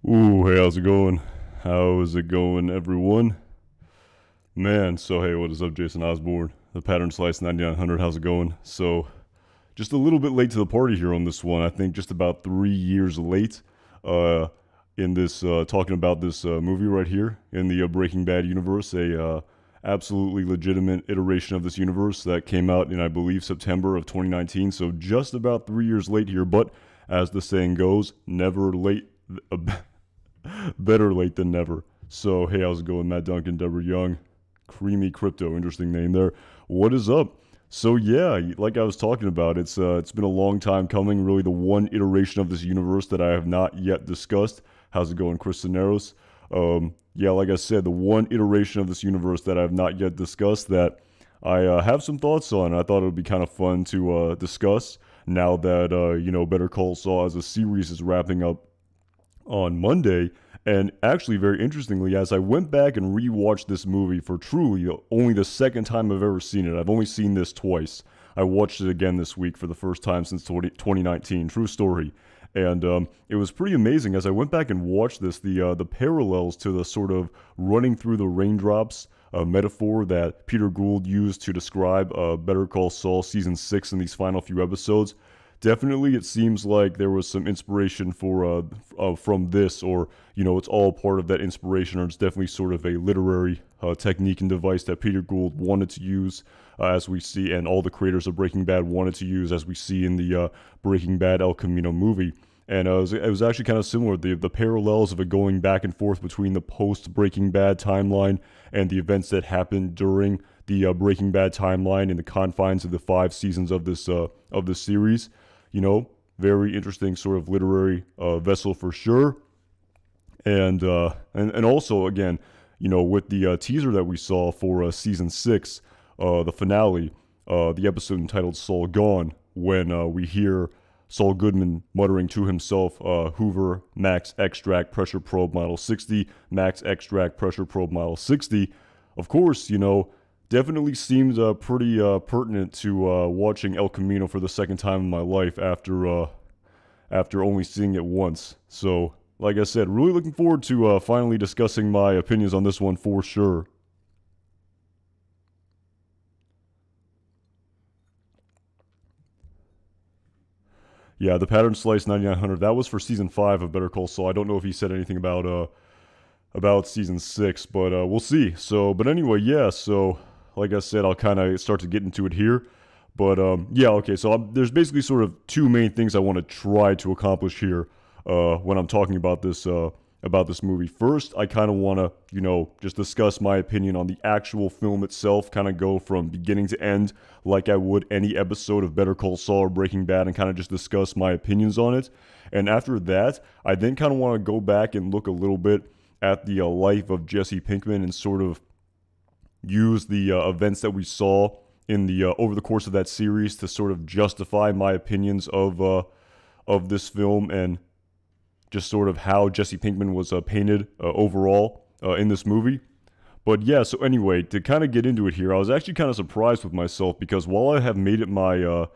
Ooh, hey, how's it going? How is it going, everyone? Man, so hey, what is up, Jason Osborne? The Pattern Slice 9900, how's it going? So, just a little bit late to the party here on this one. I think just about 3 years late uh, in this, talking about this movie right here in the Breaking Bad universe, a absolutely legitimate iteration of this universe that came out in, I believe, September of 2019. So, just about 3 years late here, but as the saying goes, never late. Better late than never. So, hey, how's it going? Matt Duncan, Deborah Young, Creamy Crypto, interesting name there. What is up? So yeah, like I was talking about, it's been a long time coming. Really, the one iteration of this universe that I have not yet discussed. How's it going, Chris Cineros? Yeah, like I said, the one iteration of this universe that I have not yet discussed that I have some thoughts on. I thought it would be kind of fun to discuss now that Better Call Saul as a series is wrapping up on Monday. And actually, very interestingly, as I went back and rewatched this movie for truly only the second time I've ever seen it, I've only seen this twice. I watched it again this week for the first time since 2019. True story. And it was pretty amazing as I went back and watched this. The parallels to the sort of running through the raindrops metaphor that Peter Gould used to describe Better Call Saul season 6 in these final few episodes. Definitely, it seems like there was some inspiration from this, or it's all part of that inspiration, or it's definitely sort of a literary technique and device that Peter Gould wanted to use, as we see, and all the creators of Breaking Bad wanted to use, as we see in the Breaking Bad El Camino movie. And it was actually kind of similar. The parallels of it going back and forth between the post Breaking Bad timeline and the events that happened during the Breaking Bad timeline in the confines of the 5 seasons of this series. Very interesting sort of literary vessel for sure. And also, again, with the teaser that we saw for season 6, the finale, the episode entitled Saul Gone, when we hear Saul Goodman muttering to himself, Hoover, Max Extract, Pressure Probe Model 60, Max Extract, Pressure Probe Model 60. Of course, definitely seemed pretty pertinent to watching El Camino for the second time in my life after only seeing it once. So, like I said, really looking forward to finally discussing my opinions on this one for sure. Yeah, the Pattern Slice 9900, that was for season 5 of Better Call Saul. I don't know if he said anything about season 6, but we'll see. So, but anyway, yeah, so like I said, I'll kind of start to get into it here. But yeah, okay, so there's basically sort of two main things I want to try to accomplish here when I'm talking about this movie. First, I kind of want to, just discuss my opinion on the actual film itself, kind of go from beginning to end like I would any episode of Better Call Saul or Breaking Bad and kind of just discuss my opinions on it. And after that, I then kind of want to go back and look a little bit at the life of Jesse Pinkman and sort of use the events that we saw in the over the course of that series to sort of justify my opinions of this film and just sort of how Jesse Pinkman was painted overall in this movie. But yeah, so anyway, to kind of get into it here, I was actually kind of surprised with myself because while I have made it my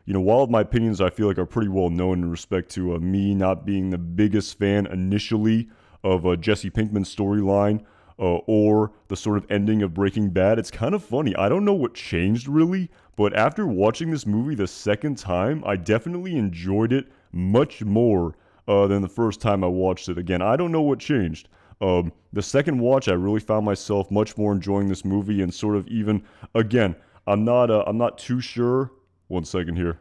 while my opinions I feel like are pretty well known in respect to me not being the biggest fan initially of Jesse Pinkman's storyline or the sort of ending of Breaking Bad, it's kind of funny. I don't know what changed really, but after watching this movie the second time, I definitely enjoyed it much more than the first time I watched it. Again, I don't know what changed. The second watch, I really found myself much more enjoying this movie and sort of even, again, I'm not too sure. One second here.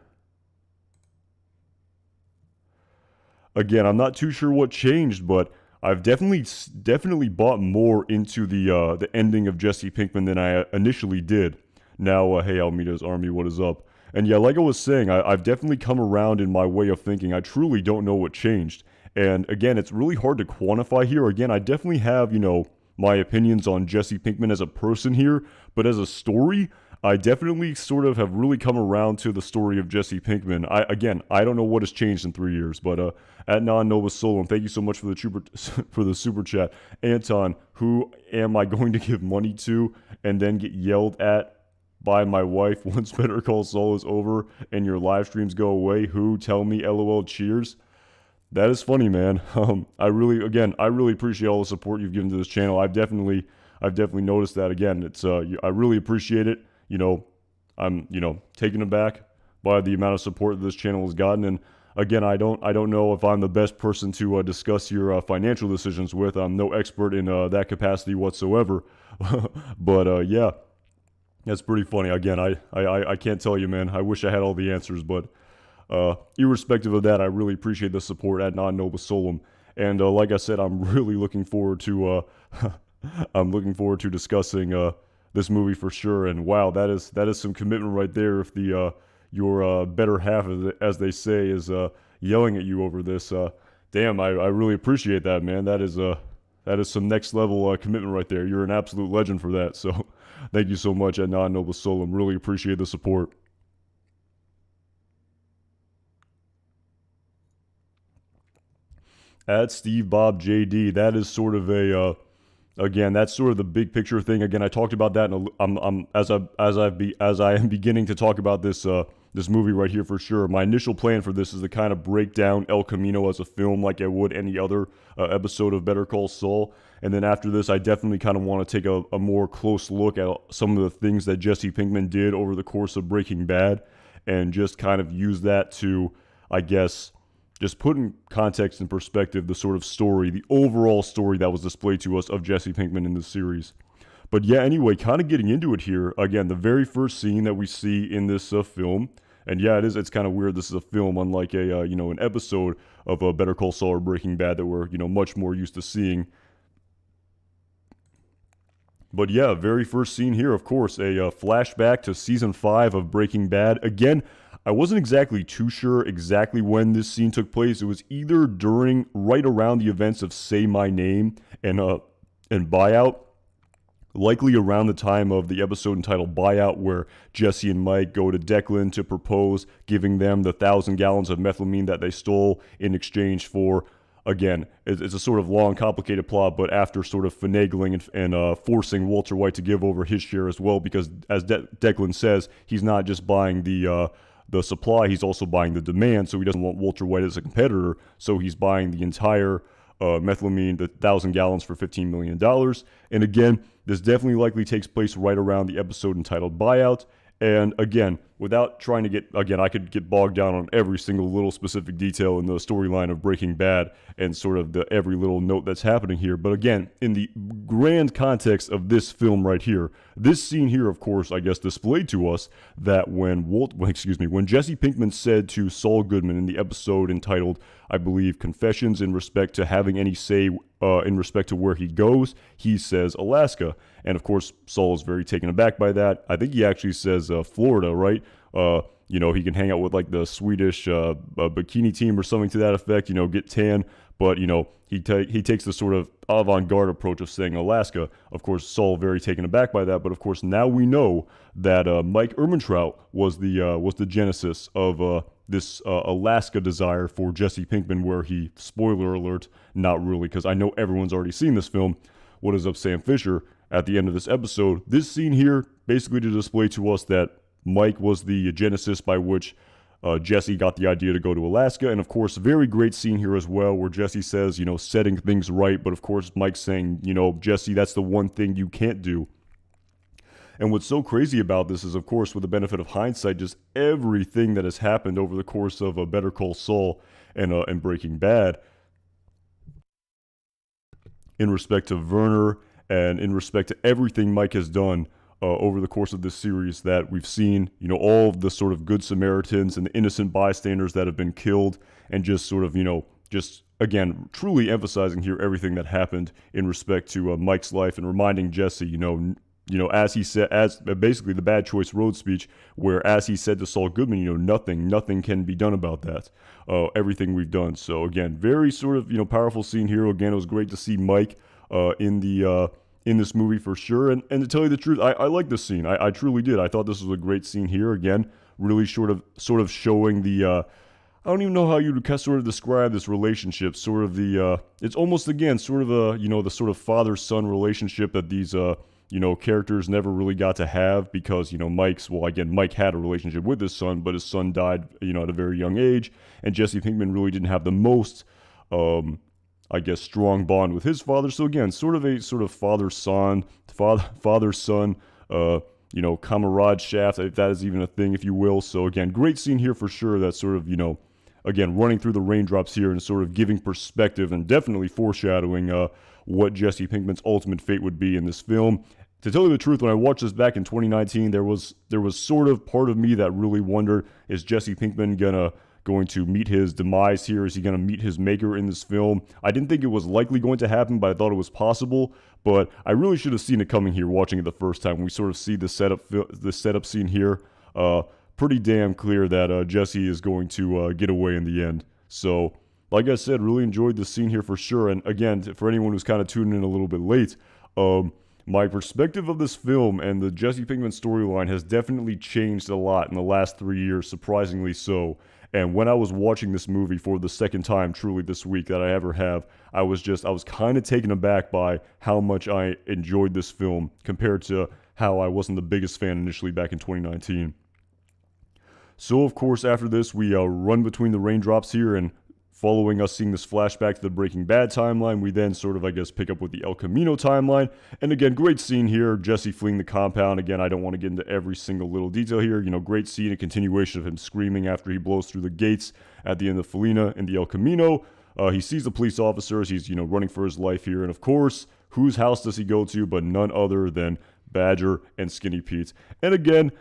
Again, I'm not too sure what changed, but I've definitely bought more into the ending of Jesse Pinkman than I initially did. Now, hey, Almeida's Army, what is up? And yeah, like I was saying, I've definitely come around in my way of thinking. I truly don't know what changed. And again, it's really hard to quantify here. Again, I definitely have, my opinions on Jesse Pinkman as a person here, but as a story, I definitely sort of have really come around to the story of Jesse Pinkman. I don't know what has changed in 3 years, but at Non Nova Solon, thank you so much for the super chat. Anton, who am I going to give money to and then get yelled at by my wife once Better Call Saul is over and your live streams go away? Who? Tell me, LOL, cheers. That is funny, man. I really appreciate all the support you've given to this channel. I've definitely noticed that. Again, I really appreciate it. I'm, taken aback by the amount of support that this channel has gotten. And again, I don't know if I'm the best person to discuss your financial decisions with. I'm no expert in that capacity whatsoever. But yeah, that's pretty funny. Again, I can't tell you, man. I wish I had all the answers, but irrespective of that, I really appreciate the support at Non Nobis Solum. And like I said, I'm really looking forward to I'm looking forward to discussing this movie for sure. And wow, that is some commitment right there. If the your better half, as they say, is yelling at you over this, damn, I really appreciate that, man. That is some next level commitment right there. You're an absolute legend for that. So thank you so much at Non Nobis Solum. Really appreciate the support. At Steve Bob JD, that is sort of a again, that's sort of the big picture thing. Again, I talked about that, and I'm as I am beginning to talk about this this movie right here for sure. My initial plan for this is to kind of break down El Camino as a film like I would any other episode of Better Call Saul. And then after this, I definitely kind of want to take a more close look at some of the things that Jesse Pinkman did over the course of Breaking Bad, and just kind of use that to, I guess, just put in context and perspective the sort of story, the overall story that was displayed to us of Jesse Pinkman in this series. But yeah, anyway, kind of getting into it here, again, the very first scene that we see in this film, and yeah, it's kind of weird, this is a film unlike an episode of Better Call Saul or Breaking Bad that we're, much more used to seeing. But yeah, very first scene here, of course, a flashback to season 5 of Breaking Bad. Again, I wasn't exactly too sure exactly when this scene took place. It was either right around the events of Say My Name and Buyout, likely around the time of the episode entitled Buyout, where Jesse and Mike go to Declan to propose, giving them the 1,000 gallons of methylamine that they stole in exchange for, again, it's a sort of long, complicated plot, but after sort of finagling and forcing Walter White to give over his share as well, because as Declan says, he's not just buying the supply, he's also buying the demand, so he doesn't want Walter White as a competitor, so he's buying the entire methylamine, the 1,000 gallons for $15 million. And again, this definitely likely takes place right around the episode entitled Buyout. And again, without trying to I could get bogged down on every single little specific detail in the storyline of Breaking Bad and sort of every little note that's happening here. But again, in the grand context of this film right here, this scene here, of course, I guess displayed to us that when Jesse Pinkman said to Saul Goodman in the episode entitled, I believe, Confessions in respect to having any say in respect to where he goes, he says Alaska. And of course, Saul is very taken aback by that. I think he actually says Florida, right? He can hang out with like the Swedish bikini team or something to that effect, get tan. But, he takes the sort of avant-garde approach of saying Alaska. Of course, Saul very taken aback by that. But of course, now we know that Mike Ehrmantraut was the genesis of this Alaska desire for Jesse Pinkman, where he, spoiler alert, not really, because I know everyone's already seen this film, What Is Up, Sam Fisher, at the end of this episode. This scene here, basically to display to us that Mike was the genesis by which Jesse got the idea to go to Alaska. And of course, very great scene here as well, where Jesse says, setting things right. But of course, Mike's saying, Jesse, that's the one thing you can't do. And what's so crazy about this is, of course, with the benefit of hindsight, just everything that has happened over the course of Better Call Saul and Breaking Bad in respect to Werner and in respect to everything Mike has done over the course of this series, that we've seen, all of the sort of good Samaritans and the innocent bystanders that have been killed, and just sort of, just again, truly emphasizing here everything that happened in respect to Mike's life, and reminding Jesse, as he said, as basically the Bad Choice Road speech, where as he said to Saul Goodman, nothing can be done about that, everything we've done. So again, very sort of, powerful scene here. Again, it was great to see Mike in this movie for sure. And to tell you the truth, I like this scene. I truly did. I thought this was a great scene here. Again, really sort of showing the, I don't even know how you would sort of describe this relationship. Sort of it's almost, again, sort of the sort of father-son relationship that these, characters never really got to have, because, Mike had a relationship with his son, but his son died, at a very young age. And Jesse Pinkman really didn't have the most I guess, strong bond with his father. So again, sort of a father-son, comradeship, if that is even a thing, if you will. So again, great scene here for sure. That's sort of, again, running through the raindrops here and sort of giving perspective and definitely foreshadowing what Jesse Pinkman's ultimate fate would be in this film. To tell you the truth, when I watched this back in 2019, there was sort of part of me that really wondered, is Jesse Pinkman going to meet his demise here? Is he going to meet his maker in this film? I didn't think it was likely going to happen, but I thought it was possible. But I really should have seen it coming here watching it the first time. We sort of see the setup scene here. Pretty damn clear that Jesse is going to get away in the end. So, like I said, really enjoyed the scene here for sure. And again, for anyone who's kind of tuning in a little bit late, my perspective of this film and the Jesse Pinkman storyline has definitely changed a lot in the last 3 years, surprisingly so. And when I was watching this movie for the second time, truly this week that I ever have, I was kind of taken aback by how much I enjoyed this film compared to how I wasn't the biggest fan initially back in 2019. So, of course, after this, we run between the raindrops here, and following us seeing this flashback to the Breaking Bad timeline, we then sort of, I guess, pick up with the El Camino timeline. And again, great scene here, Jesse fleeing the compound. Again, I don't want to get into every single little detail here. Great scene, a continuation of him screaming after he blows through the gates at the end of Felina in the El Camino. He sees the police officers. He's, running for his life here. And of course, whose house does he go to but none other than Badger and Skinny Pete. And again,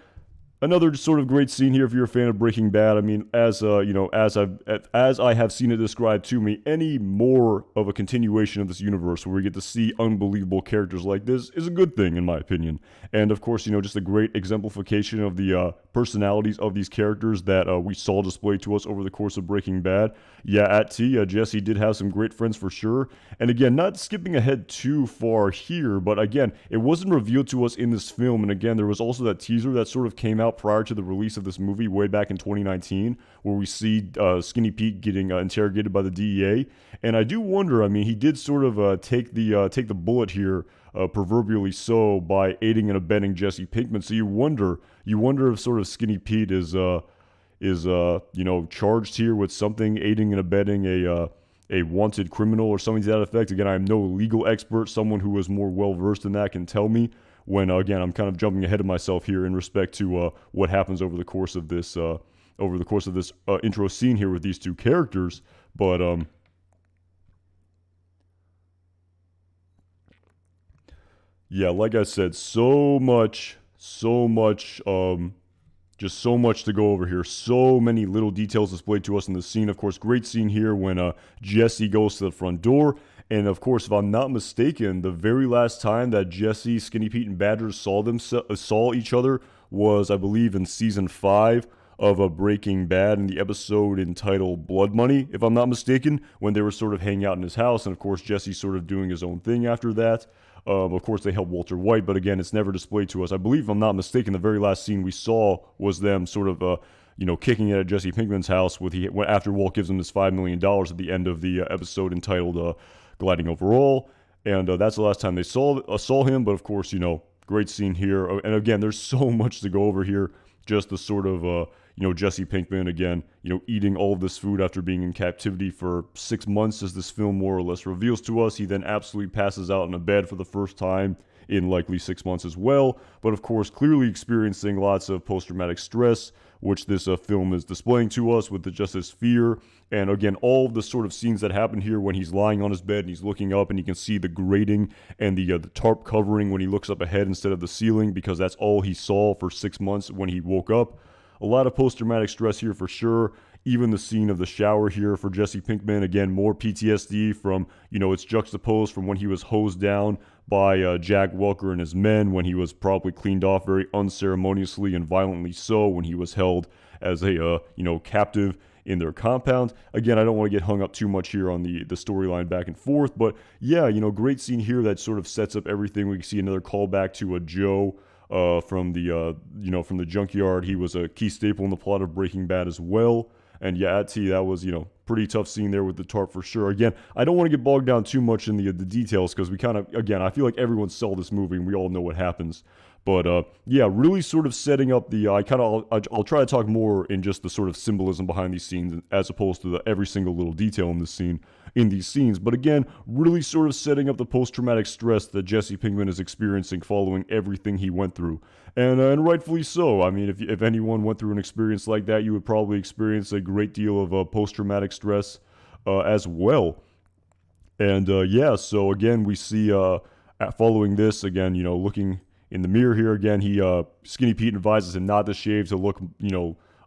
another sort of great scene here if you're a fan of Breaking Bad. I mean, as I have seen it described to me, any more of a continuation of this universe where we get to see unbelievable characters like this is a good thing, in my opinion. And of course, just a great exemplification of the personalities of these characters that we saw displayed to us over the course of Breaking Bad. Yeah, at T, Jesse did have some great friends for sure. And again, not skipping ahead too far here, but again, it wasn't revealed to us in this film. And again, there was also that teaser that sort of came out prior to the release of this movie way back in 2019, where we see Skinny Pete getting interrogated by the DEA. And I do wonder, I mean, he did sort of take the bullet here, proverbially so, by aiding and abetting Jesse Pinkman. So you wonder if sort of Skinny Pete is charged here with something, aiding and abetting a wanted criminal or something to that effect. Again, I'm no legal expert. Someone who is more well versed in that can tell me. When again, I'm kind of jumping ahead of myself here in respect to what happens over the course of this intro scene here with these two characters. But yeah, like I said, so much, just so much to go over here. So many little details displayed to us in the scene. Of course, great scene here when Jesse goes to the front door. And of course, if I'm not mistaken, the very last time that Jesse, Skinny Pete, and Badger saw each other was, I believe, in season 5 of Breaking Bad in the episode entitled Blood Money, if I'm not mistaken, when they were sort of hanging out in his house. And of course, Jesse's sort of doing his own thing after that. Of course, they help Walter White, but again, it's never displayed to us. I believe, if I'm not mistaken, the very last scene we saw was them sort of, kicking it at Jesse Pinkman's house after Walt gives him this $5 million at the end of the episode entitled Gliding Overall. And that's the last time they saw him. But of course, great scene here. And again, there's so much to go over here. Just the sort of, Jesse Pinkman, again, eating all of this food after being in captivity for 6 months, as this film more or less reveals to us. He then absolutely passes out in a bed for the first time in likely 6 months as well. But of course, clearly experiencing lots of post-traumatic stress, which this film is displaying to us with just this fear. And again, all of the sort of scenes that happen here when he's lying on his bed and he's looking up and you can see the grating and the tarp covering when he looks up ahead instead of the ceiling, because that's all he saw for 6 months when he woke up. A lot of post-traumatic stress here for sure. Even the scene of the shower here for Jesse Pinkman, again, more PTSD from, it's juxtaposed from when he was hosed down by Jack Welker and his men, when he was probably cleaned off very unceremoniously and violently so, when he was held as a, captive in their compound. Again, I don't want to get hung up too much here on the storyline back and forth, but yeah, great scene here that sort of sets up everything. We can see another callback to Joe from the junkyard. He was a key staple in the plot of Breaking Bad as well. And yeah, at T, that was, pretty tough scene there with the tarp for sure. Again, I don't want to get bogged down too much in the details, because we kind of, again, I feel like everyone saw this movie and we all know what happens. But yeah, really sort of setting up I'll try to talk more in just the sort of symbolism behind these scenes as opposed to every single little detail in this scene. in these scenes. But again, really sort of setting up the post-traumatic stress that Jesse Pinkman is experiencing following everything he went through. And rightfully so. I mean, if anyone went through an experience like that, you would probably experience a great deal of post-traumatic stress as well. And yeah, so again, we see following this, again, looking in the mirror here again, Skinny Pete advises him not to shave to look,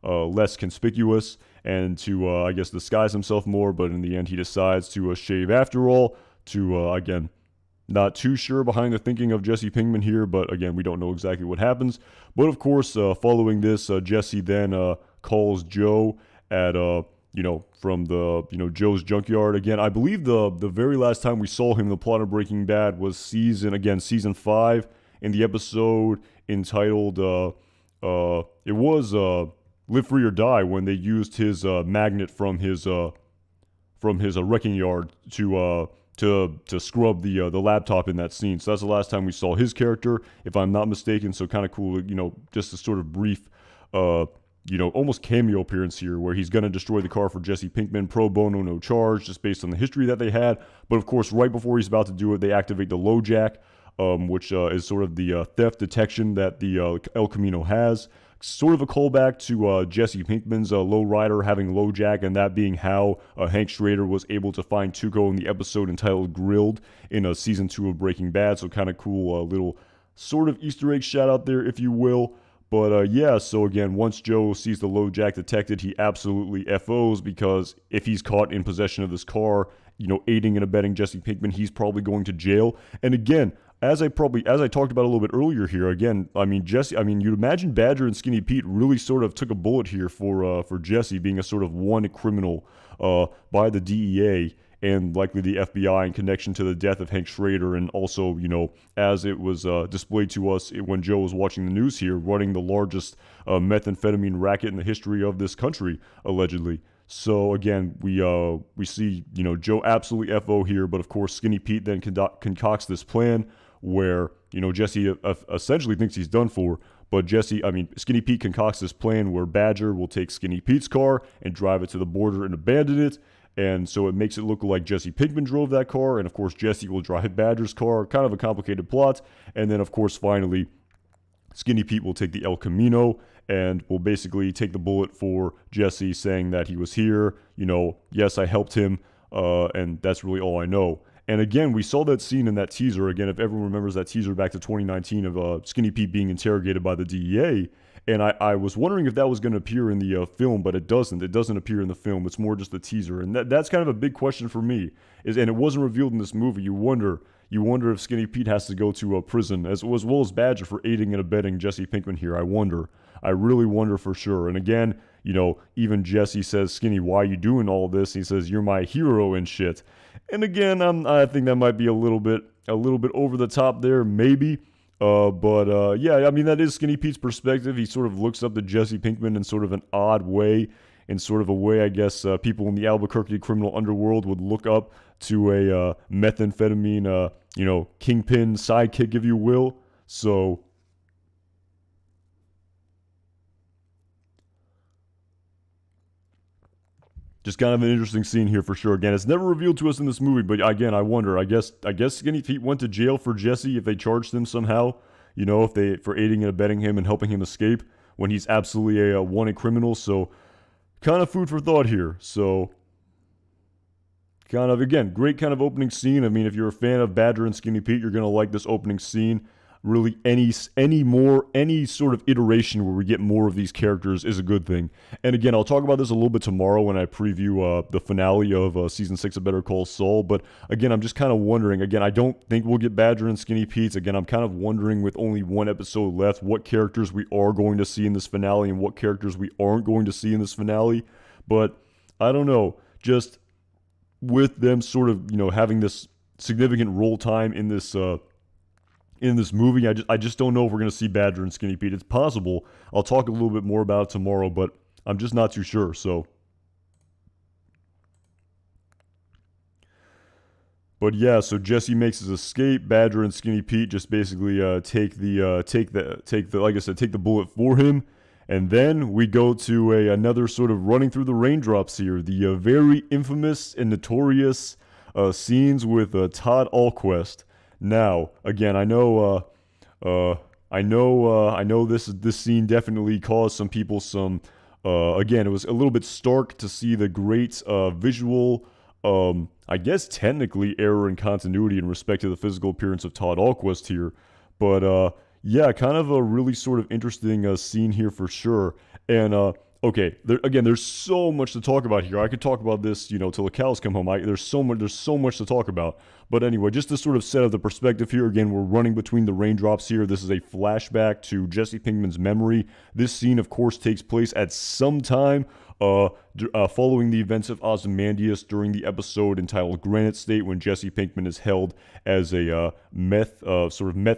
less conspicuous and to, I guess, disguise himself more. But in the end, he decides to shave after all. Again, not too sure behind the thinking of Jesse Pinkman here, but again, we don't know exactly what happens. But of course, following this, Jesse then calls Joe at from the Joe's junkyard. Again, I believe the very last time we saw him, the plot of Breaking Bad, was season 5 in the episode entitled it was Live Free or Die, when they used his magnet from his wrecking yard to scrub the laptop in that scene. So that's the last time we saw his character, if I'm not mistaken. So kind of cool, just a sort of brief almost cameo appearance here where he's going to destroy the car for Jesse Pinkman, pro bono, no charge, just based on the history that they had. But of course, right before he's about to do it, they activate the LoJack, which is sort of the theft detection that the El Camino has. Sort of a callback to Jesse Pinkman's lowrider having LoJack, and that being how Hank Schrader was able to find Tuco in the episode entitled Grilled in season 2 of Breaking Bad. So kind of cool little sort of Easter egg shout out there, if you will. But yeah, so again, once Joe sees the LoJack detected, he absolutely FOs, because if he's caught in possession of this car, aiding and abetting Jesse Pinkman, he's probably going to jail. And again, as I talked about a little bit earlier here, again, you'd imagine Badger and Skinny Pete really sort of took a bullet here for Jesse being a sort of wanted criminal by the DEA and likely the FBI in connection to the death of Hank Schrader, and also, as it was displayed to us when Joe was watching the news here, running the largest methamphetamine racket in the history of this country, allegedly. So again, we see, Joe absolutely FO here, but of course Skinny Pete then concocts this plan where, Jesse essentially thinks he's done for, but Skinny Pete concocts this plan where Badger will take Skinny Pete's car and drive it to the border and abandon it. And so it makes it look like Jesse Pinkman drove that car, and of course Jesse will drive Badger's car. Kind of a complicated plot. And then of course finally Skinny Pete will take the El Camino and will basically take the bullet for Jesse, saying that he was here, yes, I helped him, and that's really all I know. And again, we saw that scene in that teaser, again, if everyone remembers that teaser back to 2019 of Skinny Pete being interrogated by the DEA. And I was wondering if that was going to appear in the film, but it doesn't. It doesn't appear in the film. It's more just a teaser. And that's kind of a big question for me. And it wasn't revealed in this movie. You wonder if Skinny Pete has to go to a prison, as well as Badger, for aiding and abetting Jesse Pinkman here. I wonder. I really wonder for sure. And again, even Jesse says, Skinny, why are you doing all this? He says, you're my hero and shit. And again, I think that might be a little bit over the top there, maybe. But yeah, that is Skinny Pete's perspective. He sort of looks up to Jesse Pinkman in sort of an odd way, in sort of a way, I guess, people in the Albuquerque criminal underworld would look up to a methamphetamine, kingpin sidekick, if you will. So just kind of an interesting scene here for sure. Again, it's never revealed to us in this movie, but again, I wonder. I guess Skinny Pete went to jail for Jesse if they charged him somehow. For aiding and abetting him and helping him escape when he's absolutely a wanted criminal. So, kind of food for thought here. So, kind of, again, great kind of opening scene. If you're a fan of Badger and Skinny Pete, you're gonna like this opening scene. Really, any sort of iteration where we get more of these characters is a good thing. And again, I'll talk about this a little bit tomorrow when I preview the finale of season 6 of Better Call Saul. But again, I'm just kind of wondering. Again, I don't think we'll get Badger and Skinny Pete. Again, I'm kind of wondering, with only one episode left, what characters we are going to see in this finale and what characters we aren't going to see in this finale. But I don't know. Just with them sort of having this significant role time in this movie, I just don't know if we're going to see Badger and Skinny Pete. It's possible. I'll talk a little bit more about it tomorrow, but I'm just not too sure. So, but yeah, so Jesse makes his escape. Badger and Skinny Pete just basically take the like I said, take the bullet for him. And then we go to another sort of running through the raindrops here, the very infamous and notorious scenes with Todd Alquist. Now, again, I know this scene definitely caused some people some. Again, it was a little bit stark to see the great visual, I guess technically error in continuity in respect to the physical appearance of Todd Alquist here, but yeah, kind of a really sort of interesting scene here for sure. And okay, there's so much to talk about here. I could talk about this, till the cows come home. There's so much to talk about. But anyway, just to sort of set up the perspective here, again, we're running between the raindrops here. This is a flashback to Jesse Pinkman's memory. This scene, of course, takes place at some time following the events of Ozymandias during the episode entitled Granite State, when Jesse Pinkman is held as a meth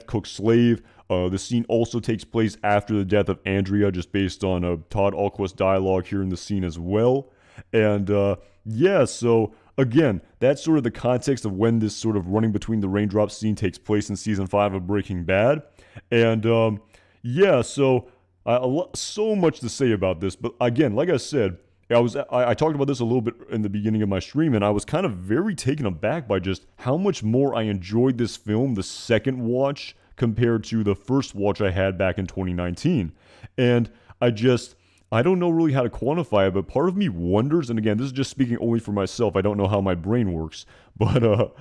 cook slave. The scene also takes place after the death of Andrea, just based on Todd Alquist dialogue here in the scene as well. And yeah, so again, that's sort of the context of when this sort of running between the raindrops scene takes place in season 5 of Breaking Bad. And yeah, so so much to say about this, but again, like I said, I talked about this a little bit in the beginning of my stream, and I was kind of very taken aback by just how much more I enjoyed this film the second watch compared to the first watch I had back in 2019. And I don't know really how to quantify it, but part of me wonders, and again, this is just speaking only for myself, I don't know how my brain works, but,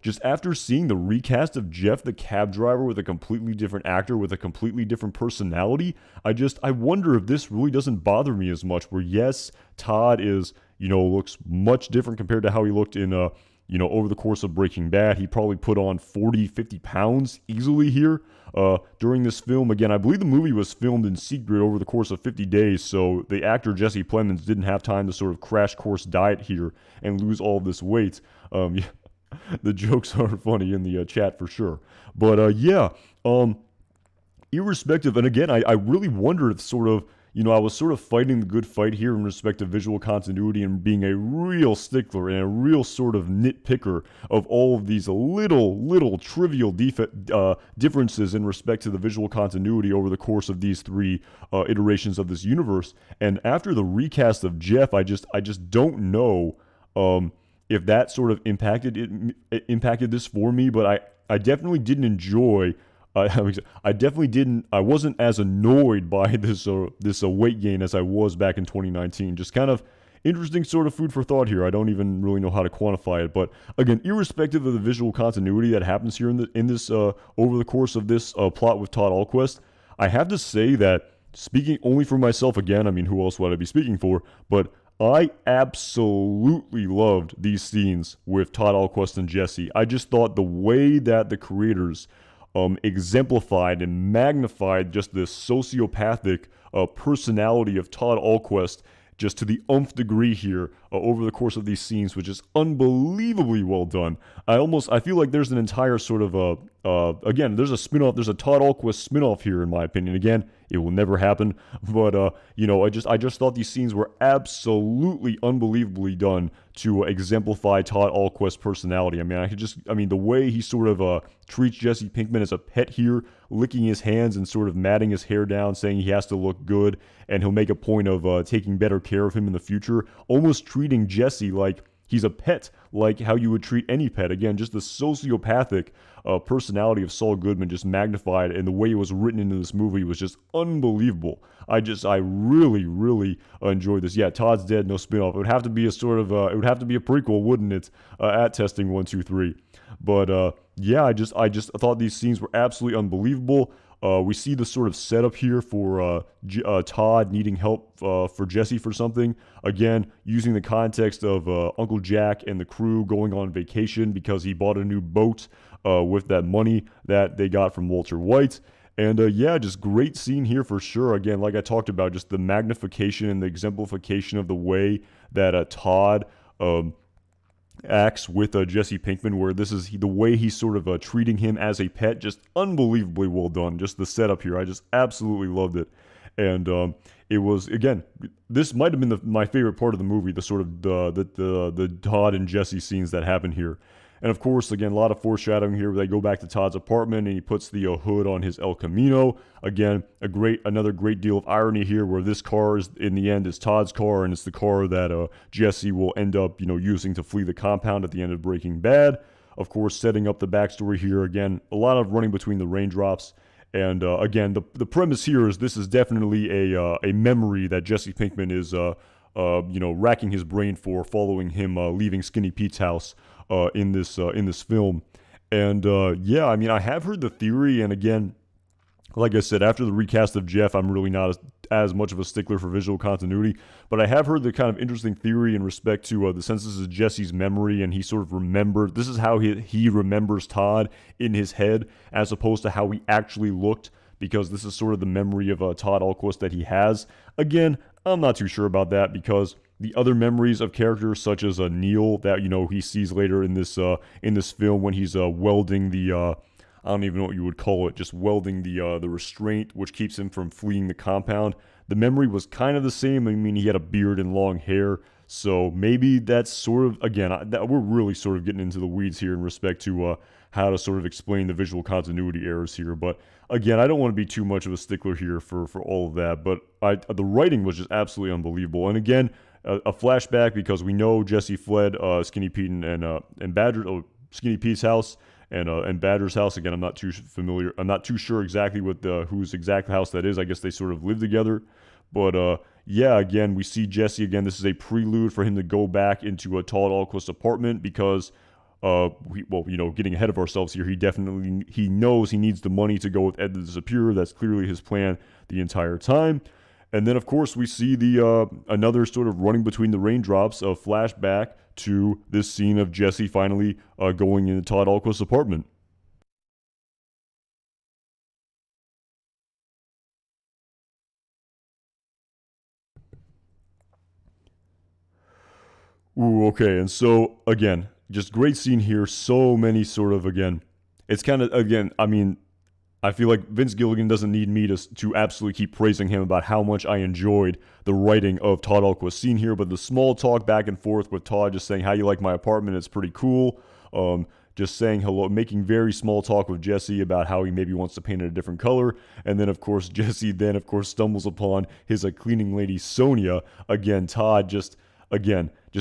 just after seeing the recast of Jeff the cab driver with a completely different actor, with a completely different personality, I wonder if this really doesn't bother me as much, where yes, Todd is, looks much different compared to how he looked in, over the course of Breaking Bad. He probably put on 40, 50 pounds easily here during this film. Again, I believe the movie was filmed in secret over the course of 50 days, so the actor Jesse Plemons didn't have time to sort of crash course diet here and lose all of this weight. Yeah, the jokes are funny in the chat for sure. But yeah, irrespective, and again, I really wonder if sort of, I was sort of fighting the good fight here in respect to visual continuity and being a real stickler and a real sort of nitpicker of all of these little trivial differences in respect to the visual continuity over the course of these 3 iterations of this universe. And after the recast of Jeff, I just don't know if that sort of impacted this for me, but I definitely didn't enjoy. I wasn't as annoyed by this weight gain as I was back in 2019. Just kind of interesting sort of food for thought here. I don't even really know how to quantify it, but again, irrespective of the visual continuity that happens here in this over the course of this plot with Todd Alquist, I have to say that, speaking only for myself again, I mean, who else would I be speaking for? But I absolutely loved these scenes with Todd Alquist and Jesse. I just thought the way that the creators exemplified and magnified just the sociopathic personality of Todd Alquist just to the nth degree here over the course of these scenes, which is unbelievably well done. I feel like there's an entire sort of again, there's a spinoff, there's a Todd Alquist spinoff here in my opinion. Again, it will never happen, but I just thought these scenes were absolutely unbelievably done to exemplify Todd Alquist's personality. I mean, the way he sort of treats Jesse Pinkman as a pet here, licking his hands and sort of matting his hair down, saying he has to look good, and he'll make a point of taking better care of him in the future, almost treating Jesse like he's a pet, like how you would treat any pet. Again, just the sociopathic personality of Saul Goodman just magnified, and the way it was written into this movie was just unbelievable. I really enjoyed this. Yeah, Todd's dead, no spinoff. It would have to be a sort of, it would have to be a prequel, wouldn't it? At testing 1, 2, 3. But yeah, I just thought these scenes were absolutely unbelievable. We see the sort of setup here for Todd needing help for Jesse for something. Again, using the context of Uncle Jack and the crew going on vacation because he bought a new boat with that money that they got from Walter White. And yeah, just great scene here for sure. Again, like I talked about, just the magnification and the exemplification of the way that Todd acts with Jesse Pinkman, where this is the way he's sort of treating him as a pet. Just unbelievably well done. Just the setup here, I just absolutely loved it. And it was, again, this might have been my favorite part of the movie, the sort of the Todd and Jesse scenes that happen here. And of course, again, a lot of foreshadowing here where they go back to Todd's apartment and he puts the hood on his El Camino. Again, another great deal of irony here where this car is, in the end, is Todd's car, and it's the car that Jesse will end up, using to flee the compound at the end of Breaking Bad. Of course, setting up the backstory here. Again, a lot of running between the raindrops. And again, the premise here is this is definitely a memory that Jesse Pinkman is racking his brain for, following him leaving Skinny Pete's house in this film. And yeah, I mean, I have heard the theory, and again, like I said, after the recast of Jeff, I'm really not as much of a stickler for visual continuity, but I have heard the kind of interesting theory in respect to the sense this is Jesse's memory, and he sort of remembered, this is how he remembers Todd in his head, as opposed to how he actually looked, because this is sort of the memory of Todd Alquist that he has. Again, I'm not too sure about that, because the other memories of characters such as Neil that he sees later in this film when he's welding the I don't even know what you would call it, just welding the restraint which keeps him from fleeing the compound. The memory was kind of the same. I mean, he had a beard and long hair, so maybe that's sort of, again, we're really sort of getting into the weeds here in respect to how to sort of explain the visual continuity errors here. But again, I don't want to be too much of a stickler here for all of that. But the writing was just absolutely unbelievable. And again, a flashback, because we know Jesse fled Skinny Pete and Badger, Skinny Pete's house. And Badger's house. Again, I'm not too familiar. I'm not too sure exactly what whose exact house that is. I guess they sort of live together. But yeah, again, we see Jesse again. This is a prelude for him to go back into a Todd Alquist's apartment because, getting ahead of ourselves here, he knows he needs the money to go with Ed the Disappearer. That's clearly his plan the entire time. And then, of course, we see the another sort of running between the raindrops of flashback to this scene of Jesse finally going into Todd Alquist's apartment. Ooh, okay. And so, again, just great scene here. So many sort of, again, it's kind of, again, I mean, I feel like Vince Gilligan doesn't need me to absolutely keep praising him about how much I enjoyed the writing of Todd Alquist's scene here, but the small talk back and forth with Todd just saying, how you like my apartment, it's pretty cool. Just saying hello, making very small talk with Jesse about how he maybe wants to paint it a different color. And then, of course, Jesse then, of course, stumbles upon his cleaning lady, Sonia. Again, Todd just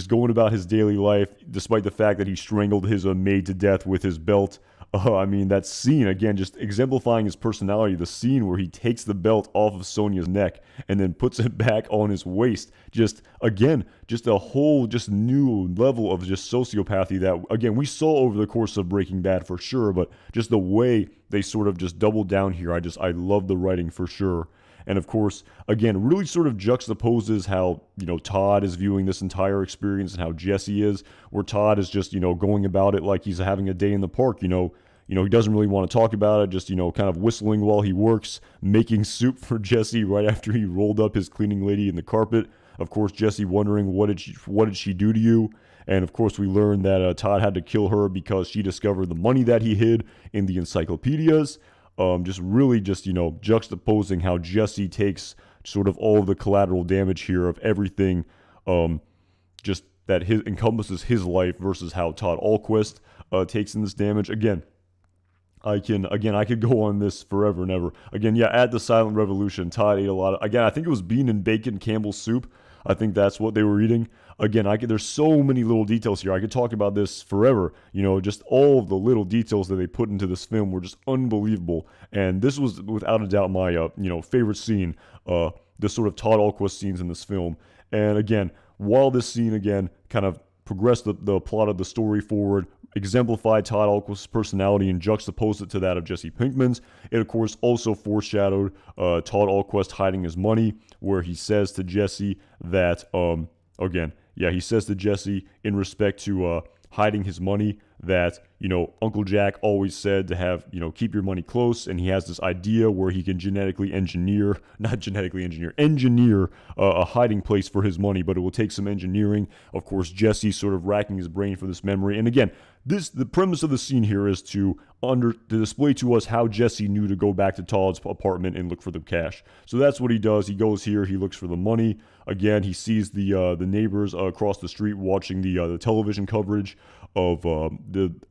going about his daily life, despite the fact that he strangled his maid to death with his belt. I mean, that scene, again, just exemplifying his personality, the scene where he takes the belt off of Sonia's neck and then puts it back on his waist. Just, again, just a whole, just new level of just sociopathy that, again, we saw over the course of Breaking Bad for sure, but just the way they sort of just doubled down here, I love the writing for sure. And of course, again, really sort of juxtaposes how, Todd is viewing this entire experience and how Jesse is, where Todd is just, going about it like he's having a day in the park, he doesn't really want to talk about it, just, kind of whistling while he works, making soup for Jesse right after he rolled up his cleaning lady in the carpet. Of course, Jesse wondering, what did she do to you? And of course, we learned that Todd had to kill her because she discovered the money that he hid in the encyclopedias. Just really juxtaposing how Jesse takes sort of all of the collateral damage here of everything, just that encompasses his life versus how Todd Alquist takes in this damage. Again, I could go on this forever and ever. Again, yeah, at the Silent Revolution, Todd ate a lot of, again, I think it was bean and bacon Campbell's soup. I think that's what they were eating. Again, there's so many little details here. I could talk about this forever. Just all of the little details that they put into this film were just unbelievable. And this was, without a doubt, my, favorite scene, the sort of Todd Alquist scenes in this film. And again, while this scene, again, kind of progressed the plot of the story forward, exemplified Todd Alquist's personality and juxtaposed it to that of Jesse Pinkman's, it, of course, also foreshadowed Todd Alquist hiding his money, where he says to Jesse that, he says to Jesse in respect to hiding his money that Uncle Jack always said to have, keep your money close, and he has this idea where he can engineer a hiding place for his money, but it will take some engineering. Of course, Jesse's sort of racking his brain for this memory. And again, the premise of the scene here is to display to us how Jesse knew to go back to Todd's apartment and look for the cash. So that's what he does. He goes here, he looks for the money. Again, he sees the neighbors across the street watching the television coverage of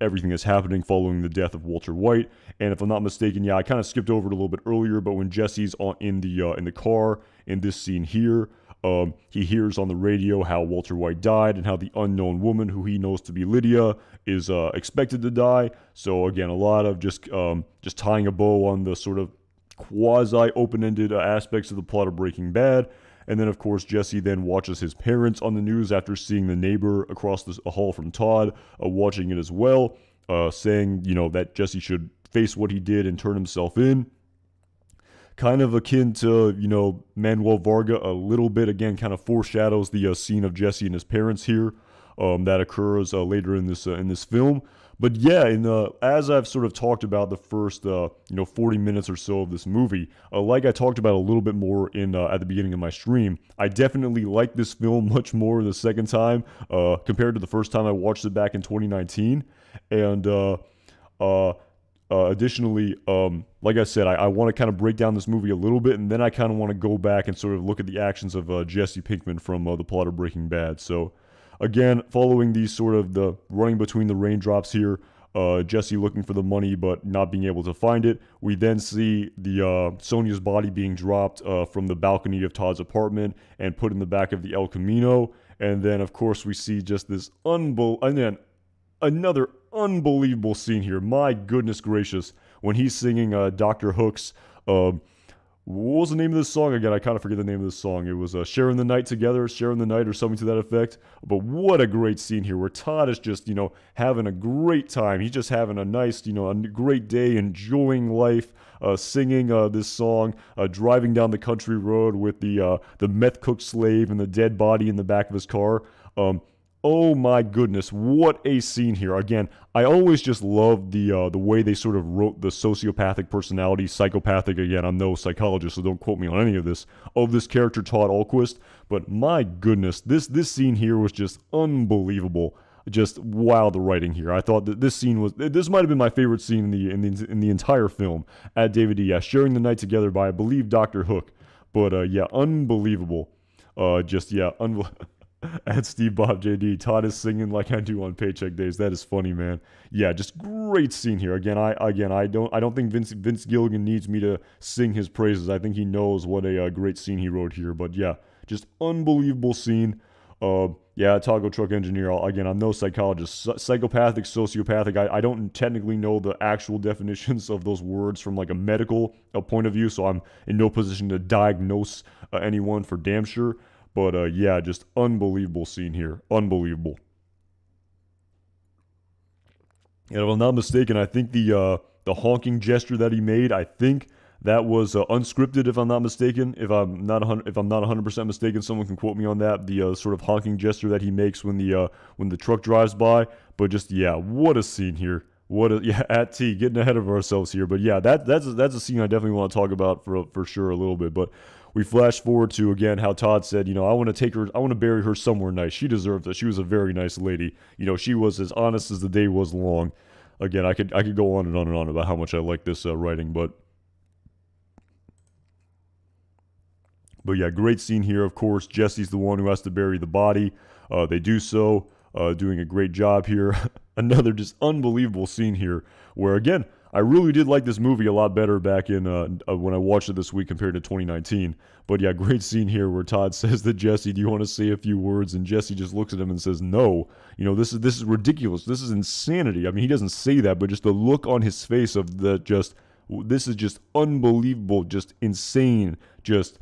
everything that's happening following the death of Walter White. And if I'm not mistaken, I kind of skipped over it a little bit earlier, but when Jesse's in the car in this scene here, he hears on the radio how Walter White died and how the unknown woman who he knows to be Lydia is expected to die. So again, a lot of just tying a bow on the sort of quasi open-ended aspects of the plot of Breaking Bad. And then, of course, Jesse then watches his parents on the news after seeing the neighbor across the hall from Todd watching it as well, saying, that Jesse should face what he did and turn himself in. Kind of akin to, Manuel Varga a little bit. Again, kind of foreshadows the scene of Jesse and his parents here that occurs later in this film. But yeah, as I've sort of talked about the first 40 minutes or so of this movie, like I talked about a little bit more at the beginning of my stream, I definitely like this film much more the second time compared to the first time I watched it back in 2019. And additionally, like I said, I want to kind of break down this movie a little bit, and then I kind of want to go back and sort of look at the actions of Jesse Pinkman from the plot of Breaking Bad. So again, following these sort of the running between the raindrops here, Jesse looking for the money but not being able to find it. We then see the Sonia's body being dropped from the balcony of Todd's apartment and put in the back of the El Camino. And then, of course, we see just this another unbelievable scene here. My goodness gracious, when he's singing Dr. Hook's what was the name of this song again? I kind of forget the name of this song. It was Sharing the Night Together, Sharing the Night, or something to that effect. But what a great scene here where Todd is just, having a great time. He's just having a nice, a great day, enjoying life, singing this song, driving down the country road with the meth cook slave and the dead body in the back of his car. Oh my goodness, what a scene here. Again, I always just love the way they sort of wrote the sociopathic personality, psychopathic, again, I'm no psychologist, so don't quote me on any of this character, Todd Alquist. But my goodness, this scene here was just unbelievable. Just wow, the writing here. I thought that this might have been my favorite scene in the entire film at David E. Yeah, Sharing the Night Together by, I believe, Dr. Hook. But unbelievable. At Steve Bob JD, Todd is singing like I do on paycheck days. That is funny, man. Yeah, just great scene here. Again, I don't think Vince Gilligan needs me to sing his praises. I think he knows what a great scene he wrote here. But yeah, just unbelievable scene. Taco truck engineer. Again, I'm no psychologist. Psychopathic, sociopathic. I don't technically know the actual definitions of those words from like a medical point of view, so I'm in no position to diagnose anyone for damn sure. But just unbelievable scene here. Unbelievable. And if I'm not mistaken, I think the honking gesture that he made, I think that was unscripted. If I'm not mistaken, if I'm not 100% mistaken, someone can quote me on that. The sort of honking gesture that he makes when the truck drives by. But just what a scene here. At T, getting ahead of ourselves here. But yeah, that's a scene I definitely want to talk about for sure a little bit. But we flash forward to, again, how Todd said, I want to bury her somewhere nice. She deserves it. She was a very nice lady. She was as honest as the day was long. Again, I could go on and on and on about how much I like this writing, but yeah, great scene here. Of course, Jesse's the one who has to bury the body. They do so, doing a great job here. Another just unbelievable scene here where, again, I really did like this movie a lot better back in when I watched it this week compared to 2019. But yeah, great scene here where Todd says to Jesse, "Do you want to say a few words?" And Jesse just looks at him and says, "No. This is ridiculous. This is insanity." I mean, he doesn't say that, but just the look on his face of this is just unbelievable, just insane, just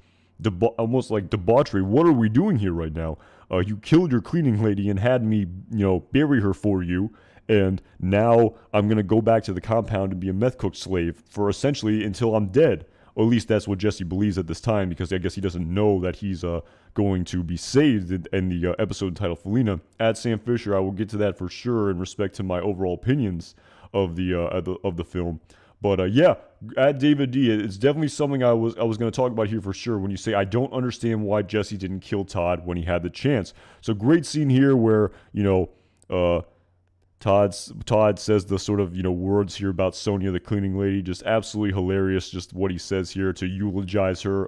almost like debauchery. What are we doing here right now? You killed your cleaning lady and had me, bury her for you. And now I'm going to go back to the compound and be a meth cook slave for essentially until I'm dead. or at least that's what Jesse believes at this time, because I guess he doesn't know that he's going to be saved in the episode entitled Felina. At Sam Fisher, I will get to that for sure in respect to my overall opinions of the film. But yeah, at David D, it's definitely something I was going to talk about here for sure. When you say I don't understand why Jesse didn't kill Todd when he had the chance. So great scene here where Todd says the sort of words here about Sonia the cleaning lady, just absolutely hilarious. Just what he says here to eulogize her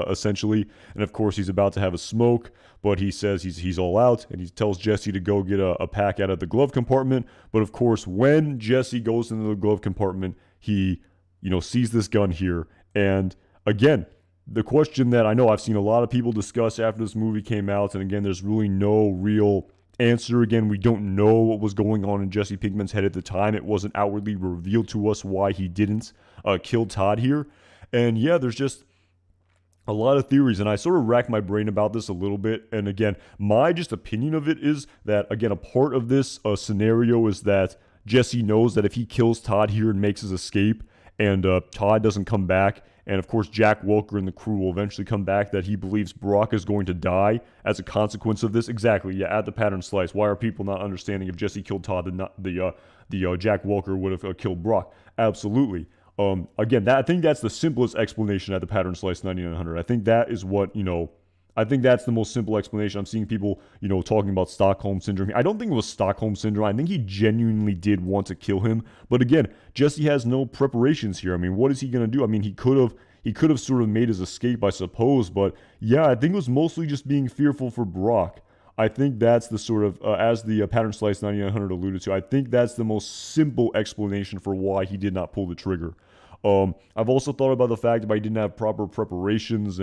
essentially. And of course he's about to have a smoke, but he says he's all out, and he tells Jesse to go get a pack out of the glove compartment. But of course when Jesse goes into the glove compartment, he sees this gun here. And again, the question that I know I've seen a lot of people discuss after this movie came out, and again, there's really no real answer. Again, we don't know what was going on in Jesse Pinkman's head at the time. It wasn't outwardly revealed to us why he didn't kill Todd here. And yeah, there's just a lot of theories, and I sort of racked my brain about this a little bit. And again, my just opinion of it is that, again, a part of this scenario is that Jesse knows that if he kills Todd here and makes his escape, and Todd doesn't come back, and of course Jack Welker and the crew will eventually come back, that he believes Brock is going to die as a consequence of this. Exactly, yeah, at the pattern slice. Why are people not understanding if Jesse killed Todd and not the Jack Welker would have killed Brock? Absolutely. Again, I think that's the simplest explanation at the pattern slice 9900. I think that is what, I think that's the most simple explanation. I'm seeing people, talking about Stockholm Syndrome. I don't think it was Stockholm Syndrome. I think he genuinely did want to kill him. But again, Jesse has no preparations here. I mean, what is he going to do? I mean, he could have sort of made his escape, I suppose. But yeah, I think it was mostly just being fearful for Brock. I think that's the sort of, as the Pattern Slice 9900 alluded to, I think that's the most simple explanation for why he did not pull the trigger. I've also thought about the fact that he didn't have proper preparations,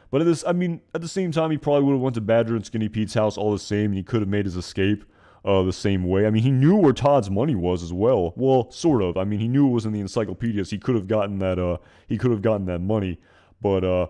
but at the same time, he probably would have went to Badger and Skinny Pete's house all the same, and he could have made his escape the same way. I mean, he knew where Todd's money was as well. Well, sort of. I mean, he knew it was in the encyclopedias. He could have gotten that. He could have gotten that money, but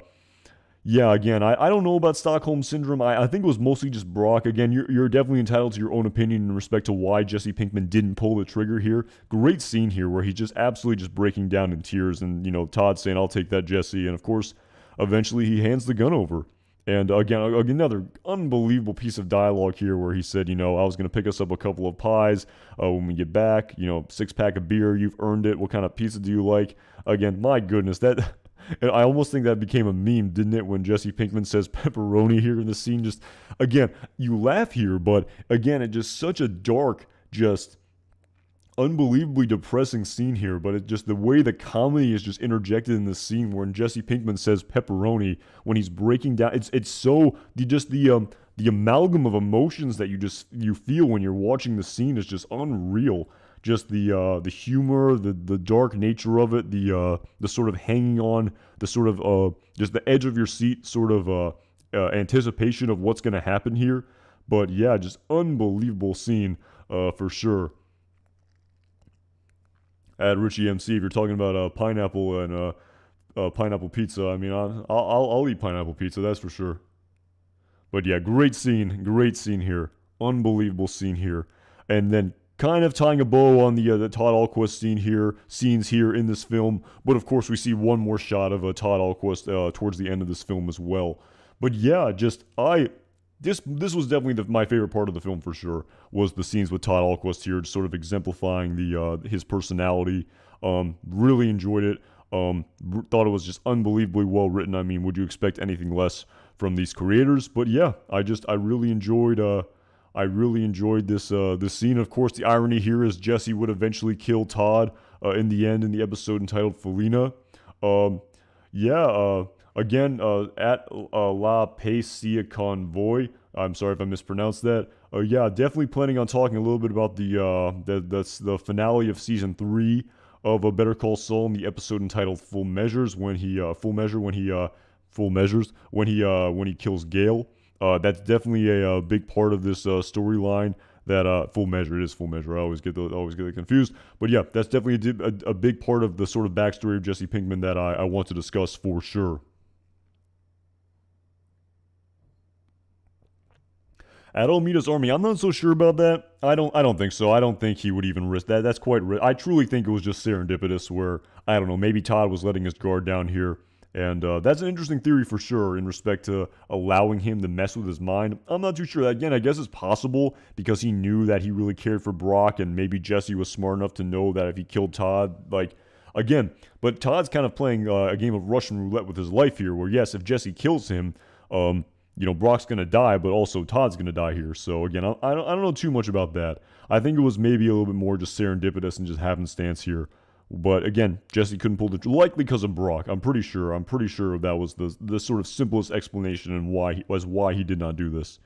yeah, again, I don't know about Stockholm Syndrome. I think it was mostly just Brock. Again, you're definitely entitled to your own opinion in respect to why Jesse Pinkman didn't pull the trigger here. Great scene here where he's just absolutely just breaking down in tears, and, Todd saying, "I'll take that, Jesse." And of course, eventually he hands the gun over. And again, another unbelievable piece of dialogue here where he said, I was going to pick us up a couple of pies when we get back, 6-pack of beer, you've earned it. What kind of pizza do you like? Again, my goodness, that... And I almost think that became a meme, didn't it, when Jesse Pinkman says pepperoni here in the scene. Just, again, you laugh here, but again, it's just such a dark, just unbelievably depressing scene here. But it just, the way the comedy is just interjected in this scene when Jesse Pinkman says pepperoni, when he's breaking down, it's so, the amalgam of emotions that you feel when you're watching the scene is just unreal. Just the humor, the dark nature of it, the sort of hanging on, the sort of just the edge of your seat sort of anticipation of what's going to happen here. But yeah, just unbelievable scene for sure. At Richie MC, if you're talking about pineapple and pineapple pizza, I mean, I'll eat pineapple pizza, that's for sure. But yeah, great scene here, unbelievable scene here, and then kind of tying a bow on the Todd Alquist scenes here in this film. But of course, we see one more shot of Todd Alquist towards the end of this film as well. But yeah, just this was definitely my favorite part of the film for sure. Was the scenes with Todd Alquist here, just sort of exemplifying his personality. Really enjoyed it. Thought it was just unbelievably well written. I mean, would you expect anything less from these creators? But yeah, I really enjoyed. I really enjoyed this scene. Of course, the irony here is Jesse would eventually kill Todd in the end in the episode entitled Felina. Again, at La Pacia Convoy. I'm sorry if I mispronounced that. Yeah, definitely planning on talking a little bit about the finale of season 3 of Better Call Saul in the episode entitled Full Measures when he kills Gale. That's definitely a big part of this storyline. That Full Measure, it is Full Measure. I always get it confused. But yeah, that's definitely a big part of the sort of backstory of Jesse Pinkman that I want to discuss for sure. At Almeida's Army, I'm not so sure about that. I don't think so. I don't think he would even risk that. That's quite. I truly think it was just serendipitous, where I don't know. Maybe Todd was letting his guard down here, And that's an interesting theory for sure in respect to allowing him to mess with his mind. I'm not too sure. Again, I guess it's possible because he knew that he really cared for Brock, and maybe Jesse was smart enough to know that if he killed Todd, like, again, but Todd's kind of playing a game of Russian roulette with his life here, where yes, if Jesse kills him, Brock's going to die, but also Todd's going to die here. So again, I don't know too much about that. I think it was maybe a little bit more just serendipitous and just happenstance here. But again, Jesse couldn't pull the trigger, likely because of Brock. I'm pretty sure that was the sort of simplest explanation and why he did not do this.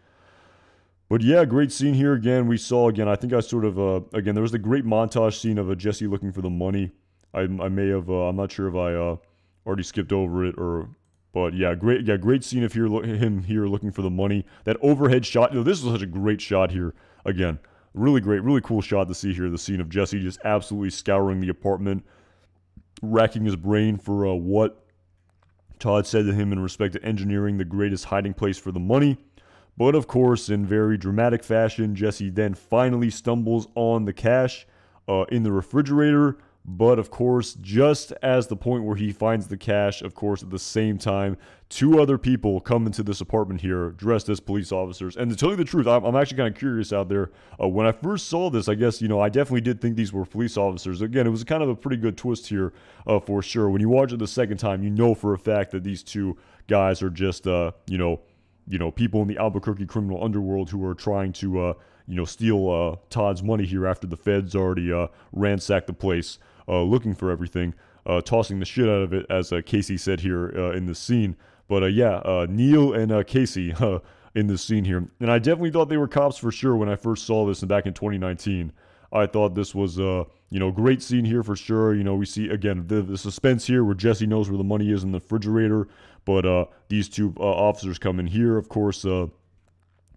But yeah, great scene here again. We saw again. I think I sort of again there was the great montage scene of Jesse looking for the money. I may have I'm not sure if I already skipped over it but yeah, great scene of him here looking for the money. That overhead shot. This was such a great shot here again. Really great, really cool shot to see here. The scene of Jesse just absolutely scouring the apartment, racking his brain for what Todd said to him in respect to engineering the greatest hiding place for the money. But of course, in very dramatic fashion, Jesse then finally stumbles on the cash in the refrigerator. But of course, just as the point where he finds the cash, of course, at the same time, two other people come into this apartment here dressed as police officers. And to tell you the truth, I'm actually kind of curious out there. When I first saw this, I guess, I definitely did think these were police officers. Again, it was kind of a pretty good twist here for sure. When you watch it the second time, you know for a fact that these two guys are just, people in the Albuquerque criminal underworld who are trying to, steal Todd's money here after the feds already ransacked the place. Looking for everything, tossing the shit out of it, as Casey said here in this scene. But Neil and Casey in this scene here. And I definitely thought they were cops for sure when I first saw this back in 2019. I thought this was, great scene here for sure. We see, again, the suspense here where Jesse knows where the money is in the refrigerator. But these two officers come in here. Of course,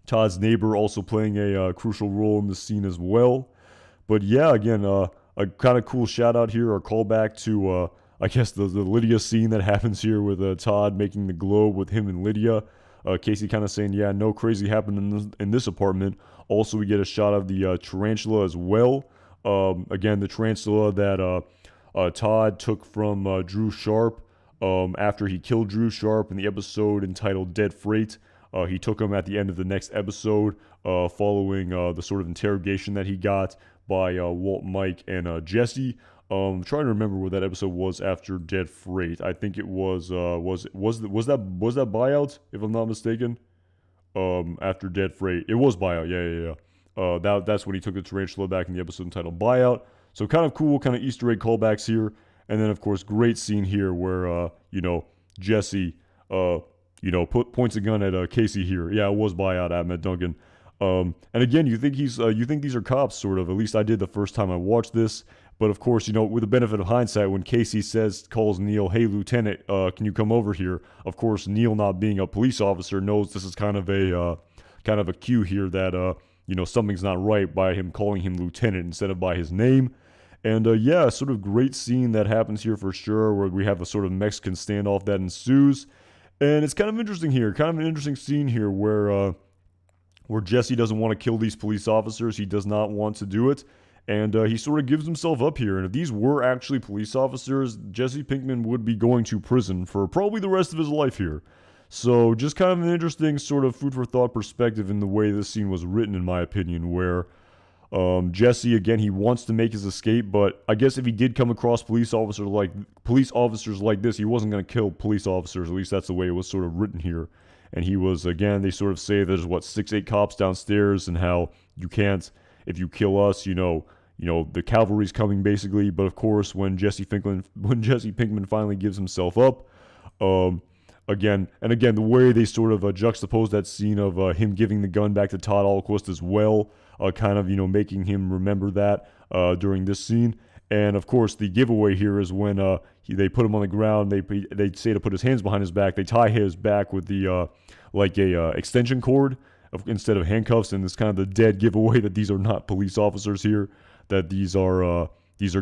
Todd's neighbor also playing a crucial role in this scene as well. But yeah, again, a kind of cool shout out here, or callback to, I guess, the Lydia scene that happens here with Todd making the globe with him and Lydia. Casey kind of saying, yeah, no crazy happened in this apartment. Also, we get a shot of the tarantula as well. Again, the tarantula that Todd took from Drew Sharp after he killed Drew Sharp in the episode entitled Dead Freight. He took him at the end of the next episode following the sort of interrogation that he got by Walt, Mike, and Jesse. I'm trying to remember what that episode was after Dead Freight. I think it was that buyout, if I'm not mistaken. After Dead Freight, it was buyout. Yeah. That's when he took the tarantula back in the episode entitled Buyout. So kind of cool, kind of Easter egg callbacks here. And then of course, great scene here where Jesse points a gun at Casey here. Yeah, it was Buyout, Matt Duncan. And again, you think these are cops, sort of. At least I did the first time I watched this. But of course, with the benefit of hindsight, when Casey calls Neil, "Hey, Lieutenant, can you come over here?" Of course, Neil, not being a police officer, knows this is kind of a cue here that something's not right by him calling him Lieutenant instead of by his name. And sort of great scene that happens here for sure, where we have a sort of Mexican standoff that ensues. And it's kind of interesting here, kind of an interesting scene here where Jesse doesn't want to kill these police officers. He does not want to do it. And he sort of gives himself up here. And if these were actually police officers, Jesse Pinkman would be going to prison for probably the rest of his life here. So just kind of an interesting sort of food for thought perspective in the way this scene was written, in my opinion, where Jesse, again, he wants to make his escape, but I guess if he did come across police officers like this, he wasn't going to kill police officers. At least that's the way it was sort of written here. And he was, again, they sort of say there's 6-8 cops downstairs, and how you can't, if you kill us, the cavalry's coming, basically. But of course, when Jesse Pinkman finally gives himself up, again, the way they sort of juxtapose that scene of him giving the gun back to Todd Alquist as well, kind of, making him remember that during this scene. And of course, the giveaway here is when they put him on the ground. They say to put his hands behind his back. They tie his back with the extension cord instead of handcuffs. And it's kind of the dead giveaway that these are not police officers here. That these are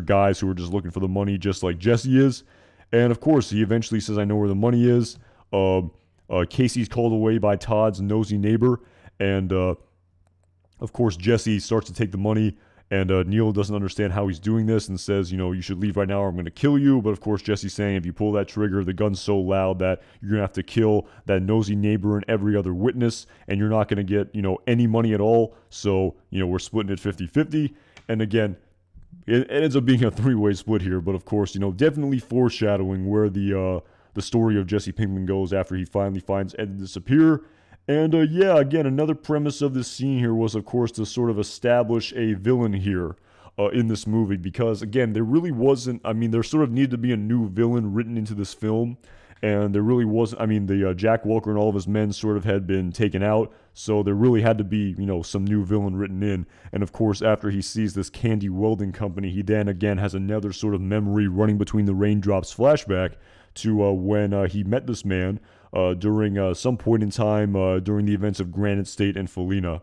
guys who are just looking for the money, just like Jesse is. And of course, he eventually says, "I know where the money is." Casey's called away by Todd's nosy neighbor, and of course, Jesse starts to take the money. And Neil doesn't understand how he's doing this and says, you should leave right now or I'm going to kill you. But of course, Jesse's saying if you pull that trigger, the gun's so loud that you're going to have to kill that nosy neighbor and every other witness, and you're not going to get, any money at all. So, we're splitting it 50-50. And again, it ends up being a three-way split here. But of course, definitely foreshadowing where the story of Jesse Pinkman goes after he finally finds Ed to disappear. And yeah, again, another premise of this scene here was, of course, to sort of establish a villain here in this movie. Because, again, there really wasn't, there sort of needed to be a new villain written into this film. And there really wasn't, the Jack Walker and all of his men sort of had been taken out. So there really had to be, some new villain written in. And of course, after he sees this Candy Welding Company, he then again has another sort of memory running between the raindrops flashback to when he met this man during some point in time during the events of Granite State and Felina.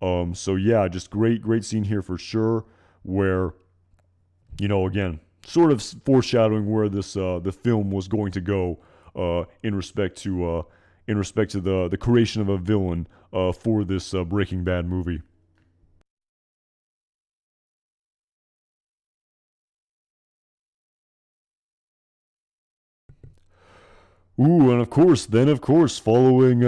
So yeah, just great scene here for sure, where, again, sort of foreshadowing where this the film was going to go in respect to the creation of a villain for this Breaking Bad movie. Ooh, and of course, following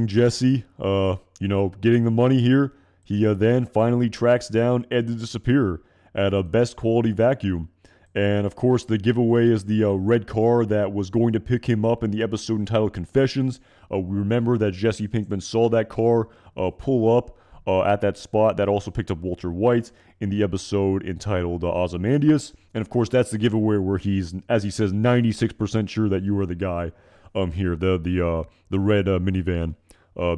Jesse, getting the money here, he then finally tracks down Ed the Disappearer at a Best Quality Vacuum. And of course, the giveaway is the red car that was going to pick him up in the episode entitled Confessions. We remember that Jesse Pinkman saw that car pull up at that spot that also picked up Walter White in the episode entitled Ozymandias. And of course, that's the giveaway where he's, as he says, 96% sure that you are the guy here, the red minivan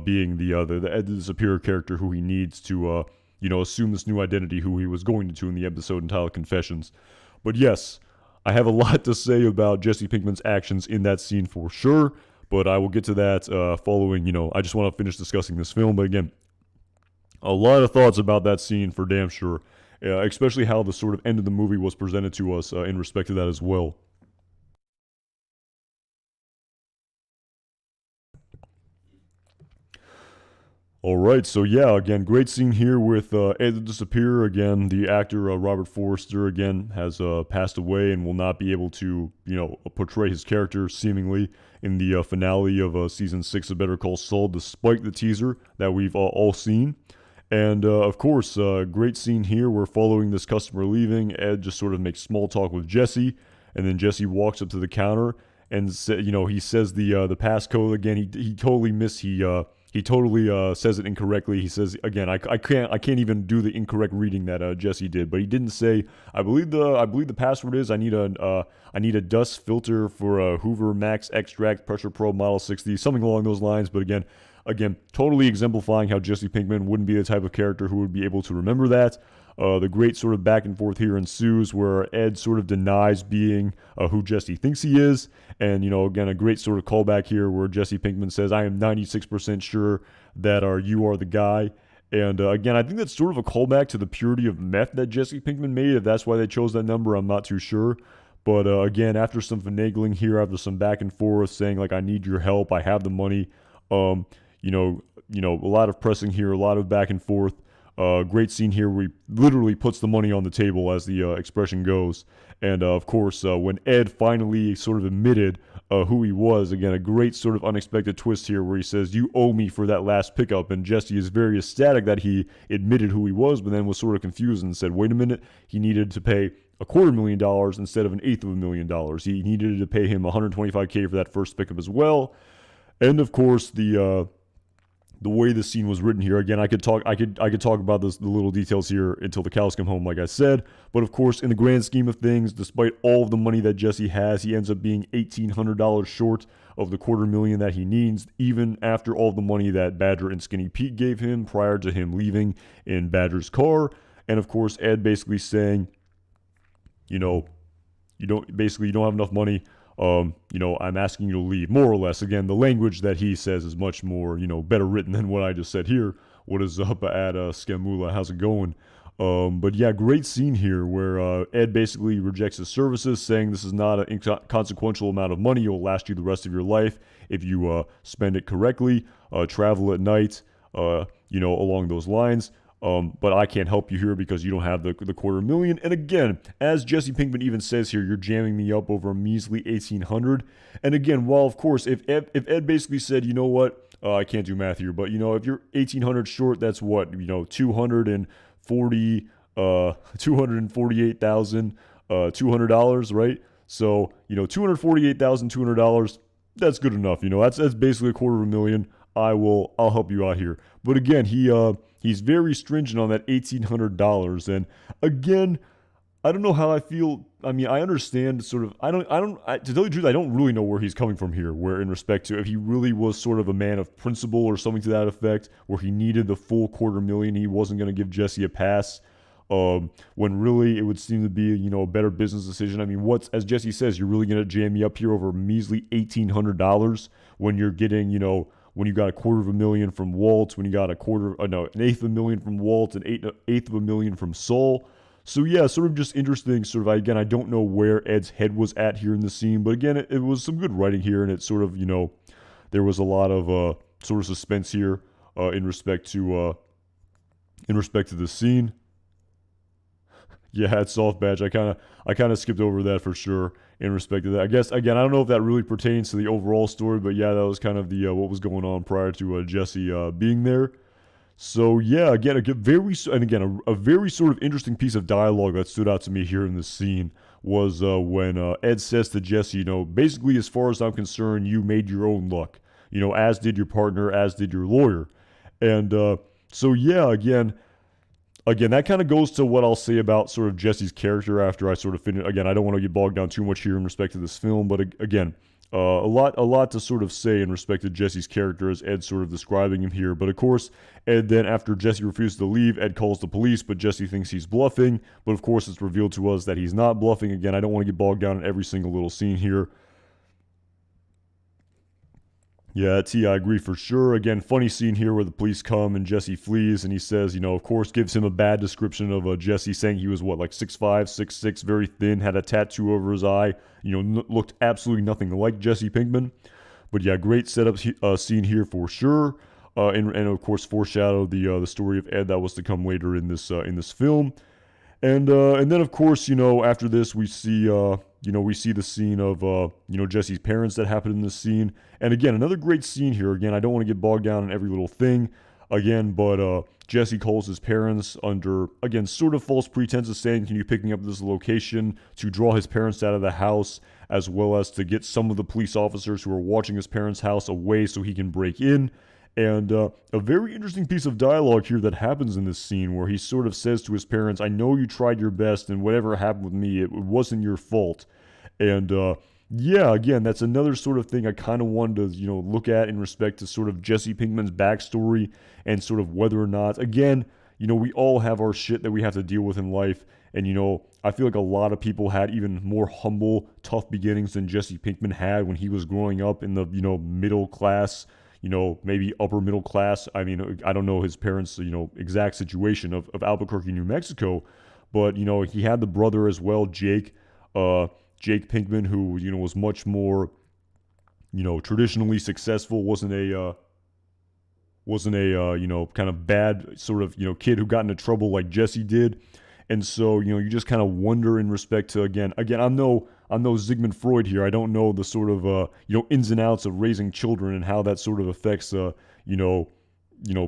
being the Ed the Disappearer character who he needs to, assume this new identity who he was going to in the episode entitled Confessions. But yes, I have a lot to say about Jesse Pinkman's actions in that scene for sure, but I will get to that following, I just want to finish discussing this film. But again, a lot of thoughts about that scene for damn sure, especially how the sort of end of the movie was presented to us in respect to that as well. Alright, so yeah, again, great scene here with Ed the Disappearer. Again, the actor Robert Forster, again, has passed away and will not be able to, portray his character, seemingly, in the finale of Season 6 of Better Call Saul, despite the teaser that we've all seen. And, of course, great scene here. We're following this customer leaving. Ed just sort of makes small talk with Jesse, and then Jesse walks up to the counter and, he says the passcode again. He totally He totally says it incorrectly. He says again, I can't even do the incorrect reading that Jesse did. But he didn't say. I believe the password is I need a dust filter for a Hoover Max Extract Pressure Probe Model 60, something along those lines. But again, totally exemplifying how Jesse Pinkman wouldn't be the type of character who would be able to remember that. The great sort of back and forth here ensues where Ed sort of denies being who Jesse thinks he is. And, again, a great sort of callback here where Jesse Pinkman says, I am 96% sure that you are the guy. And, again, I think that's sort of a callback to the purity of meth that Jesse Pinkman made. If that's why they chose that number, I'm not too sure. But, again, after some finagling here, after some back and forth saying, like, I need your help, I have the money, a lot of pressing here, a lot of back and forth. Great scene here where he literally puts the money on the table, as the expression goes. And of course, when Ed finally sort of admitted who he was, again, a great sort of unexpected twist here where he says, you owe me for that last pickup. And Jesse is very ecstatic that he admitted who he was, but then was sort of confused and said, wait a minute, he needed to pay $250,000 instead of $1/8 million. He needed to pay him $125K for that first pickup as well. And of course, the way the scene was written here, again, I could talk about the little details here until the cows come home, like I said. But of course, in the grand scheme of things, despite all of the money that Jesse has, he ends up being $1,800 short of the $250,000 that he needs, even after all the money that Badger and Skinny Pete gave him prior to him leaving in Badger's car. And of course, Ed basically saying, you don't have enough money. I'm asking you to leave, more or less. Again, the language that he says is much more, better written than what I just said here. What is up at Scamula? How's it going? But yeah, great scene here where Ed basically rejects his services, saying this is not an inconsequential amount of money. It'll last you the rest of your life if you spend it correctly. Travel at night, along those lines. but I can't help you here because you don't have the $250,000. And again, as Jesse Pinkman even says here, you're jamming me up over a measly 1,800. And again, while of course, if Ed basically said, you know what, I can't do math here, but if you're 1,800 short, that's what, 248,200, right? So $248,200. That's good enough. That's basically a $250,000. I'll help you out here. But again, he's very stringent on that $1,800. And again, I don't know how I feel. I mean, I understand sort of. To tell you the truth, I don't really know where he's coming from here. Where in respect to if he really was sort of a man of principle or something to that effect, where he needed the full $250,000, he wasn't going to give Jesse a pass. When really it would seem to be a better business decision. I mean, as Jesse says, you're really going to jam me up here over a measly $1,800 when you're getting when you got $250,000 from Walt, when you got an eighth of a million from Walt, an eighth of a million from Saul. So yeah, sort of just interesting. Sort of again, I don't know where Ed's head was at here in the scene, but again, it was some good writing here, and it sort of there was a lot of sort of suspense here in respect to the scene. Yeah, it's soft badge. I kind of skipped over that for sure in respect to that. I guess again, I don't know if that really pertains to the overall story, but yeah, that was kind of the what was going on prior to Jesse being there. So yeah, again, a very sort of interesting piece of dialogue that stood out to me here in this scene was when Ed says to Jesse, basically, as far as I'm concerned, you made your own luck. As did your partner, as did your lawyer, and so yeah, again, that kind of goes to what I'll say about sort of Jesse's character after I sort of finish. Again, I don't want to get bogged down too much here in respect to this film, but again, a lot to sort of say in respect to Jesse's character as Ed sort of describing him here. But of course, Ed then, after Jesse refuses to leave, Ed calls the police, but Jesse thinks he's bluffing. But of course, it's revealed to us that he's not bluffing. Again, I don't want to get bogged down in every single little scene here. Yeah, T, I agree for sure. Again, funny scene here where the police come and Jesse flees, and he says, of course, gives him a bad description of Jesse, saying he was, like 6'5", 6'6", very thin, had a tattoo over his eye, looked absolutely nothing like Jesse Pinkman. But yeah, great setup scene here for sure, and of course foreshadow the story of Ed that was to come later in this film. And then of course, after this we see the scene of Jesse's parents that happened in this scene. And again, another great scene here. Again, I don't want to get bogged down in every little thing. Again, but Jesse calls his parents under, again, sort of false pretenses, saying, can you pick me up at this location, to draw his parents out of the house, as well as to get some of the police officers who are watching his parents' house away so he can break in. And a very interesting piece of dialogue here that happens in this scene where he sort of says to his parents, I know you tried your best, and whatever happened with me, it wasn't your fault. And yeah, again, that's another sort of thing I kind of wanted to, look at in respect to sort of Jesse Pinkman's backstory and sort of whether or not, again, we all have our shit that we have to deal with in life. And, I feel like a lot of people had even more humble, tough beginnings than Jesse Pinkman had when he was growing up in the, middle class, maybe upper middle class. I mean, I don't know his parents', exact situation of Albuquerque, New Mexico, but, he had the brother as well, Jake Pinkman, who, was much more, traditionally successful, wasn't a kind of bad sort of, kid who got into trouble like Jesse did. And so, you just kind of wonder in respect to, again, I'm no Sigmund Freud here. I don't know the sort of, ins and outs of raising children and how that sort of affects,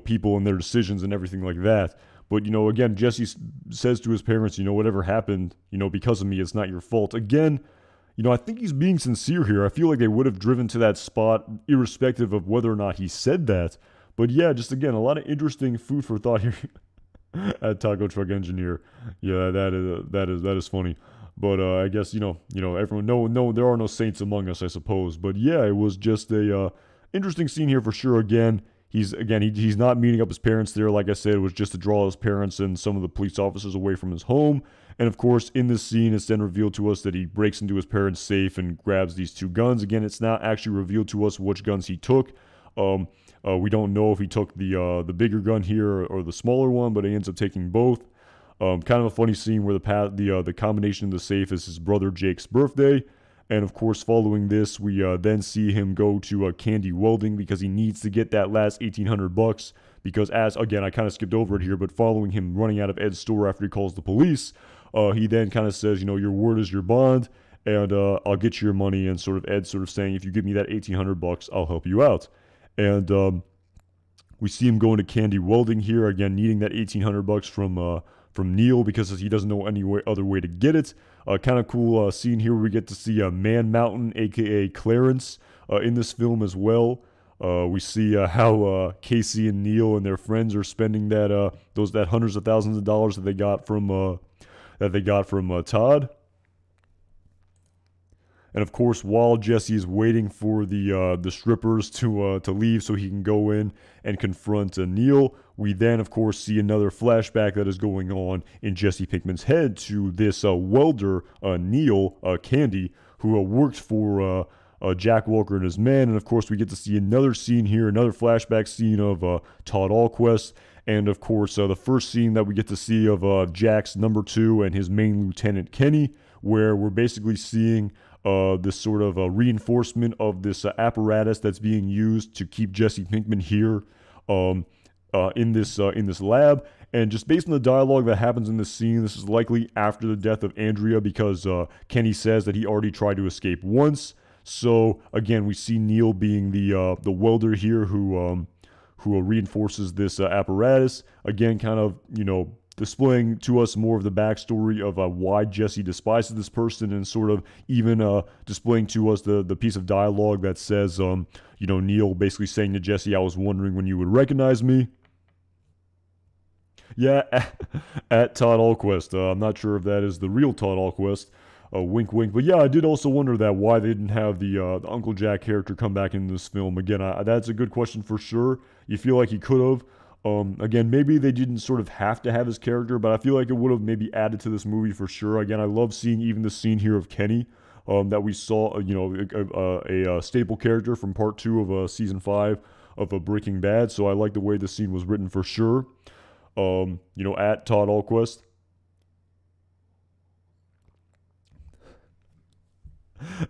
people and their decisions and everything like that. But, again, Jesse says to his parents, whatever happened, because of me, it's not your fault. Again, I think he's being sincere here. I feel like they would have driven to that spot irrespective of whether or not he said that. But yeah, just again, a lot of interesting food for thought here at Taco Truck Engineer. Yeah, that is funny. But I guess, everyone, no, there are no saints among us, I suppose. But yeah, it was just a interesting scene here for sure. Again, he's not meeting up his parents there. Like I said, it was just to draw his parents and some of the police officers away from his home. And of course, in this scene, it's then revealed to us that he breaks into his parents' safe and grabs these two guns. Again, it's not actually revealed to us which guns he took. We don't know if he took the bigger gun here or the smaller one, but he ends up taking both. Kind of a funny scene where the combination of the safe is his brother Jake's birthday. And of course, following this, we then see him go to Candy Welding because he needs to get that last $1,800 because as, again, I kind of skipped over it here, but following him running out of Ed's store after he calls the police, he then kind of says, your word is your bond, and I'll get you your money, and sort of Ed sort of saying, if you give me that $1,800, I'll help you out. And we see him going to Candy Welding here, again, needing that $1,800 from Neil because he doesn't know any other way to get it. Kind of cool scene here where we get to see Man Mountain, aka Clarence, in this film as well. We see how Casey and Neil and their friends are spending that hundreds of thousands of dollars that they got from Todd. And of course, while Jesse is waiting for the strippers to leave so he can go in and confront Neil, we then, of course, see another flashback that is going on in Jesse Pinkman's head to this welder, Neil Candy, who worked for Jack Walker and his men. And of course, we get to see another scene here, another flashback scene of Todd Alquist. And of course, the first scene that we get to see of Jack's number 2 and his main lieutenant, Kenny, where we're basically seeing this sort of reinforcement of this apparatus that's being used to keep Jesse Pinkman here in this lab. And just based on the dialogue that happens in this scene, this is likely after the death of Andrea because Kenny says that he already tried to escape once. So again, we see Neil being the welder here who reinforces this apparatus. Again, kind of displaying to us more of the backstory of why Jesse despises this person, and sort of even displaying to us the piece of dialogue that says, Neil basically saying to Jesse, I was wondering when you would recognize me. Yeah, at Todd Alquist. I'm not sure if that is the real Todd Alquist. Wink, wink. But yeah, I did also wonder that why they didn't have the Uncle Jack character come back in this film. Again, that's a good question for sure. You feel like he could have. Again, maybe they didn't sort of have to have his character, but I feel like it would have maybe added to this movie for sure. Again, I love seeing even the scene here of Kenny, that we saw, a staple character from part 2 of season 5 of Breaking Bad. So I like the way the scene was written for sure. At Todd Alquist.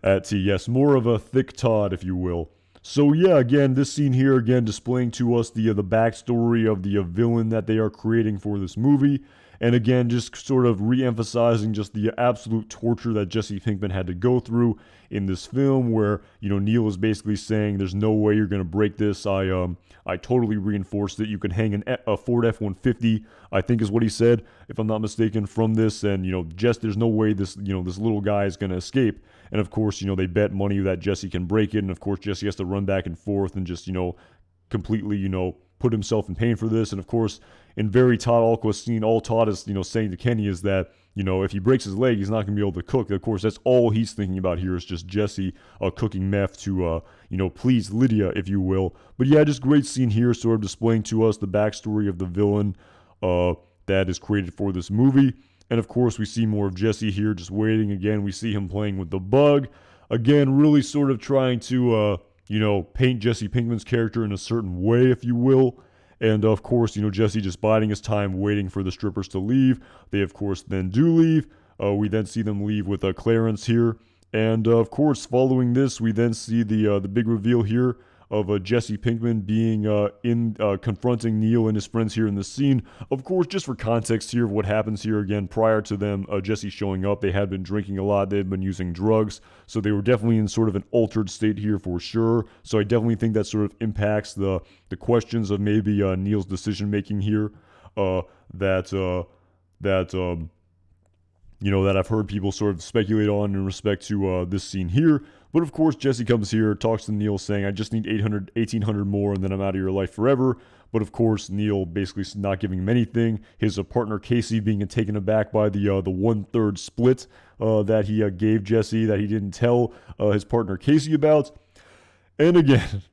At T, yes, more of a thick Todd, if you will. So yeah, again, this scene here, again, displaying to us the backstory of the villain that they are creating for this movie. And again, just sort of re-emphasizing just the absolute torture that Jesse Pinkman had to go through in this film, where, Neil is basically saying, there's no way you're going to break this. I totally reinforced it. You can hang a Ford F-150, I think is what he said, if I'm not mistaken, from this. And, just there's no way this little guy is going to escape. And of course, they bet money that Jesse can break it. And of course, Jesse has to run back and forth and just, completely, put himself in pain for this. And of course, in very Todd Alquist scene, all Todd is, saying to Kenny is that, if he breaks his leg, he's not going to be able to cook. Of course, that's all he's thinking about here is just Jesse cooking meth to, please Lydia, if you will. But yeah, just great scene here, sort of displaying to us the backstory of the villain that is created for this movie. And of course, we see more of Jesse here, just waiting. Again, we see him playing with the bug. Again, really sort of trying to, paint Jesse Pinkman's character in a certain way, if you will. And of course, Jesse just biding his time, waiting for the strippers to leave. They, of course, then do leave. We then see them leave with Clarence here. And of course, following this, we then see the big reveal here of Jesse Pinkman being confronting Neil and his friends here in the scene. Of course, just for context here of what happens here, again, prior to them, Jesse showing up, they had been drinking a lot, they had been using drugs, so they were definitely in sort of an altered state here for sure. So I definitely think that sort of impacts the questions of maybe Neil's decision making here, that I've heard people sort of speculate on in respect to this scene here. But of course, Jesse comes here, talks to Neil saying, I just need 1,800 more and then I'm out of your life forever. But of course, Neil basically not giving him anything. His partner Casey being taken aback by the 1/3 split that he gave Jesse, that he didn't tell his partner Casey about. And again,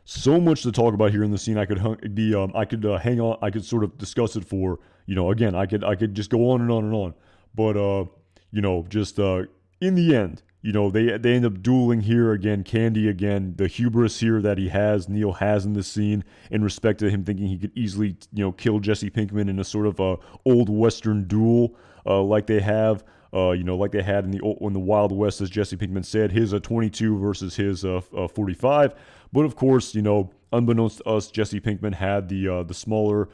so much to talk about here in the scene. I could hang on. I could sort of discuss it for, again, I could just go on and on and on. But just in the end, they end up dueling here again. Candy again, the hubris here that Neil has in this scene in respect to him thinking he could easily, kill Jesse Pinkman in a sort of old Western duel like they have like they had in the Wild West, as Jesse Pinkman said, his 22 versus his 45. But of course, unbeknownst to us, Jesse Pinkman had the smaller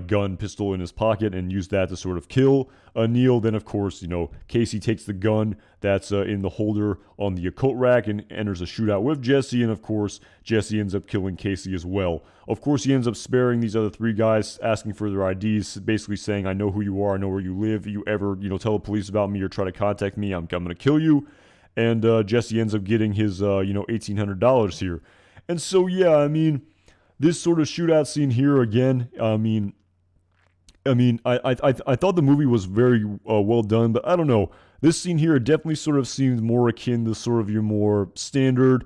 gun pistol in his pocket and used that to sort of kill Neil. Then, of course, Casey takes the gun that's in the holder on the coat rack and enters a shootout with Jesse. And, of course, Jesse ends up killing Casey as well. Of course, he ends up sparing these other three guys, asking for their IDs, basically saying, I know who you are, I know where you live. If you ever, tell the police about me or try to contact me, I'm going to kill you. And Jesse ends up getting his, $1,800 here. And so, yeah, I mean, this sort of shootout scene here again, I thought the movie was very well done, but I don't know. This scene here definitely sort of seems more akin to sort of your more standard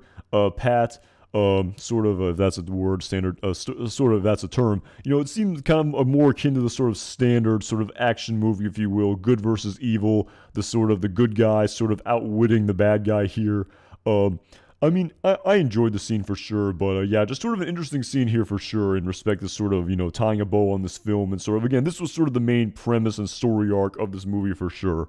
pat, sort of, if that's a word, standard, sort of, that's a term. It seems kind of more akin to the sort of standard sort of action movie, if you will, good versus evil, the good guy sort of outwitting the bad guy here. I enjoyed the scene for sure, but yeah, just sort of an interesting scene here for sure in respect to sort of, tying a bow on this film and sort of, again, this was sort of the main premise and story arc of this movie for sure.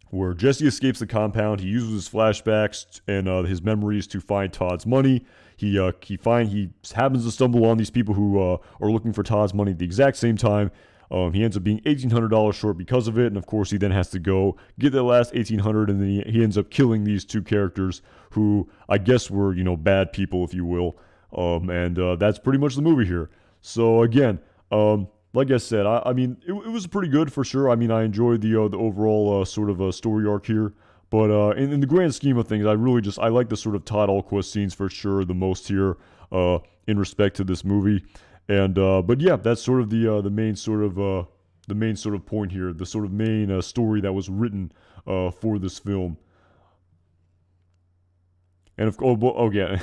Where Jesse escapes the compound, he uses his flashbacks and his memories to find Todd's money. He happens to stumble on these people who are looking for Todd's money at the exact same time. He ends up being $1,800 short because of it, and of course he then has to go get that last $1,800, and then he ends up killing these two characters who I guess were bad people, if you will, and that's pretty much the movie here. So again, like I said, I mean it was pretty good for sure. I mean I enjoyed the overall sort of story arc here. But in the grand scheme of things, I like the sort of Todd Alquist scenes for sure the most here in respect to this movie. And but yeah, that's sort of the main sort of point here, the sort of main story that was written for this film. And again,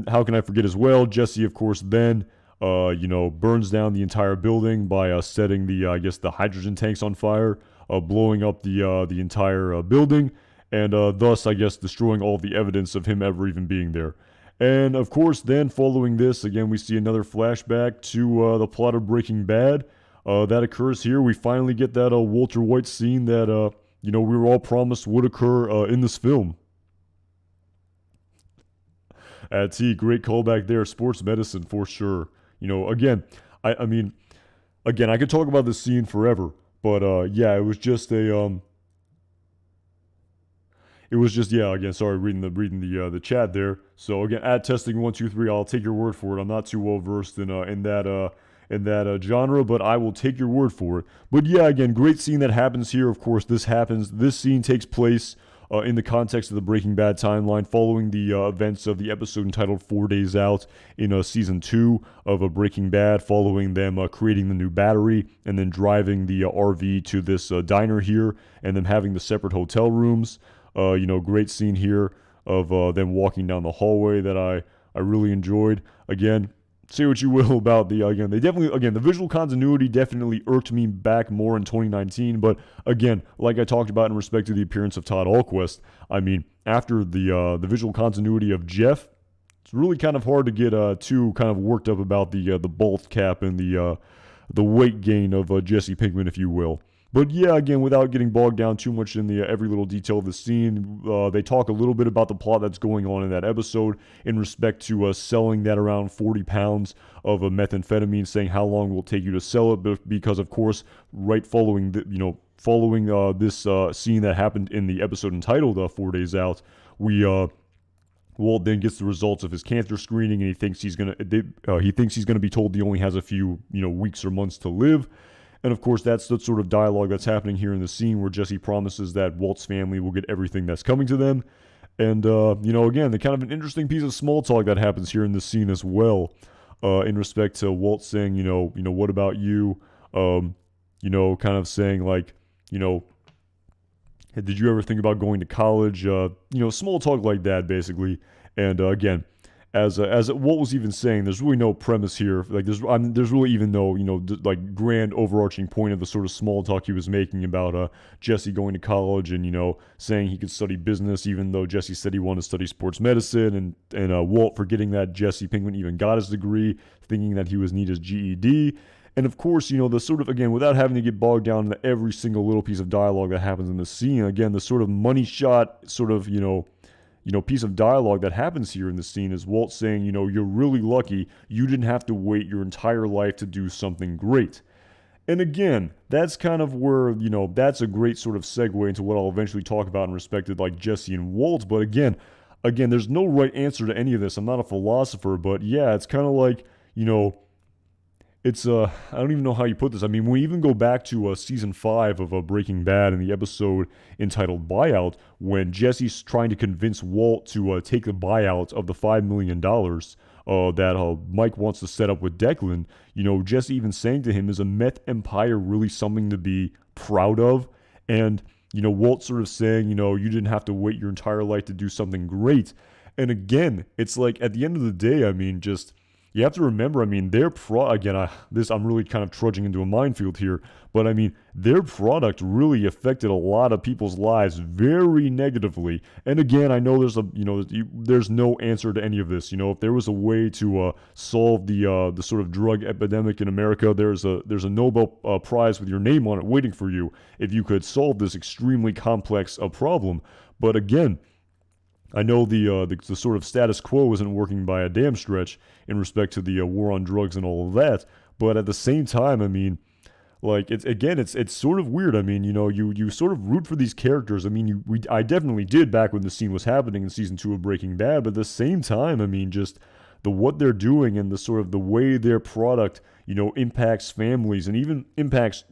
how can I forget as well? Jesse, of course, then burns down the entire building by setting the hydrogen tanks on fire, blowing up the entire building, and thus I guess destroying all the evidence of him ever even being there. And of course, then following this, again, we see another flashback to the plot of Breaking Bad. That occurs here. We finally get that Walter White scene that we were all promised would occur in this film. Great callback there. Sports medicine for sure. Again, I could talk about this scene forever, but yeah, it was just a again, sorry, reading the chat there. So again, at testing 1 2 3, I'll take your word for it. I'm not too well versed in that genre, but I will take your word for it. But yeah, again, great scene that happens here. Of course, this scene takes place in the context of the Breaking Bad timeline, following the events of the episode entitled 4 Days Out in season 2 of Breaking Bad, following them creating the new battery and then driving the RV to this diner here and then having the separate hotel rooms. Great scene here of them walking down the hallway that I really enjoyed. Again, say what you will about the visual continuity definitely irked me back more in 2019. But again, like I talked about in respect to the appearance of Todd Alquist, I mean, after the visual continuity of Jeff, it's really kind of hard to get too kind of worked up about the bolt cap and the weight gain of Jesse Pinkman, if you will. But yeah, again, without getting bogged down too much in the every little detail of the scene, they talk a little bit about the plot that's going on in that episode in respect to selling that around 40 pounds of methamphetamine, saying how long will it take you to sell it, but because of course, right following this scene that happened in the episode entitled 4 Days Out, Walt then gets the results of his cancer screening, and he thinks he's gonna be told he only has a few weeks or months to live. And of course, that's the sort of dialogue that's happening here in the scene where Jesse promises that Walt's family will get everything that's coming to them. And, again, the kind of an interesting piece of small talk that happens here in this scene as well, in respect to Walt saying, what about you? Kind of saying like, hey, did you ever think about going to college? Small talk like that, basically. And, again, as Walt was even saying, there's really no premise here. Like there's really even no like grand overarching point of the sort of small talk he was making about Jesse going to college and saying he could study business even though Jesse said he wanted to study sports medicine, and Walt forgetting that Jesse Pinkman even got his degree, thinking that he was need his GED. And of course, the sort of, again, without having to get bogged down into every single little piece of dialogue that happens in the scene, again, the sort of money shot sort of piece of dialogue that happens here in the scene is Walt saying, you're really lucky you didn't have to wait your entire life to do something great. And again, that's kind of where, that's a great sort of segue into what I'll eventually talk about in respect to like Jesse and Walt. But again, there's no right answer to any of this. I'm not a philosopher, but yeah, it's kind of like, it's I don't even know how you put this. I mean, we even go back to season 5 of Breaking Bad in the episode entitled Buyout, when Jesse's trying to convince Walt to take the buyout of the $5 million that Mike wants to set up with Declan. Jesse even saying to him, is a meth empire really something to be proud of? And Walt sort of saying, you didn't have to wait your entire life to do something great. And again, it's like at the end of the day, I mean, just you have to remember, I mean, I'm really kind of trudging into a minefield here, but I mean, their product really affected a lot of people's lives very negatively. And again, I know there's no answer to any of this. If there was a way to solve the sort of drug epidemic in America, there's a Nobel Prize with your name on it waiting for you if you could solve this extremely complex problem. But again, I know the sort of status quo isn't working by a damn stretch in respect to the war on drugs and all of that, but at the same time, I mean, like it's sort of weird. I mean, you sort of root for these characters. I mean, I definitely did back when the scene was happening in season 2 of Breaking Bad, but at the same time, I mean, just what they're doing and the sort of the way their product impacts families and even impacts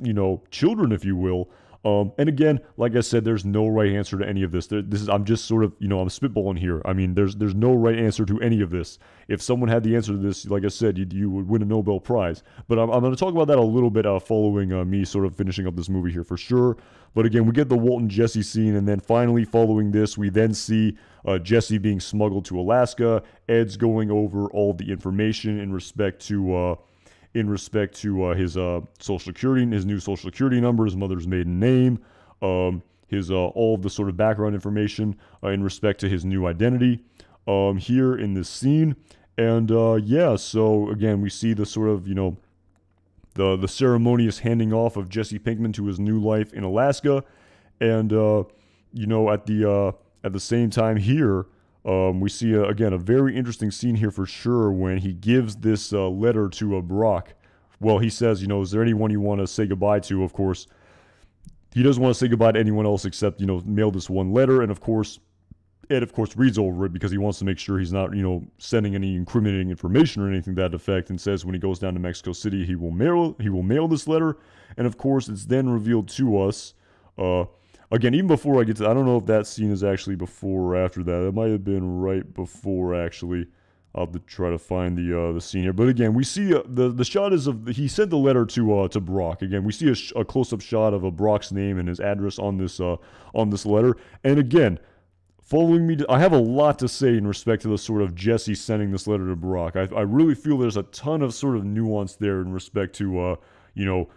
children, if you will. And again, like I said, there's no right answer to any of this. I'm just sort of, I'm spitballing here. I mean, there's no right answer to any of this. If someone had the answer to this, like I said, you would win a Nobel Prize. But I'm going to talk about that a little bit following me sort of finishing up this movie here for sure. But again, we get the Walt and Jesse scene, and then finally following this, we then see Jesse being smuggled to Alaska. Ed's going over all the information in respect to his social security, his new social security number, his mother's maiden name, his all of the sort of background information in respect to his new identity here in this scene. And so again, we see the sort of the ceremonious handing off of Jesse Pinkman to his new life in Alaska, and at the same time here. We see, again, a very interesting scene here for sure when he gives this letter to Brock. Well, he says, is there anyone you want to say goodbye to? Of course, he doesn't want to say goodbye to anyone else except, mail this one letter. And of course, Ed, reads over it because he wants to make sure he's not, sending any incriminating information or anything to that effect, and says when he goes down to Mexico City, he will mail this letter. And of course, it's then revealed to us, again, even before I get to, I don't know if that scene is actually before or after that. It might have been right before, actually. I'll have to try to find the scene here. But again, we see the shot is he sent the letter to Brock. Again, we see a close-up shot of Brock's name and his address on this letter. And again, following me, I have a lot to say in respect to the sort of Jesse sending this letter to Brock. I really feel there's a ton of sort of nuance there in respect to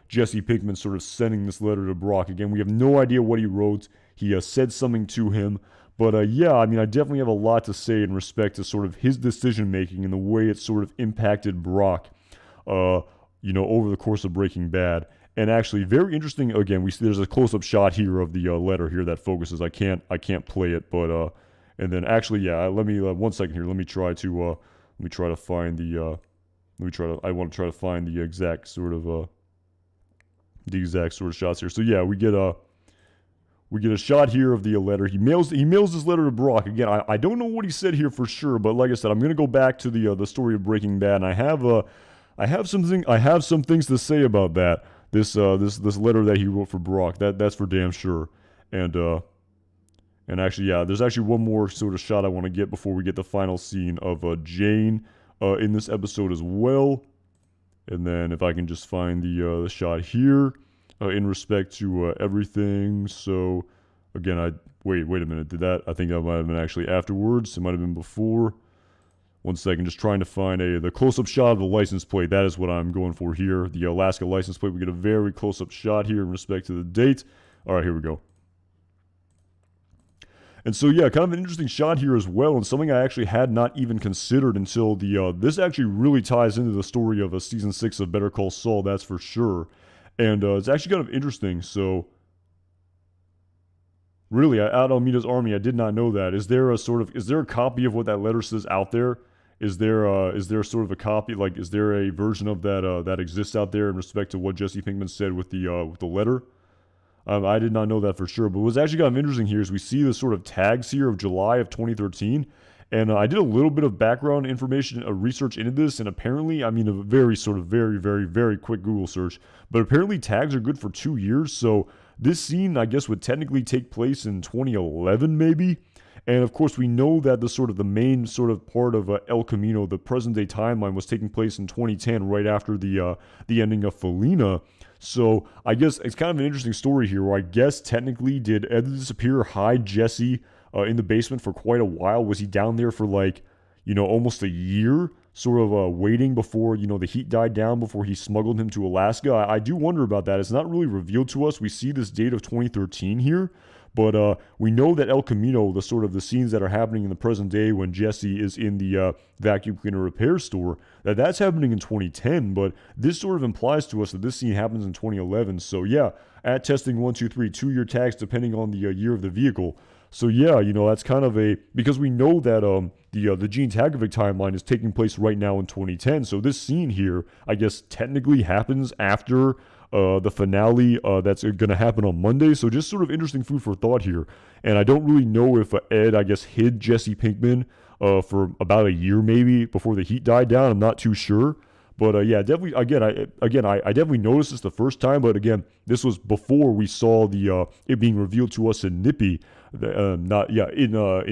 Jesse Pinkman sort of sending this letter to Brock. Again, we have no idea what he wrote. He said something to him. But I definitely have a lot to say in respect to sort of his decision-making and the way it sort of impacted Brock, over the course of Breaking Bad. And actually, very interesting, again, we see there's a close-up shot here of the letter here that focuses. I can't play it, but, and then actually, yeah, let me, 1 second here. Let me try to find the, I want to try to find the exact sort of shots here. So yeah, we get a shot here of the letter. He mails this letter to Brock. Again, I don't know what he said here for sure, but like I said, I'm gonna go back to the story of Breaking Bad, and I have some things to say about that. This letter that he wrote for Brock. That's for damn sure. And actually, yeah, there's actually one more sort of shot I want to get before we get the final scene of Jane in this episode as well. And then if I can just find the shot here in respect to everything. So again, wait a minute. I think that might have been actually afterwards. It might have been before. One second, just trying to find the close-up shot of the license plate. That is what I'm going for here. The Alaska license plate. We get a very close-up shot here in respect to the date. All right, here we go. And so, yeah, kind of an interesting shot here as well, and something I actually had not even considered until this actually really ties into the story of Season 6 of Better Call Saul, that's for sure. And it's actually kind of interesting, so... Really, at Almeida's army, I did not know that. Is there a copy of what that letter says out there? Is there sort of a copy, like, is there a version of that that exists out there in respect to what Jesse Pinkman said with the letter? I did not know that for sure, but what's actually kind of interesting here is we see the sort of tags here of July of 2013, and I did a little bit of background information, research into this, and apparently, I mean, a very very quick Google search, but apparently tags are good for 2 years, so this scene, I guess, would technically take place in 2011, maybe. And of course, we know that the main sort of part of El Camino, the present day timeline, was taking place in 2010, right after the ending of Felina. So I guess it's kind of an interesting story here, where I guess technically did Ed the Disappearer hide Jesse in the basement for quite a while? Was he down there for like, almost a year, sort of waiting before, the heat died down before he smuggled him to Alaska? I do wonder about that. It's not really revealed to us. We see this date of 2013 here, but we know that El Camino, the scenes that are happening in the present day when Jesse is in the vacuum cleaner repair store, that's happening in 2010, but this sort of implies to us that this scene happens in 2011. So yeah, at testing 1, 2, 3, 2-year tags depending on the year of the vehicle. So yeah, that's kind of because we know that the Gene Tagovic timeline is taking place right now in 2010. So this scene here, I guess, technically happens after the finale that's going to happen on Monday. So just sort of interesting food for thought here. And I don't really know if Ed, I guess, hid Jesse Pinkman for about a year maybe before the heat died down. I'm not too sure. But yeah, definitely. I definitely noticed this the first time. But again, this was before we saw it being revealed to us in Nippy. In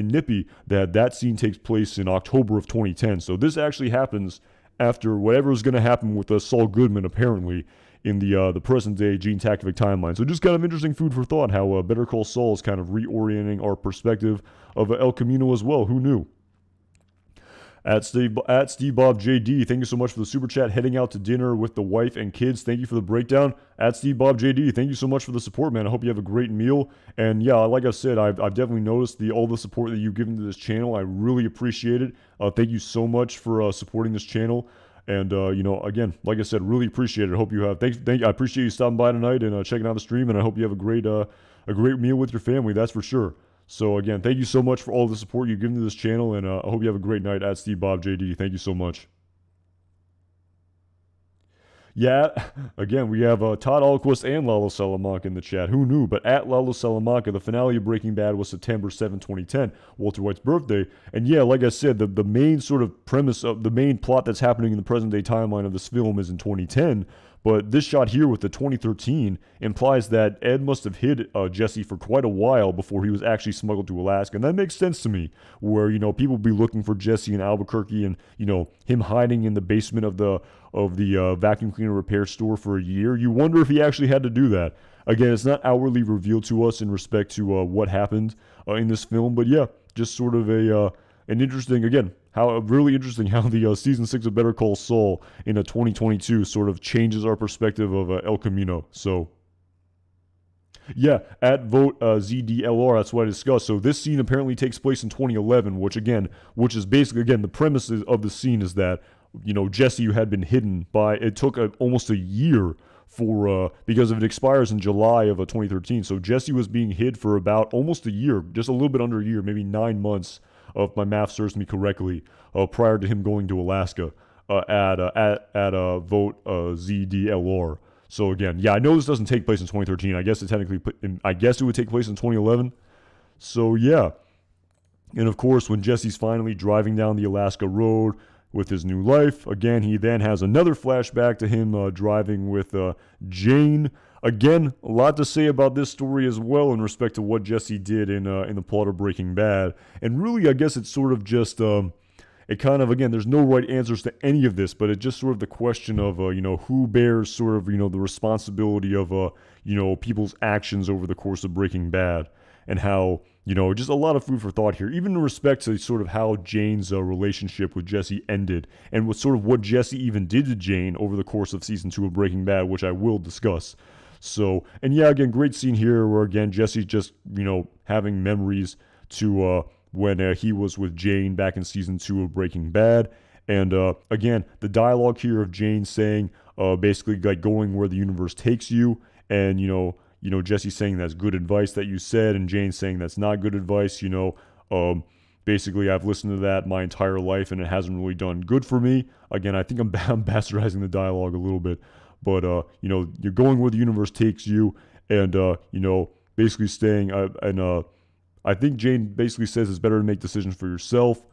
Nippy that scene takes place in October of 2010. So this actually happens after whatever is going to happen with Saul Goodman apparently in the present day Gene Tagovic timeline. So just kind of interesting food for thought how Better Call Saul is kind of reorienting our perspective of El Camino as well. Who knew? At Steve Bob JD, thank you so much for the super chat. Heading out to dinner with the wife and kids. Thank you for the breakdown. At Steve Bob JD, thank you so much for the support, man. I hope you have a great meal. And yeah, like I said, I've definitely noticed all the support that you've given to this channel. I really appreciate it. Thank you so much for supporting this channel. And again, like I said, really appreciate it. I hope you have. I appreciate you stopping by tonight and checking out the stream. And I hope you have a great meal with your family. That's for sure. So again, thank you so much for all the support you've given to this channel, and I hope you have a great night. At Steve Bob JD, thank you so much. Yeah, again, we have Todd Alquist and Lalo Salamanca in the chat. Who knew? But at Lalo Salamanca, the finale of Breaking Bad was September 7, 2010, Walter White's birthday. And yeah, like I said, the main sort of premise of the main plot that's happening in the present day timeline of this film is in 2010. But this shot here with the 2013 implies that Ed must have hid Jesse for quite a while before he was actually smuggled to Alaska. And that makes sense to me, where, people be looking for Jesse in Albuquerque and, him hiding in the basement of the vacuum cleaner repair store for a year. You wonder if he actually had to do that. Again, it's not outwardly revealed to us in respect to what happened in this film. But yeah, just sort of an interesting, again, really interesting how the Season 6 of Better Call Saul in 2022 sort of changes our perspective of El Camino. So, yeah, at vote ZDLR, that's what I discussed. So this scene apparently takes place in 2011, which is basically, again, the premise of the scene is that, Jesse had been hidden it took almost a year because it expires in July of 2013. So Jesse was being hid for about almost a year, just a little bit under a year, maybe 9 months, if my math serves me correctly, prior to him going to Alaska at vote ZDLR. So again, yeah, I know this doesn't take place in 2013. I guess it would take place in 2011. So yeah, and of course, when Jesse's finally driving down the Alaska road with his new life, again, he then has another flashback to him driving with Jane. Again, a lot to say about this story as well in respect to what Jesse did in the plot of Breaking Bad. And really, I guess it's sort of just, it kind of, again, there's no right answers to any of this, but it's just sort of the question of, who bears sort of, the responsibility of, people's actions over the course of Breaking Bad. And how, just a lot of food for thought here, even in respect to sort of how Jane's relationship with Jesse ended, and what Jesse even did to Jane over the course of season 2 of Breaking Bad, which I will discuss. So, and yeah, again, great scene here where again Jesse's just having memories to when he was with Jane back in season 2 of Breaking Bad, and again the dialogue here of Jane saying basically like going where the universe takes you, and Jesse saying that's good advice that you said, and Jane saying that's not good advice. Basically, I've listened to that my entire life, and it hasn't really done good for me. Again, I think I'm bastardizing the dialogue a little bit, but you're going where the universe takes you, and basically staying. I think Jane basically says it's better to make decisions for yourself,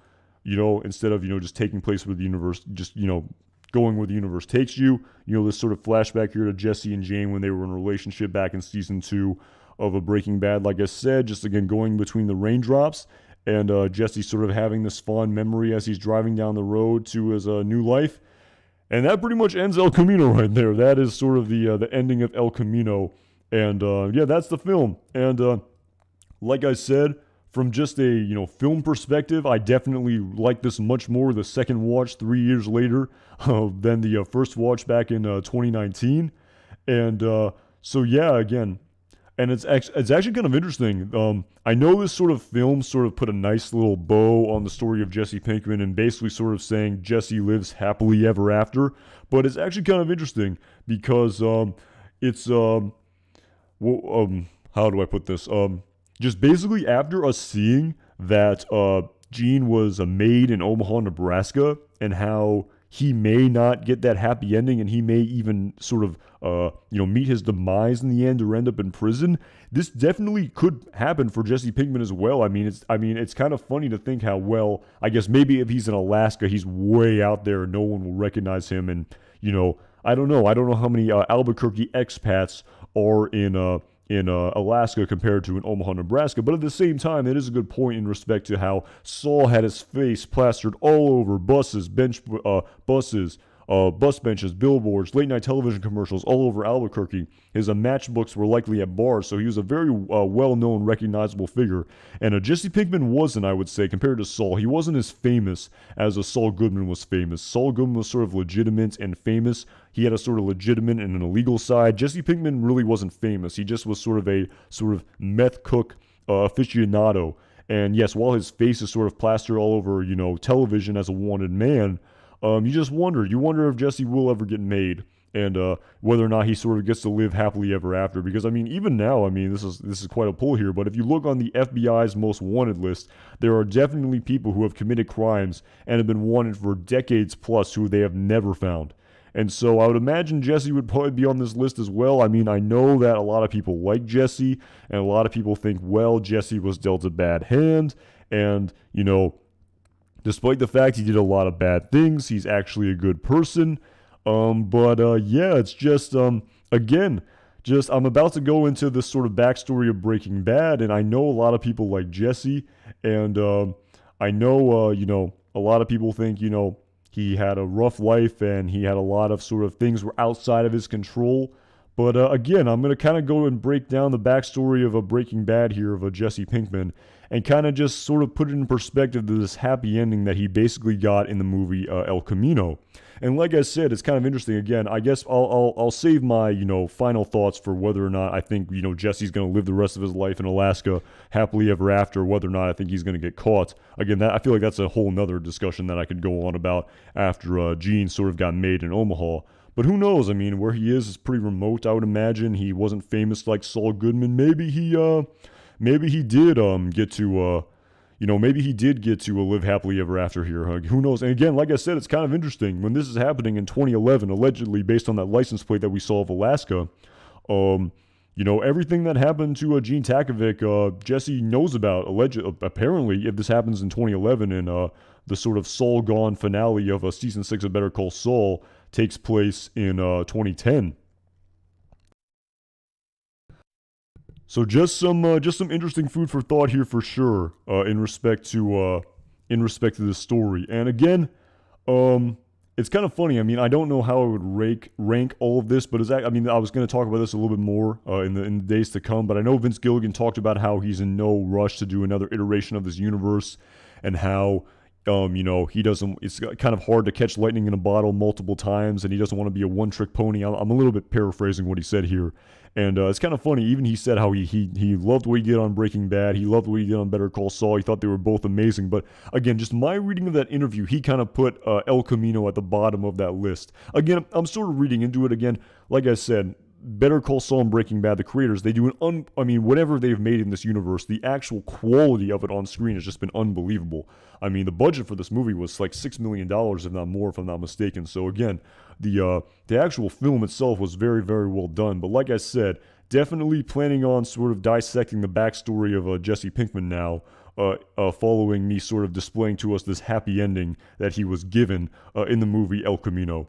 instead of just taking place where the universe, just going where the universe takes you. This sort of flashback here to Jesse and Jane when they were in a relationship back in season 2 of a Breaking Bad. Like I said, just again going between the raindrops, and Jesse sort of having this fond memory as he's driving down the road to his new life. And that pretty much ends El Camino right there. That is sort of the ending of El Camino. And yeah, that's the film. And like I said, from just a film perspective, I definitely like this much more the second watch 3 years later than the first watch back in 2019. And so yeah, again, and it's actually kind of interesting. I know this sort of film sort of put a nice little bow on the story of Jesse Pinkman and basically sort of saying Jesse lives happily ever after, but it's actually kind of interesting because it's how do I put this? Just basically after us seeing that Gene was a maid in Omaha, Nebraska, and how he may not get that happy ending, and he may even sort of meet his demise in the end or end up in prison. This definitely could happen for Jesse Pinkman as well. I mean, it's kind of funny to think how well. I guess maybe if he's in Alaska, he's way out there, and no one will recognize him. And I don't know. I don't know how many Albuquerque expats are in Alaska compared to in Omaha, Nebraska. But at the same time, it is a good point in respect to how Saul had his face plastered all over buses, bus benches, billboards, late night television commercials all over Albuquerque. His matchbooks were likely at bars, so he was a very well-known, recognizable figure. And Jesse Pinkman wasn't, I would say, compared to Saul. He wasn't as famous as Saul Goodman was famous. Saul Goodman was sort of legitimate and famous. He had a sort of legitimate and an illegal side. Jesse Pinkman really wasn't famous. He just was sort of meth cook aficionado. And yes, while his face is sort of plastered all over, television as a wanted man, you just wonder. You wonder if Jesse will ever get made, and whether or not he sort of gets to live happily ever after. Because even now, this is quite a pull here. But if you look on the FBI's most wanted list, there are definitely people who have committed crimes and have been wanted for decades plus who they have never found. And so I would imagine Jesse would probably be on this list as well. I know that a lot of people like Jesse, and a lot of people think, well, Jesse was dealt a bad hand, and despite the fact he did a lot of bad things, he's actually a good person. Yeah, it's just, again, I'm about to go into this sort of backstory of Breaking Bad, and I know a lot of people like Jesse, and I know, a lot of people think, he had a rough life and he had a lot of sort of things were outside of his control. But again, I'm going to kind of go and break down the backstory of a Breaking Bad here of a Jesse Pinkman, and kind of just sort of put it in perspective to this happy ending that he basically got in the movie El Camino. And like I said, it's kind of interesting. Again, I guess I'll save my final thoughts for whether or not I think Jesse's going to live the rest of his life in Alaska happily ever after, whether or not I think he's going to get caught. Again, I feel like that's a whole nother discussion that I could go on about after Gene sort of got made in Omaha. But who knows? Where he is pretty remote, I would imagine. He wasn't famous like Saul Goodman. Maybe he did get to live happily ever after here. Who knows? And again, like I said, it's kind of interesting. When this is happening in 2011, allegedly based on that license plate that we saw of Alaska, everything that happened to Gene Takovic, Jesse knows about. Apparently, if this happens in 2011 and the sort of Saul Gone finale of season 6 of Better Call Saul takes place in 2010. So just some interesting food for thought here for sure in respect to this story. And again, it's kind of funny. I mean, I don't know how I would rank all of this, but I mean, I was going to talk about this a little bit more in the days to come. But I know Vince Gilligan talked about how he's in no rush to do another iteration of this universe, and how he doesn't. It's kind of hard to catch lightning in a bottle multiple times, and he doesn't want to be a one-trick pony. I'm a little bit paraphrasing what he said here, and it's kind of funny. Even he said how he loved what he did on Breaking Bad. He loved what he did on Better Call Saul. He thought they were both amazing. But again, just my reading of that interview, he kind of put El Camino at the bottom of that list. Again, I'm sort of reading into it again. Like I said, Better Call Saul and Breaking Bad, the creators, they do whatever they've made in this universe, the actual quality of it on screen has just been unbelievable. I mean, the budget for this movie was like $6 million, if not more, if I'm not mistaken. So again, the actual film itself was very, very well done. But like I said, definitely planning on sort of dissecting the backstory of Jesse Pinkman now, following me sort of displaying to us this happy ending that he was given in the movie El Camino.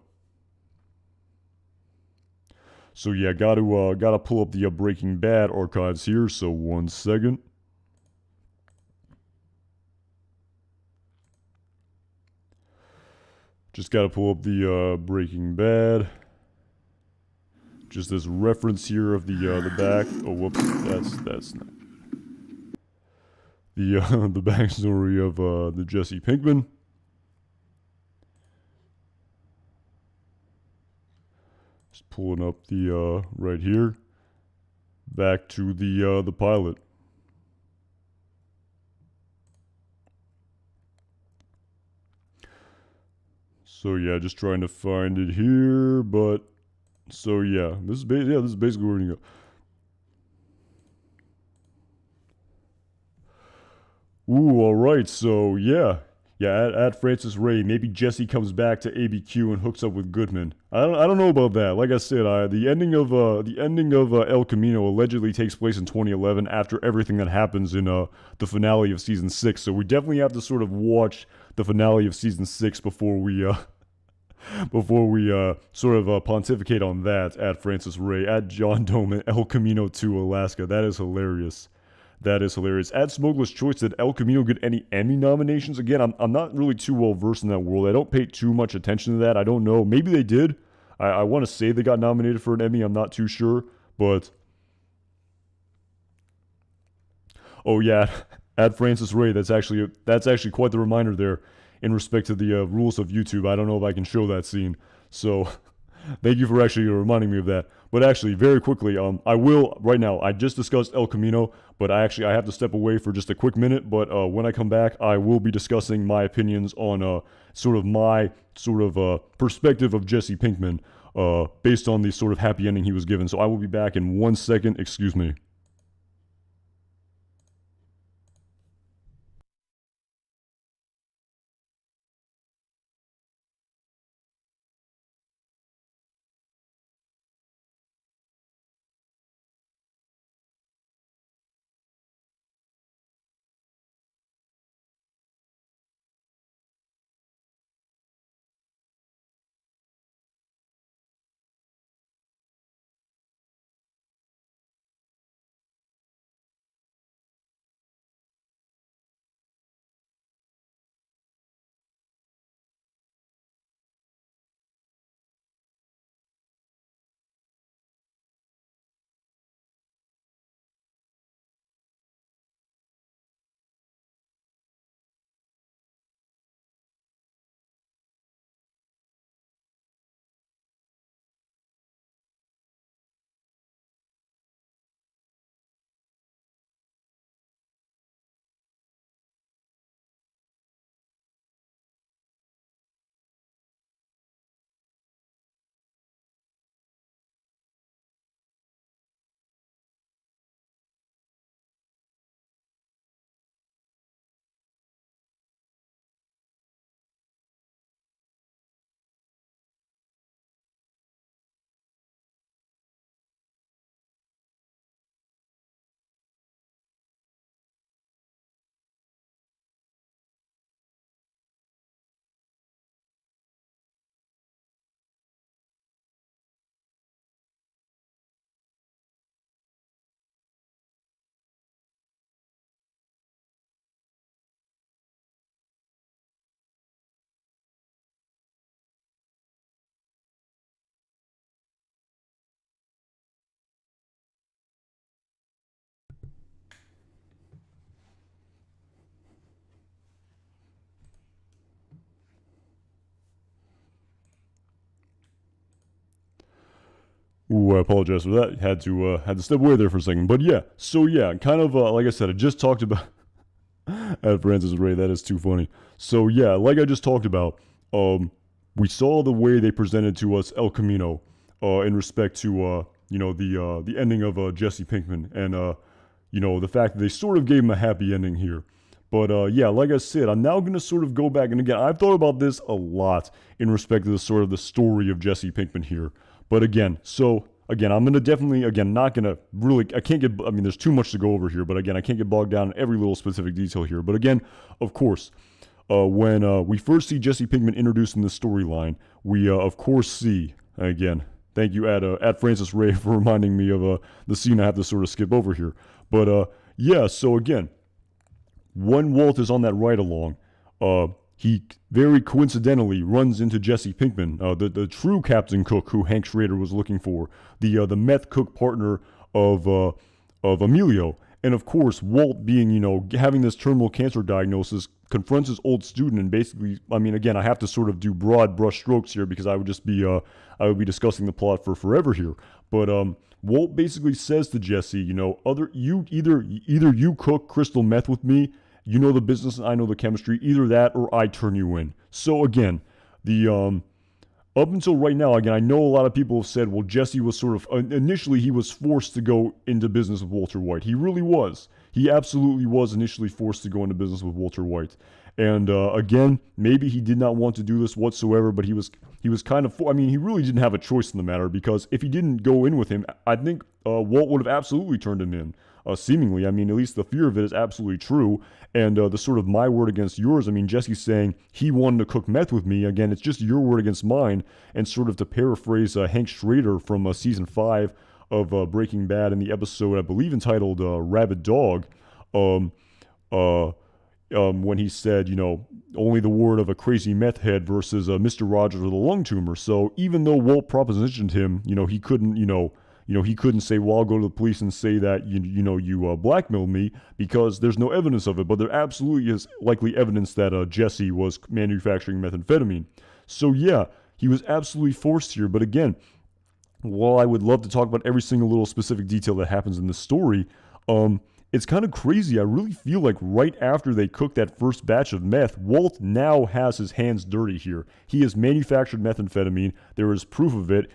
So yeah, gotta pull up the Breaking Bad archives here. So 1 second. Just gotta pull up the Breaking Bad. Just this reference here of the back. Oh, whoops, that's not the backstory of the Jesse Pinkman. Just pulling up the right here. Back to the pilot. So yeah, just trying to find it here, but so yeah, this is basically where you go. Ooh, all right. So yeah, at Francis Ray, maybe Jesse comes back to ABQ and hooks up with Goodman. I don't know about that. Like I said, the ending of El Camino allegedly takes place in 2011 after everything that happens in the finale of season 6. So we definitely have to sort of watch the finale of season 6 before we sort of pontificate on that. At Francis Ray, at John Doman, El Camino to Alaska. That is hilarious. That is hilarious. At Smokeless Choice, did El Camino get any Emmy nominations? Again, I'm not really too well versed in that world. I don't pay too much attention to that. I don't know. Maybe they did. I want to say they got nominated for an Emmy. I'm not too sure. But, oh yeah, at Francis Ray, that's actually quite the reminder there in respect to the rules of YouTube. I don't know if I can show that scene. So thank you for actually reminding me of that. But actually, very quickly, I will right now. I just discussed El Camino, but I have to step away for just a quick minute. But when I come back, I will be discussing my opinions on sort of my perspective of Jesse Pinkman, based on the sort of happy ending he was given. So I will be back in 1 second. Excuse me. Ooh, I apologize for that. Had to step away there for a second. But yeah, so yeah, kind of like I said, I just talked about Francis Ray. That is too funny. So yeah, like I just talked about, we saw the way they presented to us El Camino, in respect to the ending of Jesse Pinkman, and the fact that they sort of gave him a happy ending here. But yeah, like I said, I'm now going to sort of go back, and again, I've thought about this a lot in respect to the sort of the story of Jesse Pinkman here. But again, I'm going to definitely, not going to really, there's too much to go over here, but again, I can't get bogged down in every little specific detail here. But again, of course, when we first see Jesse Pinkman introduced in the storyline, we of course see, again, thank you at Francis Ray for reminding me of the scene I have to sort of skip over here. But yeah, so again, when Walt is on that ride-along, he very coincidentally runs into Jesse Pinkman, the true Captain Cook who Hank Schrader was looking for, the meth cook partner of Emilio. And of course, Walt being, having this terminal cancer diagnosis, confronts his old student and basically, again, I have to sort of do broad brush strokes here because I would just be, I would be discussing the plot for forever here. But Walt basically says to Jesse, either you cook crystal meth with me, you know the business and I know the chemistry, either that or I turn you in. So again, up until right now, again, I know a lot of people have said, well, Jesse was sort of, initially he was forced to go into business with Walter White. He really was. He absolutely was initially forced to go into business with Walter White. And again, maybe he did not want to do this whatsoever, but he was kind of, he really didn't have a choice in the matter, because if he didn't go in with him, I think Walt would have absolutely turned him in. Seemingly, at least the fear of it is absolutely true. And the sort of my word against yours, Jesse's saying he wanted to cook meth with me. Again, it's just your word against mine. And sort of to paraphrase Hank Schrader from season 5 of Breaking Bad in the episode, I believe entitled Rabid Dog, when he said, only the word of a crazy meth head versus Mr. Rogers with a lung tumor. So even though Walt propositioned him, he couldn't, he couldn't say, well, I'll go to the police and say that, you blackmailed me, because there's no evidence of it. But there absolutely is likely evidence that Jesse was manufacturing methamphetamine. So yeah, he was absolutely forced here. But again, while I would love to talk about every single little specific detail that happens in the story, it's kind of crazy. I really feel like right after they cooked that first batch of meth, Walt now has his hands dirty here. He has manufactured methamphetamine. There is proof of it.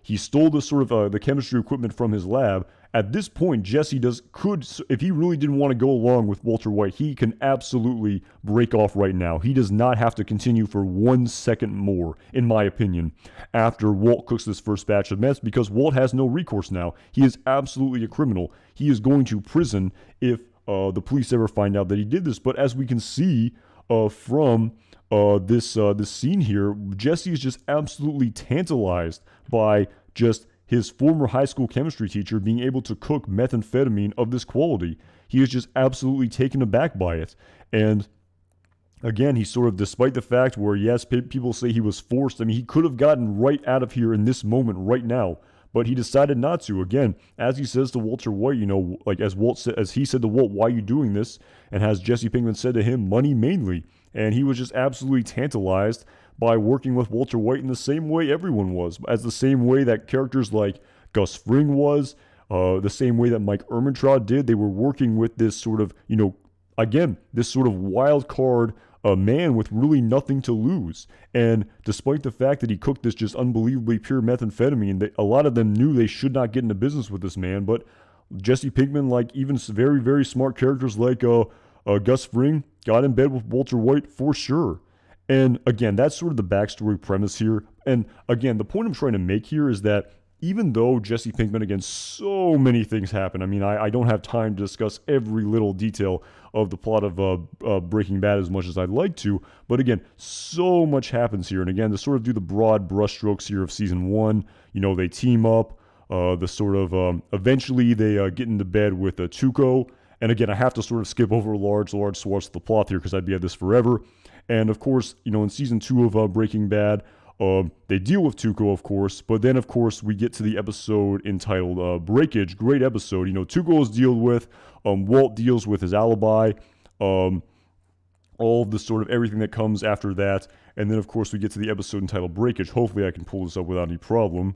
He stole the sort of the chemistry equipment from his lab. At this point, Jesse could, if he really didn't want to go along with Walter White, he can absolutely break off right now. He does not have to continue for 1 second more, in my opinion, after Walt cooks this first batch of meth, because Walt has no recourse now. He is absolutely a criminal. He is going to prison if the police ever find out that he did this. But as we can see from this scene here, Jesse is just absolutely tantalized by just his former high school chemistry teacher being able to cook methamphetamine of this quality. He is just absolutely taken aback by it. And again, he sort of, despite the fact where, yes, people say he was forced, he could have gotten right out of here in this moment right now, but he decided not to. Again, as he says to Walter White, as he said to Walt, why are you doing this? And as Jesse Pinkman said to him, money mainly. And he was just absolutely tantalized by working with Walter White in the same way everyone was, as the same way that characters like Gus Fring was, the same way that Mike Ehrmantraut did. They were working with this sort of, this sort of wild card man with really nothing to lose. And despite the fact that he cooked this just unbelievably pure methamphetamine, a lot of them knew they should not get into business with this man. But Jesse Pinkman, like even very, very smart characters like Gus Fring, got in bed with Walter White for sure. And again, that's sort of the backstory premise here. And again, the point I'm trying to make here is that even though Jesse Pinkman, again, so many things happen. I don't have time to discuss every little detail of the plot of Breaking Bad as much as I'd like to. But again, so much happens here. And again, to sort of do the broad brushstrokes here of season 1, they team up. Eventually they get into bed with Tuco. And again, I have to sort of skip over large swaths of the plot here because I'd be at this forever. And of course, in season 2 of Breaking Bad, they deal with Tuco, of course, but then, of course, we get to the episode entitled Breakage. Great episode. Tuco is dealt with. Walt deals with his alibi. All of the sort of everything that comes after that. And then, of course, we get to the episode entitled Breakage. Hopefully, I can pull this up without any problem.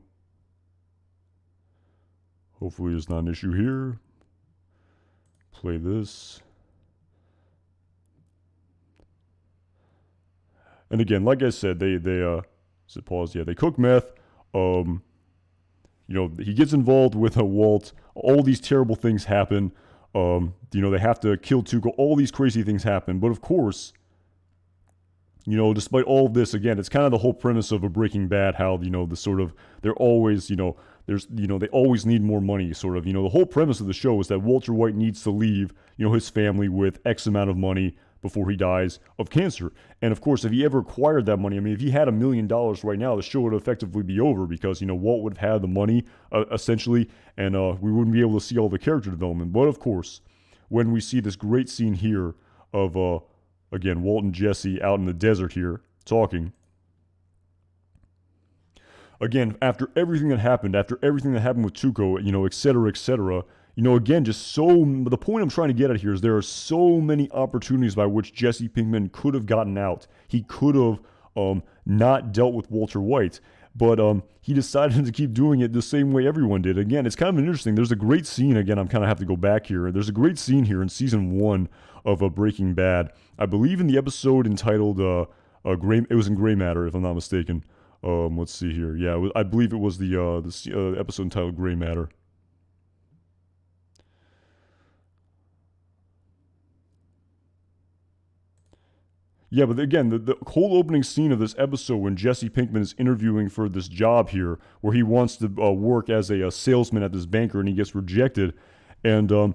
Hopefully there's not an issue here. Play this. And again, like I said, they is it pause? Yeah, they cook meth. He gets involved with Walt. All these terrible things happen. They have to kill Tuco. All these crazy things happen. But of course, despite all of this, again, it's kind of the whole premise of a Breaking Bad, how, the sort of, they're always, they always need more money, sort of. The whole premise of the show is that Walter White needs to leave, his family with X amount of money before he dies of cancer. And of course, if he ever acquired that money, if he had $1 million right now, the show would effectively be over because, Walt would have had the money, essentially, and we wouldn't be able to see all the character development. But of course, when we see this great scene here of, again, Walt and Jesse out in the desert here, talking. Again, after everything that happened with Tuco, et cetera, again, the point I'm trying to get at here is there are so many opportunities by which Jesse Pinkman could have gotten out. He could have not dealt with Walter White, but he decided to keep doing it the same way everyone did. Again, it's kind of interesting. There's a great scene, again, I'm kind of have to go back here. There's a great scene here in season 1 of Breaking Bad. I believe in the episode entitled, it was in Gray Matter, if I'm not mistaken. Let's see here. Yeah, I believe it was the episode entitled Gray Matter. Yeah, but again, the whole opening scene of this episode when Jesse Pinkman is interviewing for this job here, where he wants to work as a salesman at this banker and he gets rejected. And a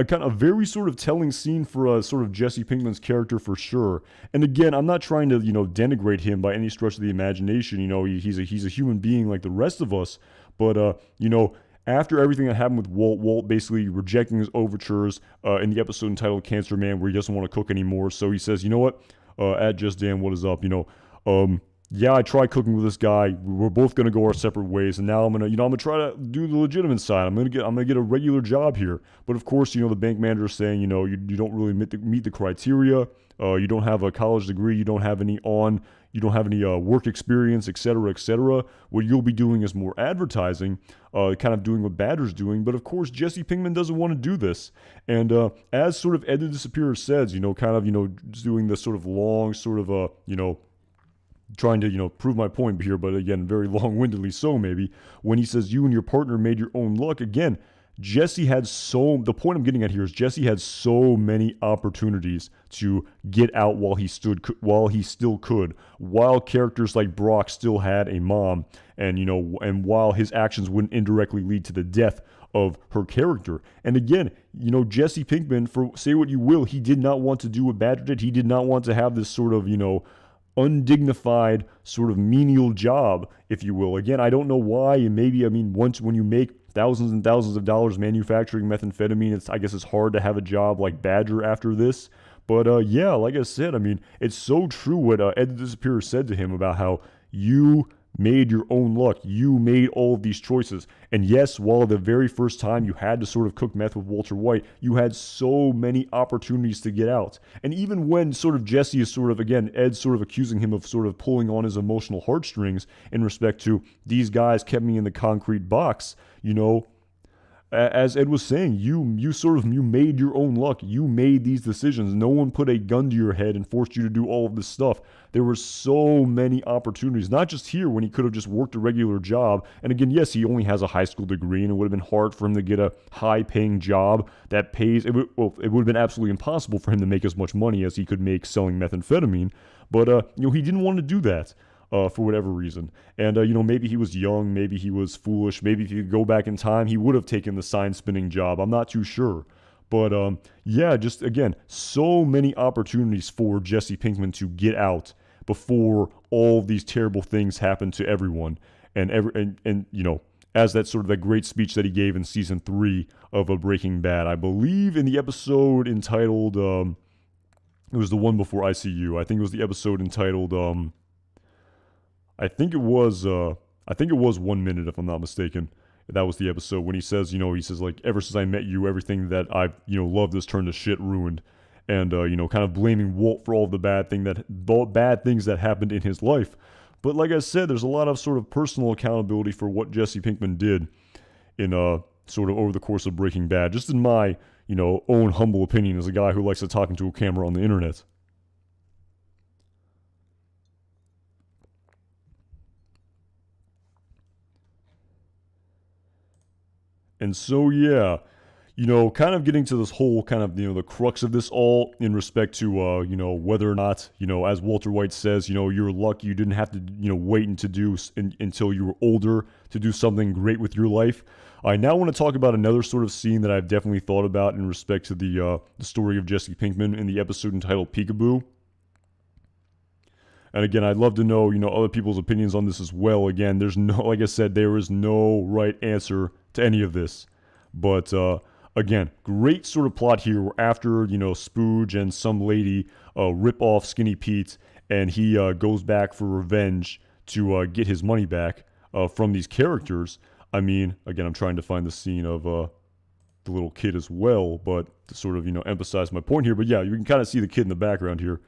kind of very sort of telling scene for sort of Jesse Pinkman's character for sure. And again, I'm not trying to denigrate him by any stretch of the imagination. He's a human being like the rest of us. But after everything that happened with Walt basically rejecting his overtures in the episode entitled Cancer Man, where he doesn't want to cook anymore, so he says, you know what? At Just Dan, what is up? I tried cooking with this guy. We're both gonna go our separate ways, and now I'm gonna try to do the legitimate side. I'm gonna get a regular job here. But of course, the bank manager is saying, you don't really meet the criteria. You don't have a college degree. You don't have any work experience, et cetera, et cetera. What you'll be doing is more advertising, kind of doing what Badger's doing. But of course, Jesse Pinkman doesn't want to do this. And as sort of Ed the Disappearer says, just doing this sort of long, sort of, trying to, prove my point here, but again, very long-windedly so maybe, when he says you and your partner made your own luck, again, the point I'm getting at here is Jesse had so many opportunities to get out while he still could, while characters like Brock still had a mom, and while his actions wouldn't indirectly lead to the death of her character. And again, Jesse Pinkman, for say what you will, he did not want to do what Badger did. He did not want to have this sort of, undignified sort of menial job, if you will. Again, I don't know why, and maybe, once when you make thousands and thousands of dollars manufacturing methamphetamine, I guess it's hard to have a job like Badger after this. But like I said, it's so true what Ed the Disappearer said to him about how you made your own luck. You made all of these choices. And yes, while the very first time you had to sort of cook meth with Walter White, you had so many opportunities to get out. And even when sort of Jesse is sort of, again, Ed's sort of accusing him of sort of pulling on his emotional heartstrings in respect to these guys kept me in the concrete box, as Ed was saying, you made your own luck. You made these decisions. No one put a gun to your head and forced you to do all of this stuff. There were so many opportunities, not just here when he could have just worked a regular job. And again, yes, he only has a high school degree, and it would have been hard for him to get a high-paying job that pays. It would have been absolutely impossible for him to make as much money as he could make selling methamphetamine. But he didn't want to do that. For whatever reason. And, maybe he was young, maybe he was foolish, maybe if he could go back in time, he would have taken the sign spinning job. I'm not too sure. But, just again, so many opportunities for Jesse Pinkman to get out before all these terrible things happen to everyone. And as that sort of that great speech that he gave in season 3 of Breaking Bad, I believe in the episode entitled, it was the one before ICU. I think it was the episode entitled, I think it was 1 minute, if I'm not mistaken. That was the episode when he says, like, ever since I met you, everything that I've, loved has turned to shit, ruined. And, kind of blaming Walt for all the bad things that happened in his life. But like I said, there's a lot of sort of personal accountability for what Jesse Pinkman did in sort of over the course of Breaking Bad, just in my, own humble opinion as a guy who likes to talk into a camera on the internet. And so, yeah, kind of getting to this whole kind of, the crux of this all in respect to, whether or not, as Walter White says, you're lucky you didn't have to, wait until you were older to do something great with your life. I now want to talk about another sort of scene that I've definitely thought about in respect to the story of Jesse Pinkman in the episode entitled Peekaboo. And again, I'd love to know, other people's opinions on this as well. Again, there's no, like I said, there is no right answer to any of this. But, again, great sort of plot here where after, Spooge and some lady rip off Skinny Pete and he goes back for revenge to get his money back from these characters. I mean, again, I'm trying to find the scene of the little kid as well, but to sort of, emphasize my point here. But yeah, you can kind of see the kid in the background here.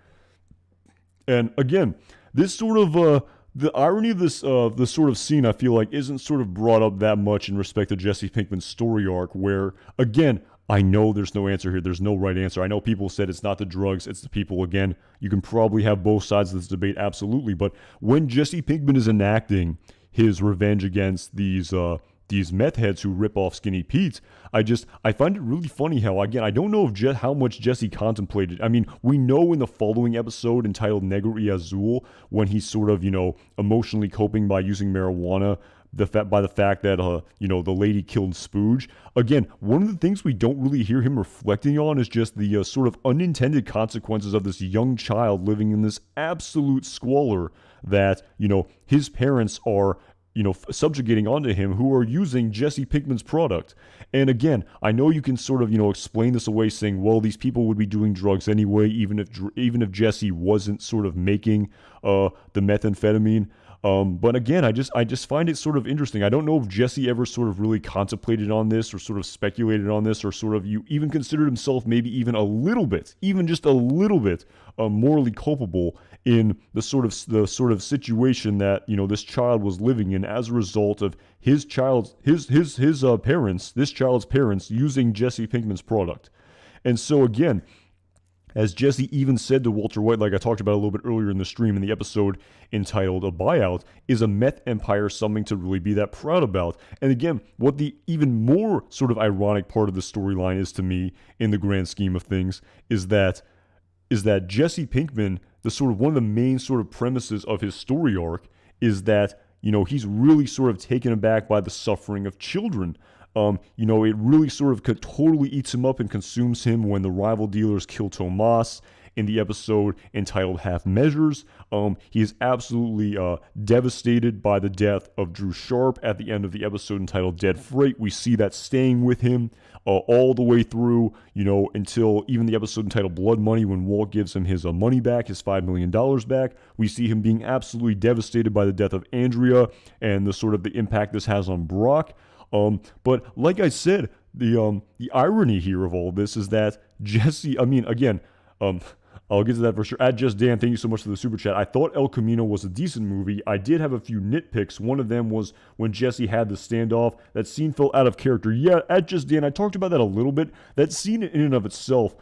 And again, this sort of, the irony of this sort of scene, I feel like, isn't sort of brought up that much in respect to Jesse Pinkman's story arc, where, again, I know there's no answer here. There's no right answer. I know people said it's not the drugs, it's the people. Again, you can probably have both sides of this debate, absolutely. But when Jesse Pinkman is enacting his revenge against these meth heads who rip off Skinny Pete, I find it really funny how, again, I don't know if how much Jesse contemplated. I mean, we know in the following episode entitled Negro y Azul, when he's sort of, emotionally coping by using marijuana, by the fact that, the lady killed Spooge. Again, one of the things we don't really hear him reflecting on is just the sort of unintended consequences of this young child living in this absolute squalor that, his parents are subjugating onto him, who are using Jesse Pinkman's product. And again, I know you can sort of, explain this away saying, well, these people would be doing drugs anyway, even if Jesse wasn't sort of making the methamphetamine. But again, I just find it sort of interesting. I don't know if Jesse ever sort of really contemplated on this or sort of speculated on this or sort of even considered himself maybe even a little bit, even just a little bit morally culpable in the sort of situation that, this child was living in as a result of this child's parents using Jesse Pinkman's product. And so again, as Jesse even said to Walter White, like I talked about a little bit earlier in the stream in the episode entitled A Buyout, is a meth empire something to really be that proud about? And again, what the even more sort of ironic part of the storyline is to me, in the grand scheme of things, is that Jesse Pinkman, the sort of one of the main sort of premises of his story arc, is that, he's really sort of taken aback by the suffering of children. It really sort of totally eats him up and consumes him when the rival dealers kill Tomas in the episode entitled Half Measures. He is absolutely devastated by the death of Drew Sharp at the end of the episode entitled Dead Freight. We see that staying with him all the way through, until even the episode entitled Blood Money, when Walt gives him his money back, his $5 million back. We see him being absolutely devastated by the death of Andrea and the sort of the impact this has on Brock. But like I said, the irony here of all this is that Jesse, I'll get to that for sure. At Just Dan, thank you so much for the super chat. I thought El Camino was a decent movie. I did have a few nitpicks. One of them was when Jesse had the standoff. That scene felt out of character. Yeah, at Just Dan, I talked about that a little bit. That scene in and of itself,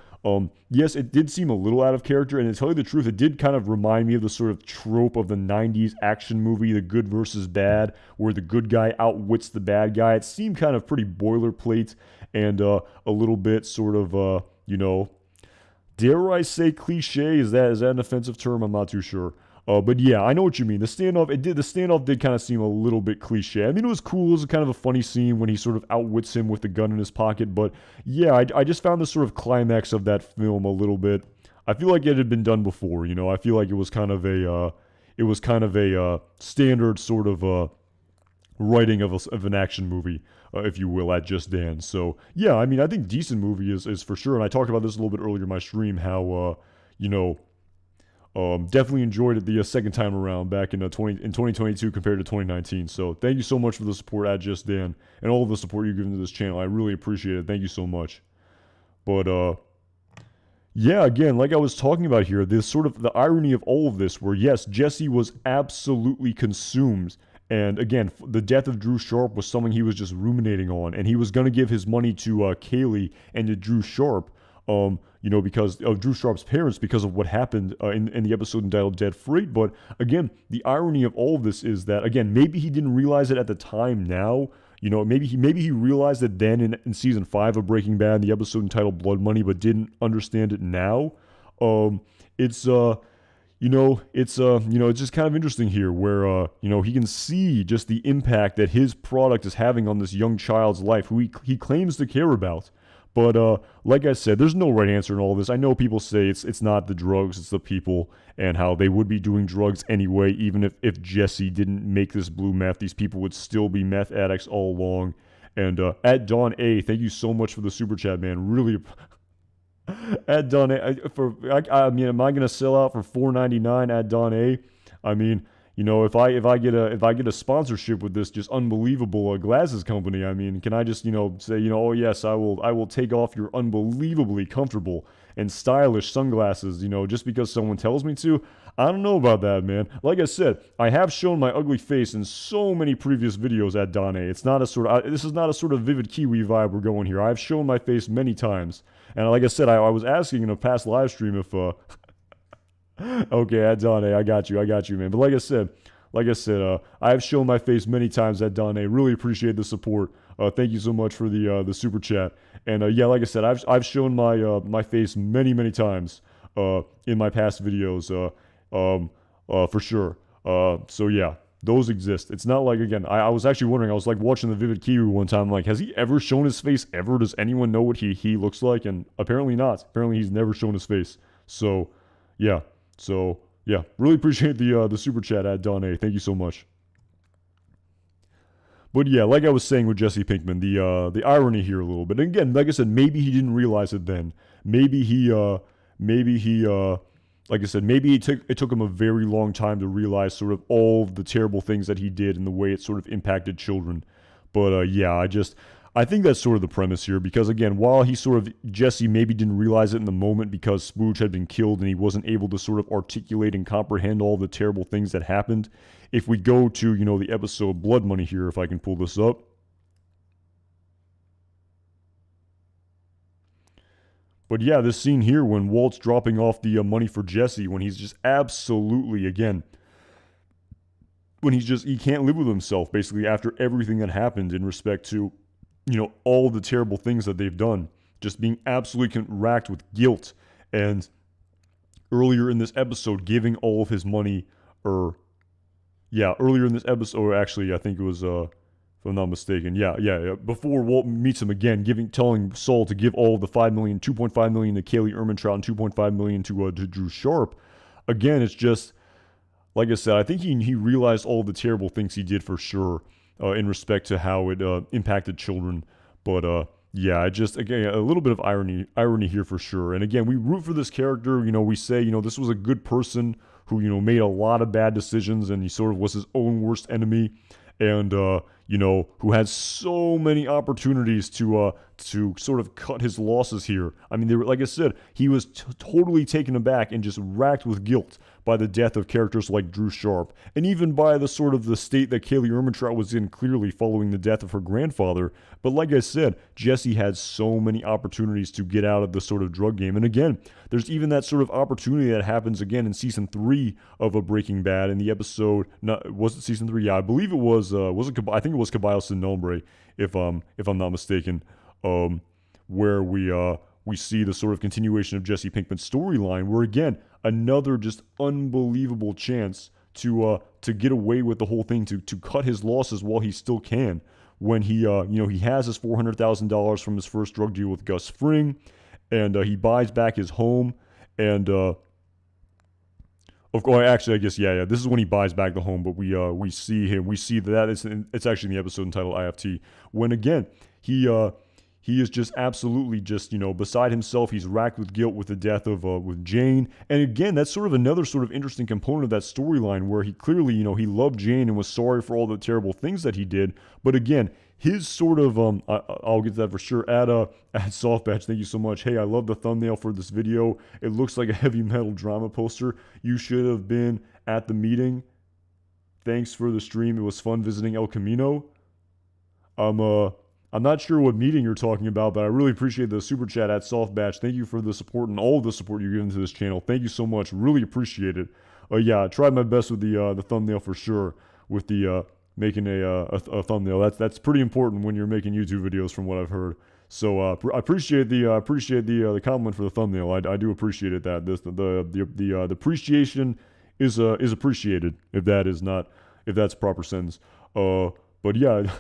yes, it did seem a little out of character. And to tell you the truth, it did kind of remind me of the sort of trope of the 90s action movie, the good versus bad, where the good guy outwits the bad guy. It seemed kind of pretty boilerplate and a little bit sort of, dare I say cliche? Is that an offensive term? I'm not too sure. But yeah, I know what you mean. The standoff did kind of seem a little bit cliche. I mean, it was cool. It was kind of a funny scene when he sort of outwits him with the gun in his pocket. But yeah, I just found the sort of climax of that film a little bit. I feel like it had been done before. I feel like it was kind of a standard sort of writing of an action movie, if you will, at Just Dan. So yeah, I mean, I think decent movie is for sure. And I talked about this a little bit earlier in my stream, how definitely enjoyed it the second time around back in 2022 compared to 2019. So thank you so much for the support at Just Dan and all of the support you've given to this channel. I really appreciate it. Thank you so much. But yeah, again, like I was talking about here, this sort of the irony of all of this, where yes, Jesse was absolutely consumed And again, the death of Drew Sharp was something he was just ruminating on, and he was going to give his money to Kaylee and to Drew Sharp, because of Drew Sharp's parents, because of what happened in the episode entitled Dead Freight. But again, the irony of all of this is that, again, maybe he didn't realize it at the time now. Maybe he realized it then in season 5 of Breaking Bad, the episode entitled Blood Money, but didn't understand it now. It's just kind of interesting here where, he can see just the impact that his product is having on this young child's life who he claims to care about. But like I said, there's no right answer in all this. I know people say it's not the drugs, it's the people, and how they would be doing drugs anyway. Even if Jesse didn't make this blue meth, these people would still be meth addicts all along. And at Don A, thank you so much for the super chat, man. Really, at Don A, am I gonna sell out for $4.99 at Don A? I mean, if I get a sponsorship with this just unbelievable glasses company, I mean, can I just say oh yes, I will take off your unbelievably comfortable and stylish sunglasses, just because someone tells me to? I don't know about that, man. Like I said, I have shown my ugly face in so many previous videos at Don A. It's not this is not a sort of Vivid Kiwi vibe we're going here. I've shown my face many times, and like I said, I was asking in a past live stream if okay, at Don A, I got you, man. But like I said, I've shown my face many times at Don A. Really appreciate the support. Thank you so much for the super chat. And yeah, like I said, I've shown my face many times in my past videos, for sure. So yeah, those exist. It's not like, again, I was actually wondering. I was like watching the Vivid Kiwi one time. I'm like, has he ever shown his face ever? Does anyone know what he looks like? And apparently not. Apparently he's never shown his face. So yeah. Really appreciate the super chat at Don A. Thank you so much. But yeah, like I was saying with Jesse Pinkman, the irony here a little bit. And again, like I said, maybe he didn't realize it then. Maybe like I said, maybe it took him a very long time to realize sort of all the terrible things that he did and the way it sort of impacted children. But yeah, I think that's sort of the premise here, because again, while Jesse maybe didn't realize it in the moment because Spooge had been killed and he wasn't able to sort of articulate and comprehend all the terrible things that happened. If we go to, the episode Blood Money here, if I can pull this up. But yeah, this scene here when Walt's dropping off the money for Jesse, when he's just absolutely, again, when he can't live with himself, basically, after everything that happened in respect to all the terrible things that they've done, just being absolutely racked with guilt. And earlier in this episode, giving all of his money, earlier in this episode, or actually, I think it was, if I'm not mistaken, before Walt meets him again, telling Saul to give all of the $2.5 million to Kaylee Ehrmantraut and $2.5 million to Drew Sharp. Again, it's just, like I said, I think he realized all the terrible things he did for sure. In respect to how it impacted children. But yeah, again, a little bit of irony here for sure. And again, we root for this character. We say, this was a good person who, made a lot of bad decisions, and he sort of was his own worst enemy. And, who had so many opportunities to sort of cut his losses here. I mean, like I said, he was totally taken aback and just racked with guilt by the death of characters like Drew Sharp, and even by the sort of the state that Kaylee Ehrmantraut was in, clearly following the death of her grandfather. But like I said, Jesse had so many opportunities to get out of the sort of drug game. And again, there's even that sort of opportunity that happens again in season 3 of a Breaking Bad in the episode. Was it season 3? Yeah, I believe it was. I think it was Caballo Sin Nombre, if I'm not mistaken. Where we see the sort of continuation of Jesse Pinkman's storyline, where again, another just unbelievable chance to get away with the whole thing, to cut his losses while he still can, when he has his $400,000 from his first drug deal with Gus Fring, and he buys back his home, and of course, actually, I guess, this is when he buys back the home, but we see that it's actually in the episode entitled IFT, when again, he is just absolutely just, beside himself. He's racked with guilt with the death of with Jane. And again, that's sort of another sort of interesting component of that storyline, where he clearly, he loved Jane and was sorry for all the terrible things that he did. But again, his sort of, I'll get to that for sure, at Softbatch, thank you so much. Hey, I love the thumbnail for this video. It looks like a heavy metal drama poster. You should have been at the meeting. Thanks for the stream. It was fun visiting El Camino. I'm not sure what meeting you're talking about, but I really appreciate the super chat at Softbatch. Thank you for the support and all of the support you've given to this channel. Thank you so much. Really appreciate it. Yeah, I tried my best with the thumbnail for sure. With the making a thumbnail. That's pretty important when you're making YouTube videos, from what I've heard. So I appreciate the compliment for the thumbnail. I do appreciate it. That the appreciation is appreciated, if that's a proper sentence. But yeah.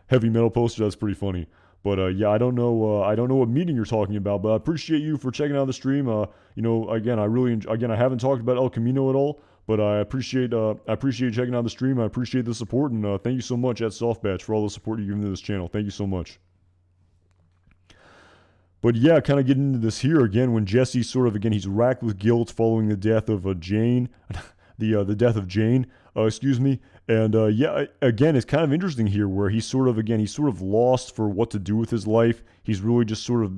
Heavy metal poster, that's pretty funny. But yeah, I don't know what meeting you're talking about, but I appreciate you for checking out the stream. Again, I haven't talked about El Camino at all, but I appreciate checking out the stream. I appreciate the support, and thank you so much at Softbatch for all the support you've given to this channel. Thank you so much. But yeah, kind of getting into this here again, when Jesse he's racked with guilt following the death of Jane, the death of Jane, excuse me. And yeah, again, it's kind of interesting here where he's sort of lost for what to do with his life. He's really just sort of,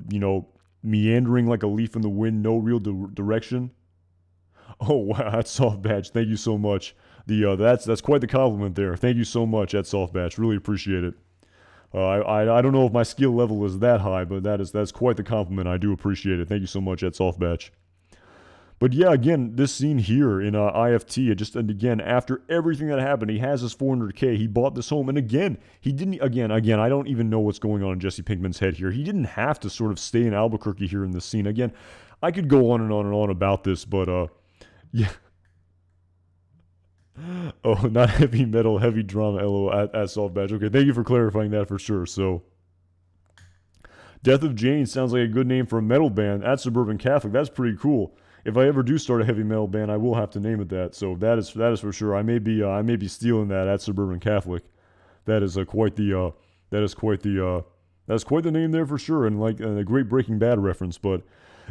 meandering like a leaf in the wind, no real direction. Oh wow, that's Softbatch. Thank you so much. That's quite the compliment there. Thank you so much at Softbatch. Really appreciate it. I don't know if my skill level is that high, but that's quite the compliment. I do appreciate it. Thank you so much at Softbatch. But yeah, again, this scene here in IFT, and again, after everything that happened, he has his 400K, he bought this home, and again, he didn't, again, I don't even know what's going on in Jesse Pinkman's head here. He didn't have to sort of stay in Albuquerque here in this scene. Again, I could go on and on and on about this, but yeah. Oh, not heavy metal, heavy drama, LO at Softbatch. Okay, thank you for clarifying that for sure. So, Death of Jane sounds like a good name for a metal band at Suburban Catholic. That's pretty cool. If I ever do start a heavy metal band, I will have to name it that. So that is for sure. I may be stealing that at Suburban Catholic. That's quite the name there for sure, and like a great Breaking Bad reference. But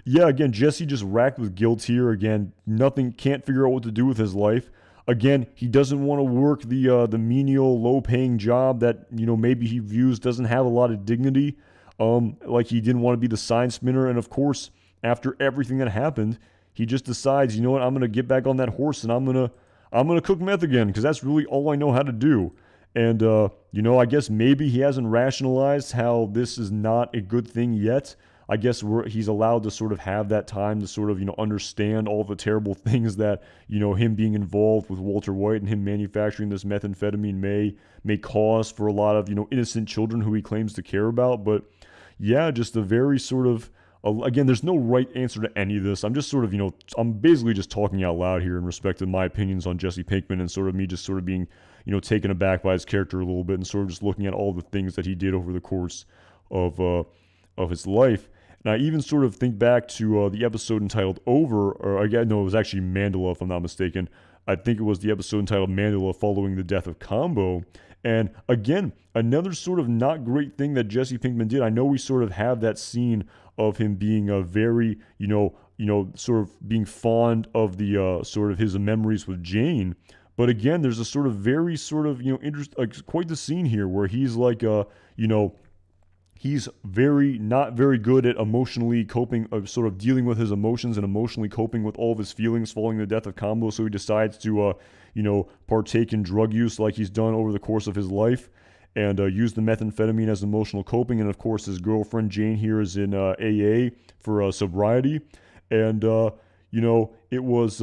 yeah, again, Jesse just racked with guilt here. Again, can't figure out what to do with his life. Again, he doesn't want to work the menial, low-paying job that maybe he views doesn't have a lot of dignity. Like he didn't want to be the sign spinner, and of course, after everything that happened, he just decides, you know what, I'm gonna get back on that horse and I'm gonna cook meth again, because that's really all I know how to do. And I guess maybe he hasn't rationalized how this is not a good thing yet. I guess he's allowed to sort of have that time to sort of understand all the terrible things that him being involved with Walter White and him manufacturing this methamphetamine may cause for a lot of innocent children who he claims to care about. But yeah, just a very sort of again, there's no right answer to any of this. I'm just sort of, I'm basically just talking out loud here in respect to my opinions on Jesse Pinkman, and sort of me just sort of being, taken aback by his character a little bit, and sort of just looking at all the things that he did over the course of his life. And I even sort of think back to the episode entitled Over, or again, no, it was actually Mandela, if I'm not mistaken. I think it was the episode entitled Mandela following the death of Combo. And again, another sort of not great thing that Jesse Pinkman did. I know we sort of have that scene of him being a very, sort of being fond of the sort of his memories with Jane. But again, there's a sort of very sort of, quite the scene here where he's like, he's not very good at emotionally coping, sort of dealing with his emotions and emotionally coping with all of his feelings following the death of Combo. So he decides to, partake in drug use like he's done over the course of his life, and use the methamphetamine as emotional coping. And of course, his girlfriend Jane here is in AA for sobriety. And, it was,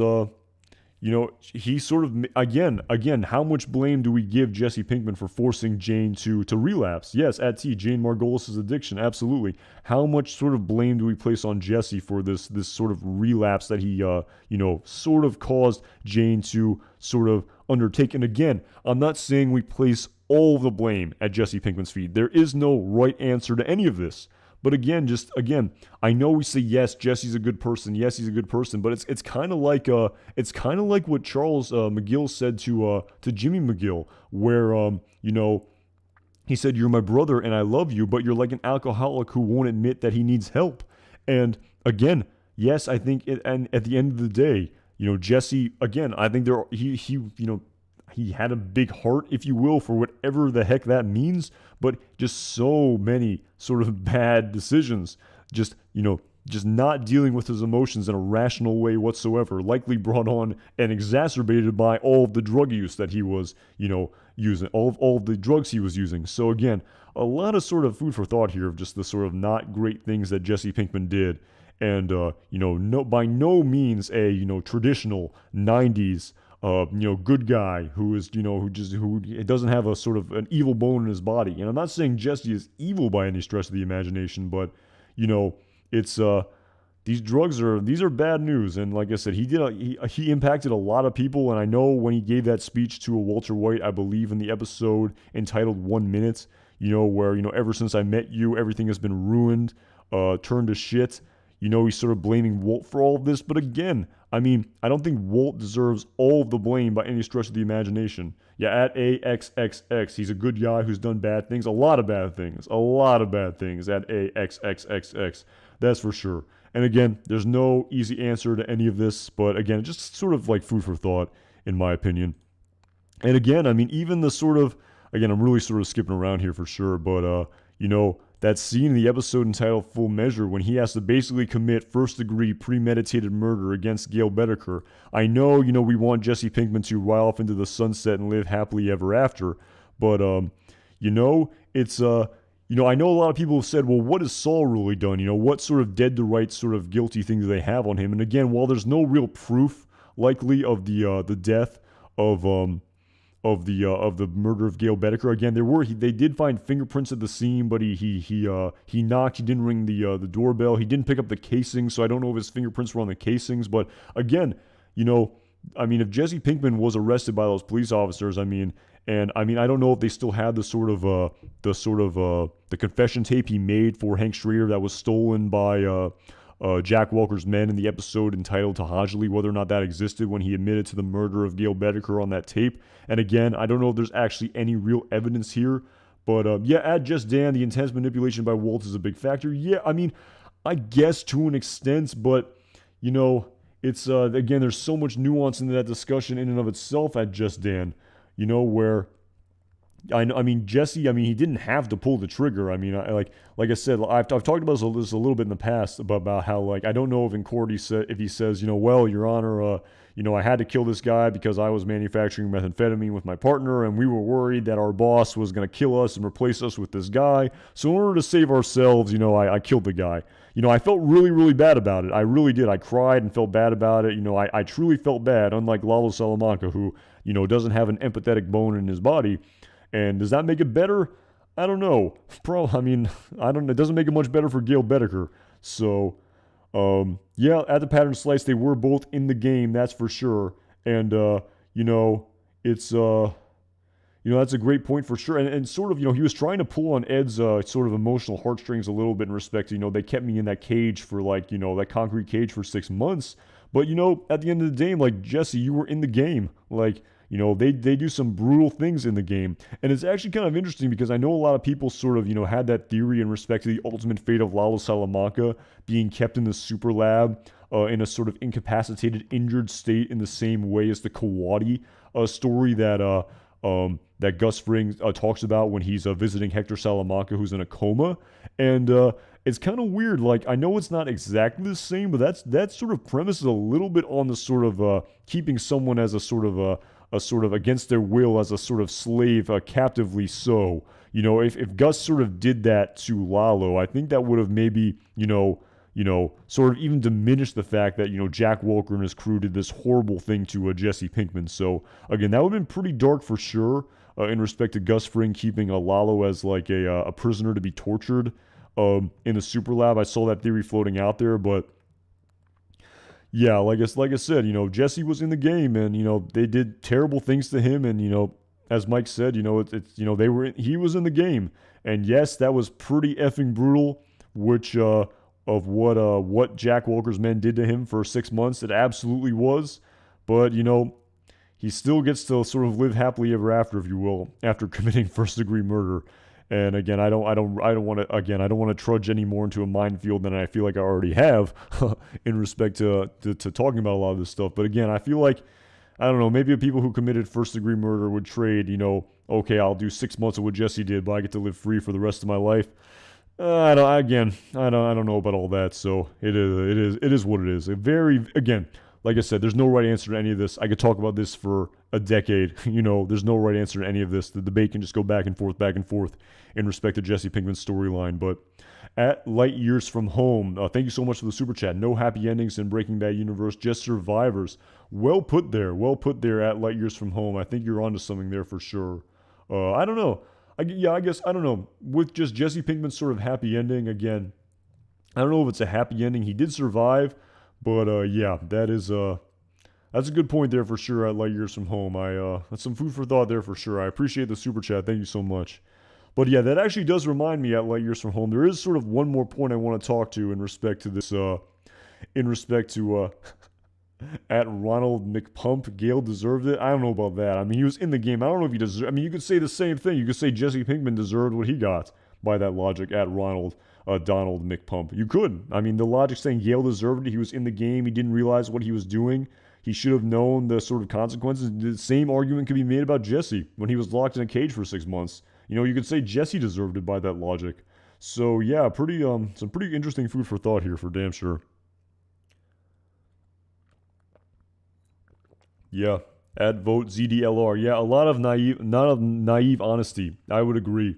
he sort of, again, how much blame do we give Jesse Pinkman for forcing Jane to relapse? Yes, at T, Jane Margolis' addiction, absolutely. How much sort of blame do we place on Jesse for this sort of relapse that he, sort of caused Jane to sort of undertake? And again, I'm not saying we place all the blame at Jesse Pinkman's feet. There is no right answer to any of this. But again, I know we say yes, Jesse's a good person. Yes, he's a good person. But it's kind of like what Charles McGill said to Jimmy McGill, where he said, "You're my brother and I love you, but you're like an alcoholic who won't admit that he needs help." And again, yes, I think and at the end of the day, Jesse, again, I think he had a big heart, if you will, for whatever the heck that means, but just so many sort of bad decisions just, just not dealing with his emotions in a rational way whatsoever, likely brought on and exacerbated by all of the drug use that he was, using, all of the drugs he was using. So again, a lot of sort of food for thought here of just the sort of not great things that Jesse Pinkman did. And, by no means a, traditional 90s, good guy who is, who doesn't have a sort of an evil bone in his body. And I'm not saying Jesse is evil by any stretch of the imagination, but, it's, these are bad news. And like I said, he impacted a lot of people. And I know when he gave that speech to a Walter White, I believe in the episode entitled 1 Minute, where, ever since I met you, everything has been ruined, turned to shit. He's sort of blaming Walt for all of this. But again, I don't think Walt deserves all of the blame by any stretch of the imagination. Yeah, at AXXX, he's a good guy who's done bad things. A lot of bad things at AXXXX. That's for sure. And again, there's no easy answer to any of this. But again, just sort of like food for thought, in my opinion. And again, even the sort of, again, I'm really sort of skipping around here for sure. But, that scene in the episode entitled Full Measure when he has to basically commit first-degree premeditated murder against Gail Bedecker. I know, we want Jesse Pinkman to ride off into the sunset and live happily ever after. But, it's, I know a lot of people have said, well, what has Saul really done? What sort of dead to rights sort of guilty thing do they have on him? And again, while there's no real proof likely of the death of the murder of Gail Bedecker. Again, they did find fingerprints at the scene, but he knocked. He didn't ring the doorbell. He didn't pick up the casings, so I don't know if his fingerprints were on the casings. But again, if Jesse Pinkman was arrested by those police officers, I don't know if they still had the confession tape he made for Hank Schrader that was stolen by Jack Walker's men in the episode entitled Tahajali, whether or not that existed when he admitted to the murder of Gail Bedecker on that tape. And again, I don't know if there's actually any real evidence here. But at Just Dan, the intense manipulation by Walt is a big factor. Yeah, I guess to an extent, but, it's, again, there's so much nuance into that discussion in and of itself at Just Dan, where Jesse, he didn't have to pull the trigger. Like I said, I've talked about this a little bit in the past about how, I don't know if in court if he says, well, Your Honor, I had to kill this guy because I was manufacturing methamphetamine with my partner and we were worried that our boss was going to kill us and replace us with this guy. So in order to save ourselves, I killed the guy. I felt really, really bad about it. I really did. I cried and felt bad about it. I truly felt bad, unlike Lalo Salamanca, who, doesn't have an empathetic bone in his body. And does that make it better? I don't know. It doesn't make it much better for Gail Bedecker. So, at the Pattern Slice, they were both in the game, that's for sure. And, it's, that's a great point for sure. And sort of, he was trying to pull on Ed's sort of emotional heartstrings a little bit in respect to, they kept me in that cage for that concrete cage for 6 months. But, at the end of the day, Jesse, you were in the game. They do some brutal things in the game. And it's actually kind of interesting because I know a lot of people sort of, had that theory in respect to the ultimate fate of Lalo Salamanca being kept in the super lab in a sort of incapacitated, injured state in the same way as the Kawadi story that Gus Fring talks about when he's visiting Hector Salamanca, who's in a coma. And it's kind of weird. I know it's not exactly the same, but that sort of premise is a little bit on the sort of keeping someone as a sort of against their will as a sort of slave, captively so. If Gus sort of did that to Lalo, I think that would have maybe, sort of even diminished the fact that, Jack Walker and his crew did this horrible thing to Jesse Pinkman. So, again, that would have been pretty dark for sure in respect to Gus Fring keeping Lalo as a prisoner to be tortured in the super lab. I saw that theory floating out there, but yeah, like I said, Jesse was in the game, and they did terrible things to him, and as Mike said, he was in the game, and yes, that was pretty effing brutal, which of what Jack Walker's men did to him for 6 months, it absolutely was, but he still gets to sort of live happily ever after, if you will, after committing first-degree murder. And again, I don't want to trudge any more into a minefield than I feel like I already have in respect to talking about a lot of this stuff. But again, I feel like, I don't know, maybe people who committed first-degree murder would trade, okay, I'll do 6 months of what Jesse did, but I get to live free for the rest of my life. I don't know about all that. So it is what it is. A very, again, like I said, there's no right answer to any of this. I could talk about this for a decade. There's no right answer to any of this. The debate can just go back and forth in respect to Jesse Pinkman's storyline. But at light years from home, thank you so much for the super chat. No happy endings in Breaking Bad universe, just survivors. Well put there. Well put there at light years from home. I think you're onto something there for sure. I don't know. I guess, I don't know. With just Jesse Pinkman's sort of happy ending, again, I don't know if it's a happy ending. He did survive, but yeah, that's a good point there for sure at light years from home. That's some food for thought there for sure. I appreciate the super chat. Thank you so much. But yeah, that actually does remind me at light years from home. There is sort of one more point I want to talk to in respect to this, in respect to at Ronald McPump, Gale deserved it. I don't know about that. I mean, he was in the game. I don't know if he deserved. I mean, you could say the same thing. You could say Jesse Pinkman deserved what he got by that logic at Donald McPump. You could. I mean, the logic saying Gale deserved it. He was in the game. He didn't realize what he was doing. He should have known the sort of consequences. The same argument could be made about Jesse when he was locked in a cage for 6 months. You could say Jesse deserved it by that logic. So yeah, some pretty interesting food for thought here for damn sure. Yeah, at vote ZDLR. Yeah, a lot of naive honesty. I would agree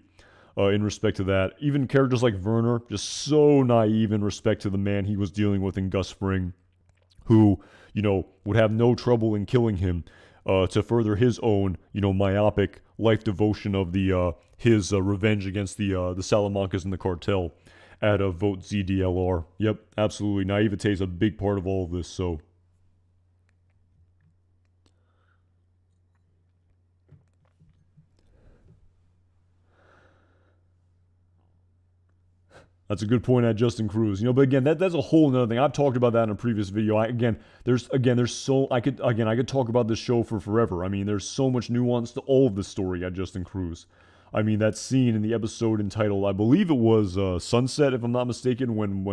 in respect to that. Even characters like Werner, just so naive in respect to the man he was dealing with in Gus Fring, who would have no trouble in killing him to further his own myopic life devotion of his revenge against the Salamancas and the cartel. At a vote ZDLR. Yep, absolutely. Naivete is a big part of all of this. So. That's a good point at Justin Cruz. But again, that's a whole nother thing. I've talked about that in a previous video. I could talk about this show for forever. I mean, there's so much nuance to all of the story at Justin Cruz. I mean, that scene in the episode entitled, I believe it was Sunset, if I'm not mistaken, when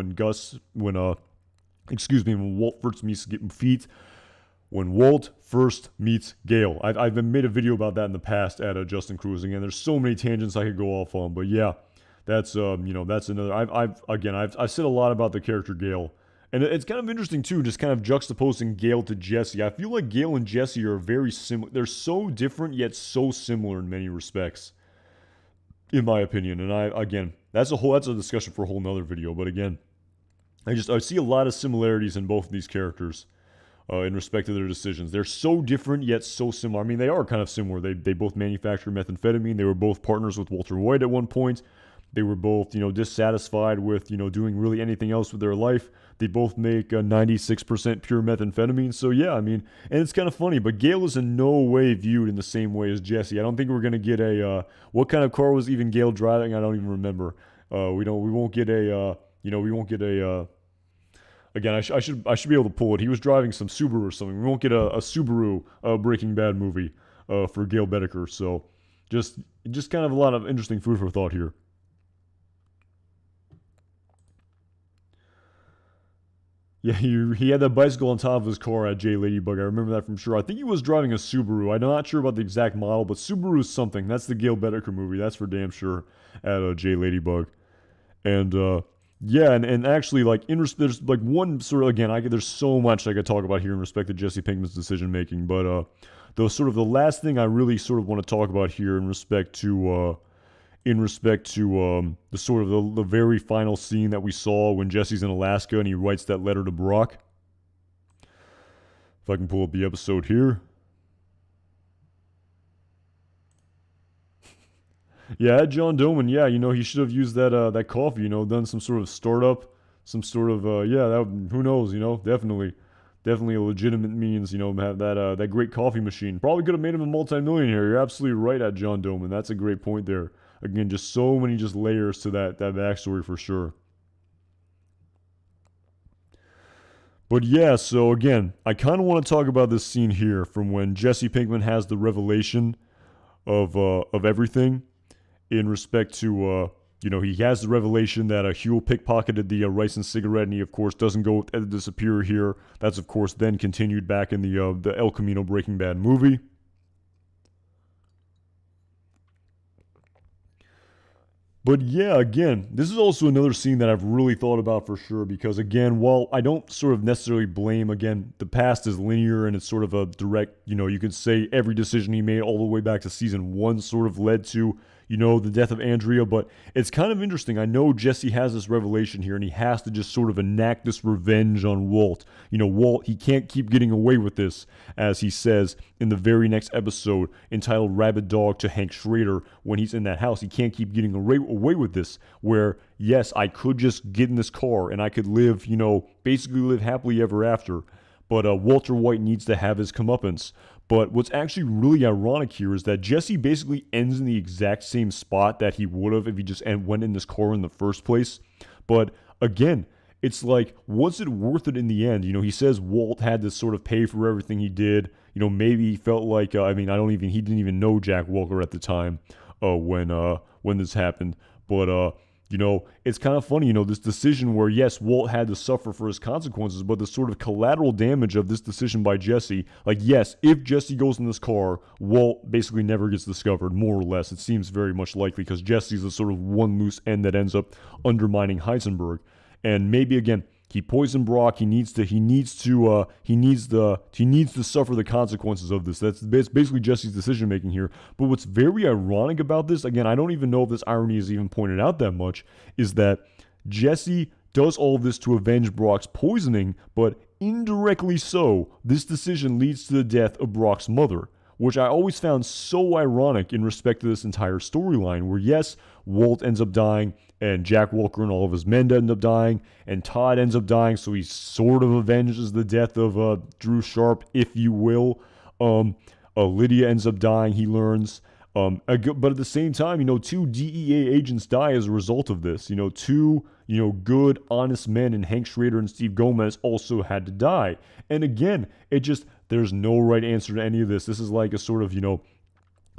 Walt first meets Gale. I've made a video about that in the past at Justin Cruz. Again, there's so many tangents I could go off on, but yeah. That's that's another. I've said a lot about the character Gale, and it's kind of interesting too, just kind of juxtaposing Gale to Jesse. I feel like Gale and Jesse are very similar. They're so different yet so similar in many respects, in my opinion. And that's a discussion for a whole nother video. But again, I see a lot of similarities in both of these characters. In respect to their decisions, they're so different yet so similar. I mean, they are kind of similar. They both manufacture methamphetamine. They were both partners with Walter White at one point. They were both, dissatisfied with, doing really anything else with their life. They both make 96% pure methamphetamine. So, yeah, I mean, and it's kind of funny, but Gale is in no way viewed in the same way as Jesse. I don't think we're going to get what kind of car was even Gale driving? I don't even remember. We won't get a, again, I should be able to pull it. He was driving some Subaru or something. We won't get a Subaru Breaking Bad movie for Gale Boetticher. So, just kind of a lot of interesting food for thought here. Yeah, he had that bicycle on top of his car at J Ladybug. I remember that from sure. I think he was driving a Subaru. I'm not sure about the exact model, but Subaru is something. That's the Gale Boetticher movie. That's for damn sure at J Ladybug. And yeah, and actually, like there's like one sort of there's so much I could talk about here in respect to Jesse Pinkman's decision making, but the last thing I really sort of want to talk about here in respect to the sort of the very final scene that we saw when Jesse's in Alaska and he writes that letter to Brock. If I can pull up the episode here. Yeah, John Doman. Yeah, he should have used that coffee. Done some sort of startup, some sort of who knows? Definitely a legitimate means. Have that great coffee machine. Probably could have made him a multimillionaire. You're absolutely right at John Doman. That's a great point there. Again, just so many layers to that backstory for sure. But yeah, so again, I kind of want to talk about this scene here from when Jesse Pinkman has the revelation of everything in respect to he has the revelation that Huel pickpocketed the rice and cigarette, and he of course doesn't go disappear here. That's of course then continued back in the El Camino Breaking Bad movie. But yeah, again, this is also another scene that I've really thought about for sure because, again, while I don't sort of necessarily blame, again, the past is linear and it's sort of a direct, you could say every decision he made all the way back to season one sort of led to, the death of Andrea. But it's kind of interesting. I know Jesse has this revelation here and he has to just sort of enact this revenge on Walt. Walt, he can't keep getting away with this, as he says in the very next episode entitled Rabid Dog to Hank Schrader when he's in that house. He can't keep getting away with this, where, yes, I could just get in this car and I could live, basically live happily ever after. But Walter White needs to have his comeuppance. But what's actually really ironic here is that Jesse basically ends in the exact same spot that he would have if he just went in this car in the first place. But again, it's like, was it worth it in the end? He says Walt had to sort of pay for everything he did. Maybe he felt like, he didn't even know Jack Walker at the time when this happened. But it's kind of funny, this decision where, yes, Walt had to suffer for his consequences, but the sort of collateral damage of this decision by Jesse, like, yes, if Jesse goes in this car, Walt basically never gets discovered, more or less. It seems very much likely because Jesse's the sort of one loose end that ends up undermining Heisenberg. And maybe, again, he poisoned Brock. He needs to suffer the consequences of this. That's basically Jesse's decision making here. But what's very ironic about this, again, I don't even know if this irony is even pointed out that much, is that Jesse does all of this to avenge Brock's poisoning, but indirectly so, this decision leads to the death of Brock's mother, which I always found so ironic in respect to this entire storyline, where, yes, Walt ends up dying, and Jack Walker and all of his men end up dying, and Todd ends up dying, so he sort of avenges the death of Drew Sharp, if you will. Lydia ends up dying, he learns. But at the same time, two DEA agents die as a result of this. Two, good, honest men in Hank Schrader and Steve Gomez also had to die. And again, there's no right answer to any of this. This is like a sort of,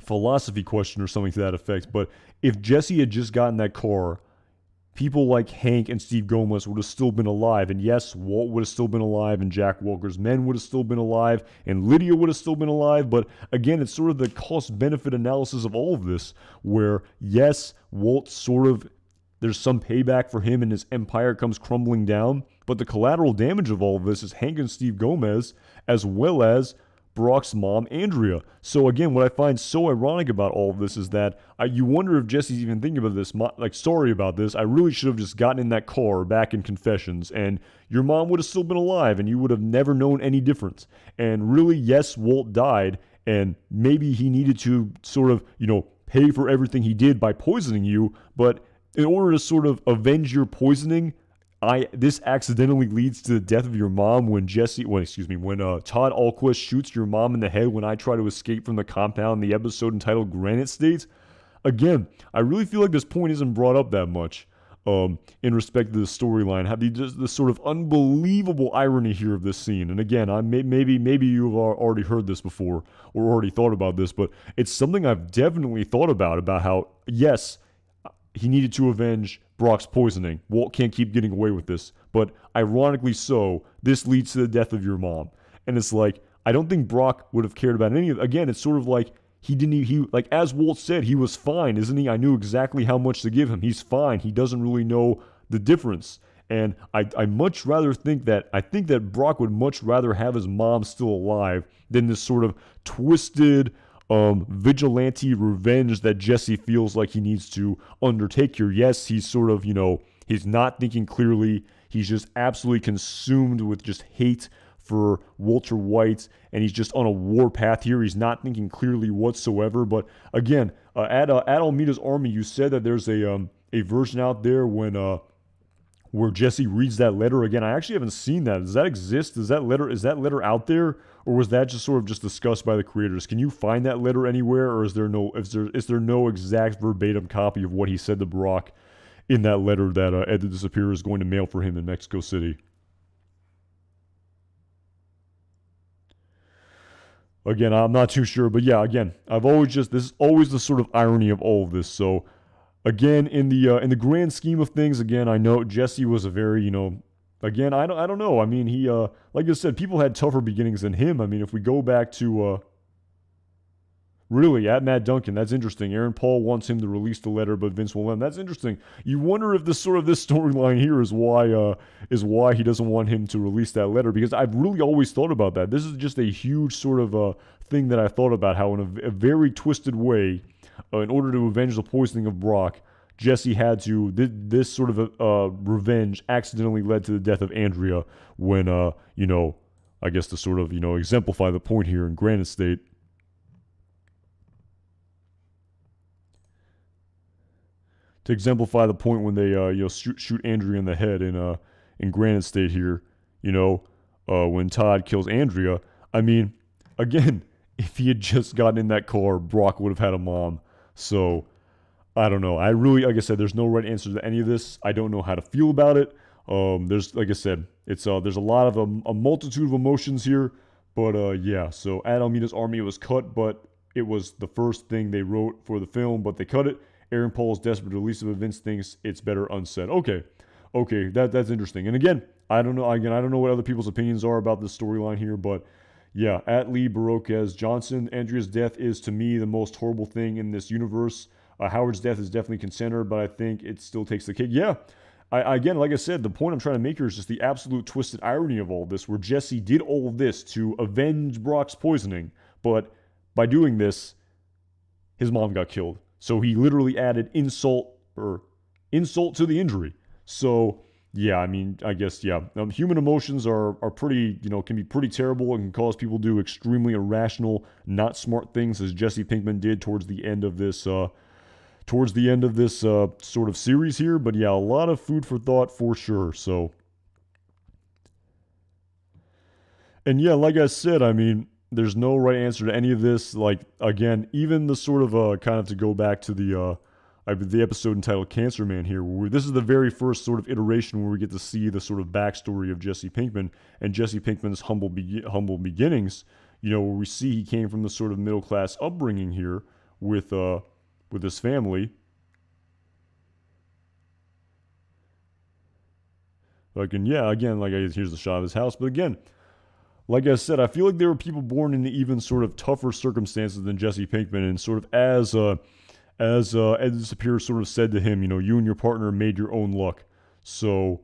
philosophy question or something to that effect. But if Jesse had just gotten that car, people like Hank and Steve Gomez would have still been alive. And yes, Walt would have still been alive, and Jack Walker's men would have still been alive, and Lydia would have still been alive. But again, it's sort of the cost-benefit analysis of all of this, where, yes, Walt there's some payback for him and his empire comes crumbling down, but the collateral damage of all of this is Hank and Steve Gomez, as well as Brock's mom, Andrea. So again, what I find so ironic about all of this is that you wonder if Jesse's even thinking about this, like, sorry about this, I really should have just gotten in that car back in Confessions, and your mom would have still been alive, and you would have never known any difference. And really, yes, Walt died, and maybe he needed to sort of, pay for everything he did by poisoning you, but in order to sort of avenge your poisoning, this accidentally leads to the death of your mom when Todd Alquist shoots your mom in the head when I try to escape from the compound in the episode entitled Granite State. Again, I really feel like this point isn't brought up that much in respect to the storyline. Have this sort of unbelievable irony here of this scene. And again, maybe you've already heard this before or already thought about this, but it's something I've definitely thought about how, yes, he needed to avenge Brock's poisoning. Walt can't keep getting away with this. But ironically so, this leads to the death of your mom. And it's like, I don't think Brock would have cared about any of it. Again, it's sort of like like as Walt said, he was fine, isn't he? I knew exactly how much to give him. He's fine. He doesn't really know the difference. And I much rather think that Brock would much rather have his mom still alive than this sort of twisted vigilante revenge that Jesse feels like he needs to undertake here. Yes, he's sort of, he's not thinking clearly. He's just absolutely consumed with just hate for Walter White, and he's just on a war path here. He's not thinking clearly whatsoever. But again, at Almeida's Army, you said that there's a version out there where Jesse reads that letter again. I actually haven't seen that. Does that exist? Is that letter out there, or was that just sort of just discussed by the creators? Can you find that letter anywhere, or is there no exact verbatim copy of what he said to Brock in that letter that Ed the Disappearer is going to mail for him in Mexico City? Again, I'm not too sure, but yeah, again, this is always the sort of irony of all of this. So again, in the grand scheme of things, again, I know Jesse was a very, again, I don't know. I mean, he like I said, people had tougher beginnings than him. I mean, if we go back to Really, at Matt Duncan. That's interesting. Aaron Paul wants him to release the letter, but Vince won't let him. That's interesting. You wonder if this storyline here is why he doesn't want him to release that letter. Because I've really always thought about that. This is just a huge sort of thing that I thought about, how in a very twisted way, in order to avenge the poisoning of Brock, Jesse had to. This sort of revenge accidentally led to the death of Andrea when I guess to sort of exemplify the point here in Granite State. To exemplify the point when they shoot Andrea in the head in Granite State here, when Todd kills Andrea. I mean, again, if he had just gotten in that car, Brock would have had a mom. So I don't know. Like I said, there's no right answer to any of this. I don't know how to feel about it. There's, like I said, there's a lot of a multitude of emotions here. But yeah, so at Almeida's Army, it was cut, but it was the first thing they wrote for the film, but they cut it. Aaron Paul is desperate to release it, but Vince thinks it's better unsaid. Okay, that's interesting. And again, I don't know. I don't know what other people's opinions are about this storyline here, but yeah, at Lee Barocquez Johnson, Andrea's death is to me the most horrible thing in this universe. Howard's death is definitely considered, but I think it still takes the cake. Yeah, again, like I said, the point I'm trying to make here is just the absolute twisted irony of all this, where Jesse did all of this to avenge Brock's poisoning, but by doing this, his mom got killed. So he literally added insult to the injury. So yeah, I mean, I guess, yeah. Human emotions are pretty, can be pretty terrible and can cause people to do extremely irrational, not smart things, as Jesse Pinkman did towards the end of this sort of series here. But yeah, a lot of food for thought for sure. So, and yeah, like I said, I mean, there's no right answer to any of this. Like, again, even the sort of kind of to go back to the episode entitled Cancer Man here, where this is the very first sort of iteration where we get to see the sort of backstory of Jesse Pinkman and Jesse Pinkman's humble beginnings. Where we see he came from the sort of middle class upbringing here with his family. Like, and yeah, again, like here's the shot of his house, but again, like I said, I feel like there were people born into even sort of tougher circumstances than Jesse Pinkman, and sort of as Ed Superior sort of said to him, you and your partner made your own luck. So,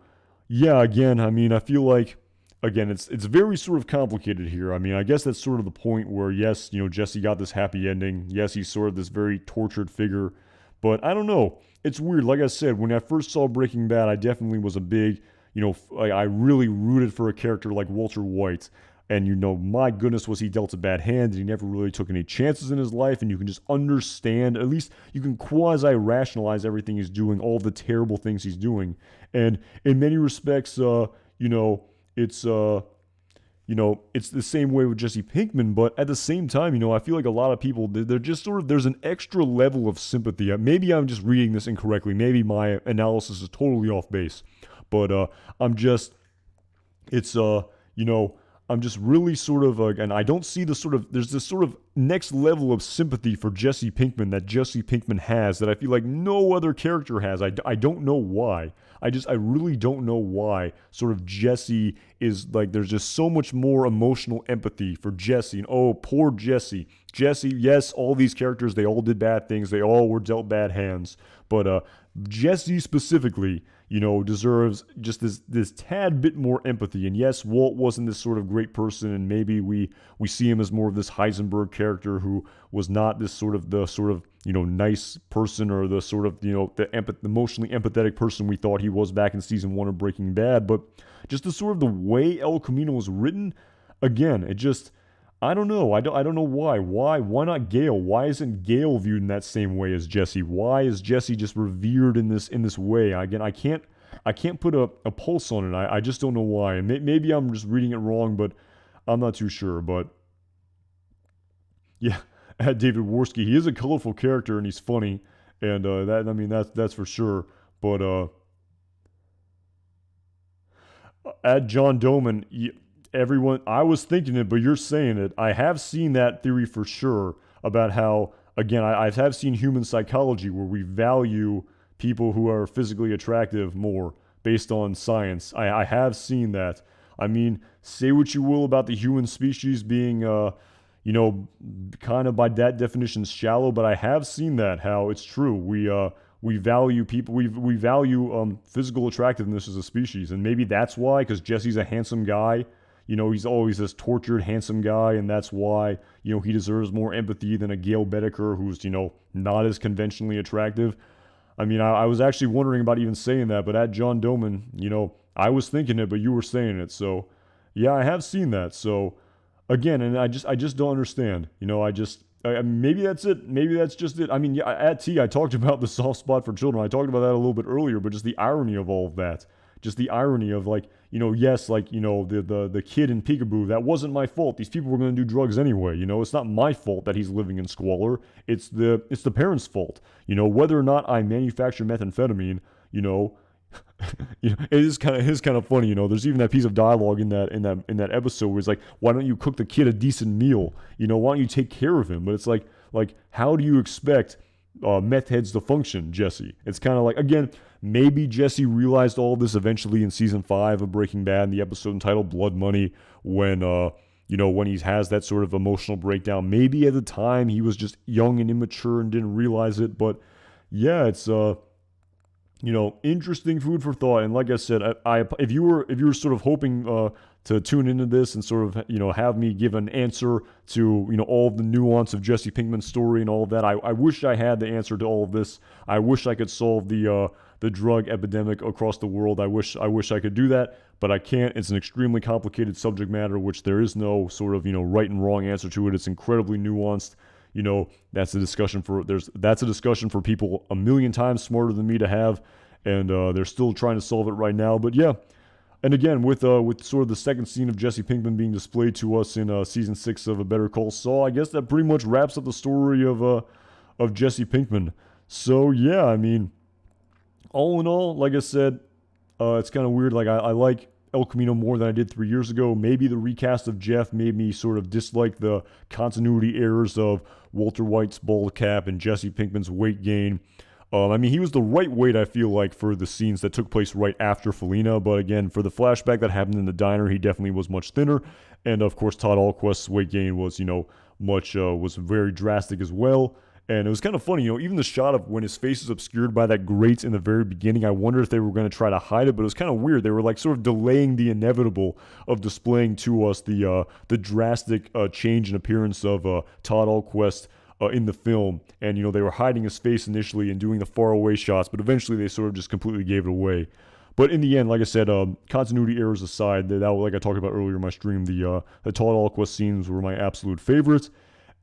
yeah, again, I mean, I feel like, again, it's very sort of complicated here. I mean, I guess that's sort of the point where, yes, Jesse got this happy ending. Yes, he's sort of this very tortured figure, but I don't know. It's weird. Like I said, when I first saw Breaking Bad, I definitely was a big, I really rooted for a character like Walter White. And my goodness, was he dealt a bad hand, and he never really took any chances in his life, and you can just understand, at least you can quasi-rationalize everything he's doing, all the terrible things he's doing. And in many respects, it's the same way with Jesse Pinkman, but at the same time, I feel like a lot of people, they're just sort of, there's an extra level of sympathy. Maybe I'm just reading this incorrectly. Maybe my analysis is totally off base, but I'm just really sort of, and I don't see there's this sort of next level of sympathy for Jesse Pinkman that Jesse Pinkman has that I feel like no other character has. I don't know why. I really don't know why sort of Jesse is like, there's just so much more emotional empathy for Jesse. And oh, poor Jesse. Jesse, yes, all these characters, they all did bad things. They all were dealt bad hands. But Jesse specifically, deserves just this tad bit more empathy. And yes, Walt wasn't this sort of great person, and maybe we see him as more of this Heisenberg character who was not this sort of nice person, or the sort of the emotionally empathetic person we thought he was back in season 1 of Breaking Bad. But just the sort of the way El Camino was written, again, it just, I don't know. I don't know why. Why not Gale? Why isn't Gale viewed in that same way as Jesse? Why is Jesse just revered in this way? Again, I can't put a pulse on it. I just don't know why. And maybe I'm just reading it wrong, but I'm not too sure. But yeah, at David Worski, he is a colorful character and he's funny, and that's for sure. But at John Doman, everyone, I was thinking it, but you're saying it. I have seen that theory for sure about how, again, I have seen human psychology where we value people who are physically attractive more based on science. I have seen that. I mean, say what you will about the human species being, kind of by that definition shallow, but I have seen that how it's true. We value people. We value physical attractiveness as a species, and maybe that's why. Because Jesse's a handsome guy. He's always this tortured, handsome guy, and that's why he deserves more empathy than a Gail Bedecker, who's not as conventionally attractive. I mean, I was actually wondering about even saying that, but at John Doman, I was thinking it, but you were saying it. So, yeah, I have seen that. So, again, and I just don't understand. Maybe that's it. Maybe that's just it. I mean, yeah, at T, I talked about the soft spot for children. I talked about that a little bit earlier, but just the irony of all of that. Just the irony of yes, the kid in Peekaboo, that wasn't my fault. These people were going to do drugs anyway. It's not my fault that he's living in squalor. It's the parents' fault. Whether or not I manufacture methamphetamine, it is kind of funny. There's even that piece of dialogue in that episode where it's like, why don't you cook the kid a decent meal? Why don't you take care of him? But it's like how do you expect meth heads to function, Jesse? It's kind of like, again, maybe Jesse realized all this eventually in season 5 of Breaking Bad, in the episode entitled Blood Money, when when he has that sort of emotional breakdown. Maybe at the time he was just young and immature and didn't realize it. But yeah, it's interesting food for thought. And like I said, if you were sort of hoping to tune into this and sort of have me give an answer to all of the nuance of Jesse Pinkman's story and all of that, I wish I had the answer to all of this. I wish I could solve the drug epidemic across the world. I wish I could do that, but I can't. It's an extremely complicated subject matter, which there is no sort of right and wrong answer to it. It's incredibly nuanced. That's a discussion for people a million times smarter than me to have, and they're still trying to solve it right now. But yeah, and again, with sort of the second scene of Jesse Pinkman being displayed to us in season 6 of A Better Call Saul, I guess that pretty much wraps up the story of Jesse Pinkman. So yeah, I mean, all in all, like I said, it's kind of weird. Like I like El Camino more than I did 3 years ago. Maybe the recast of Jeff made me sort of dislike the continuity errors of Walter White's bald cap and Jesse Pinkman's weight gain. I mean, he was the right weight, I feel like, for the scenes that took place right after Felina. But again, for the flashback that happened in the diner, he definitely was much thinner. And of course, Todd Alquist's weight gain was, was very drastic as well. And it was kind of funny, even the shot of when his face is obscured by that grate in the very beginning, I wondered if they were going to try to hide it, but it was kind of weird. They were like sort of delaying the inevitable of displaying to us the drastic change in appearance of Todd Alquist in the film. And, they were hiding his face initially and doing the far away shots, but eventually they sort of just completely gave it away. But in the end, like I said, continuity errors aside, that like I talked about earlier in my stream, the Todd Alquist scenes were my absolute favorites.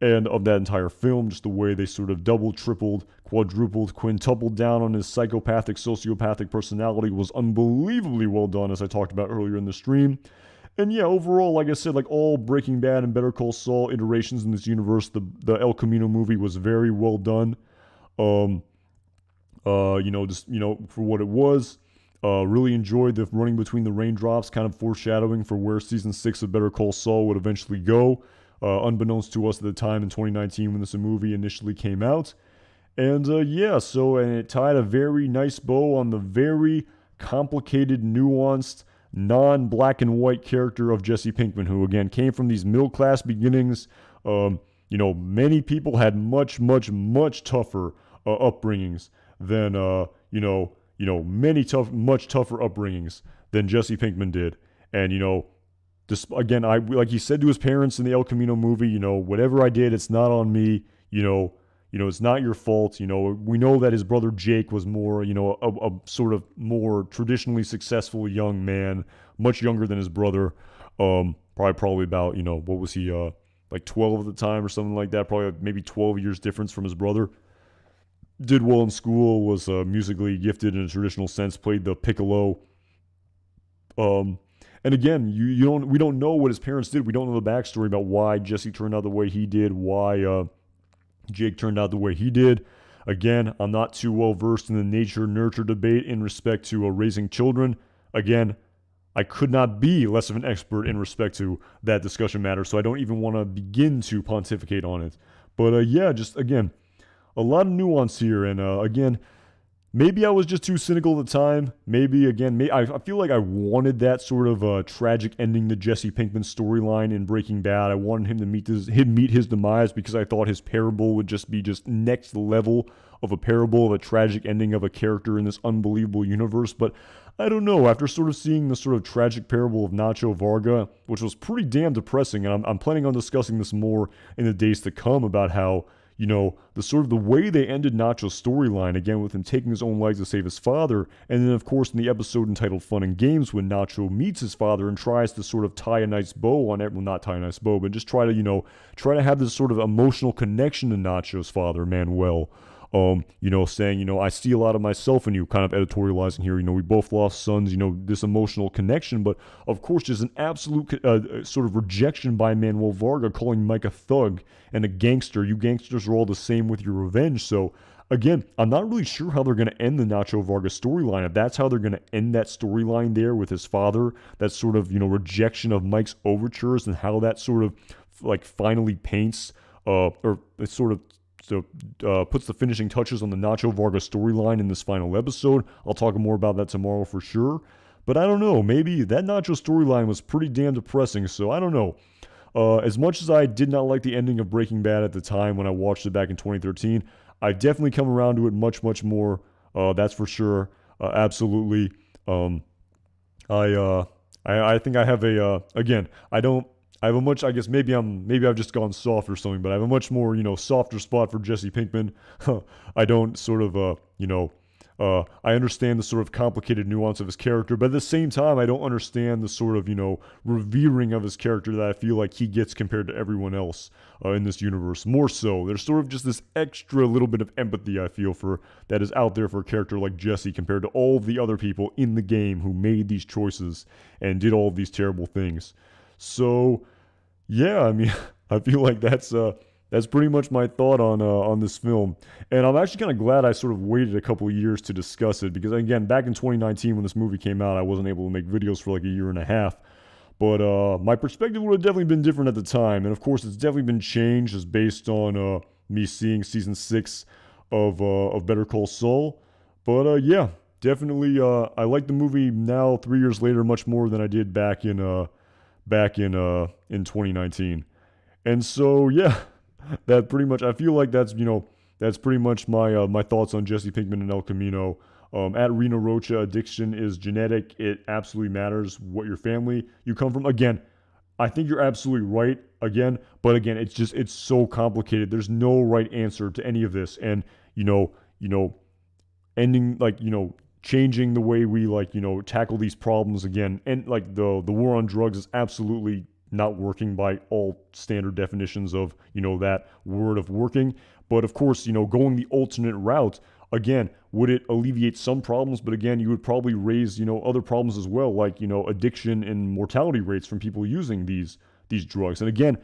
And of that entire film, just the way they sort of doubled, tripled, quadrupled, quintupled down on his psychopathic, sociopathic personality was unbelievably well done, as I talked about earlier in the stream. And yeah, overall, like I said, like all Breaking Bad and Better Call Saul iterations in this universe, the El Camino movie was very well done. For what it was. Really enjoyed the running between the raindrops, kind of foreshadowing for where season 6 of Better Call Saul would eventually go. Unbeknownst to us at the time in 2019 when this movie initially came out. And and it tied a very nice bow on the very complicated, nuanced, non-black and white character of Jesse Pinkman, who again came from these middle-class beginnings. Many people had much, much, much tougher upbringings than, much tougher upbringings than Jesse Pinkman did. And, again, like he said to his parents in the El Camino movie, whatever I did, it's not on me. It's not your fault. We know that his brother Jake was more, a sort of more traditionally successful young man, much younger than his brother. Probably about, what was he, like 12 at the time or something like that. Probably maybe 12 years difference from his brother. Did well in school, was musically gifted in a traditional sense, played the piccolo. And again, we don't know what his parents did. We don't know the backstory about why Jesse turned out the way he did, why Jake turned out the way he did. Again, I'm not too well versed in the nature-nurture debate in respect to raising children. Again, I could not be less of an expert in respect to that discussion matter, so I don't even want to begin to pontificate on it. But just again, a lot of nuance here, and again, maybe I was just too cynical at the time. Maybe again, I feel like I wanted that sort of tragic ending to Jesse Pinkman's storyline in Breaking Bad. I wanted him to meet his demise because I thought his parable would just be just next level of a parable of a tragic ending of a character in this unbelievable universe. But I don't know. After sort of seeing the sort of tragic parable of Nacho Varga, which was pretty damn depressing, and I'm planning on discussing this more in the days to come about how, you know, the sort of the way they ended Nacho's storyline, again, with him taking his own life to save his father, and then, of course, in the episode entitled Fun and Games, when Nacho meets his father and tries to sort of tie a nice bow on it, well, not tie a nice bow, but just try to, you know, try to have this sort of emotional connection to Nacho's father, Manuel. You know, saying, you know, I see a lot of myself in you, kind of editorializing here. You know, we both lost sons, you know, this emotional connection. But, of course, there's an absolute sort of rejection by Manuel Varga, calling Mike a thug and a gangster. You gangsters are all the same with your revenge. So, again, I'm not really sure how they're going to end the Nacho Varga storyline. If that's how they're going to end that storyline there with his father, that sort of, you know, rejection of Mike's overtures, and how that sort of, like, finally paints, or it sort of, so puts the finishing touches on the Nacho Varga storyline in this final episode. I'll talk more about that tomorrow for sure. But I don't know, maybe that Nacho storyline was pretty damn depressing, so I don't know. As much as I did not like the ending of Breaking Bad at the time when I watched it back in 2013, I definitely come around to it much, much more. That's for sure. Absolutely. I think I have again, I have a much, I guess maybe I've just gone soft or something, but I have a much more, you know, softer spot for Jesse Pinkman. I don't sort of, you know, I understand the sort of complicated nuance of his character, but at the same time, I don't understand the sort of, you know, revering of his character that I feel like he gets compared to everyone else in this universe. More so, there's sort of just this extra little bit of empathy I feel for that is out there for a character like Jesse compared to all of the other people in the game who made these choices and did all of these terrible things. So, yeah, I mean, I feel like that's pretty much my thought on this film, and I'm actually kind of glad I sort of waited a couple of years to discuss it, because again, back in 2019 when this movie came out, I wasn't able to make videos for like a year and a half, but my perspective would have definitely been different at the time, and of course, it's definitely been changed as based on me seeing season 6 of Better Call Saul, but yeah, definitely, I like the movie now 3 years later much more than I did back in 2019. And so, yeah, that pretty much, I feel like that's, you know, that's pretty much my thoughts on Jesse Pinkman and El Camino. At Reno Rocha, addiction is genetic. It absolutely matters what your family you come from. Again, I think you're absolutely right, again, but again, it's so complicated. There's no right answer to any of this. And, you know, ending, like, you know, changing the way we, like, you know, tackle these problems again, and like the war on drugs is absolutely not working by all standard definitions of, you know, that word of working. But of course, you know, going the alternate route, again, would it alleviate some problems? But again, you would probably raise, you know, other problems as well, like, you know, addiction and mortality rates from people using these drugs. And again,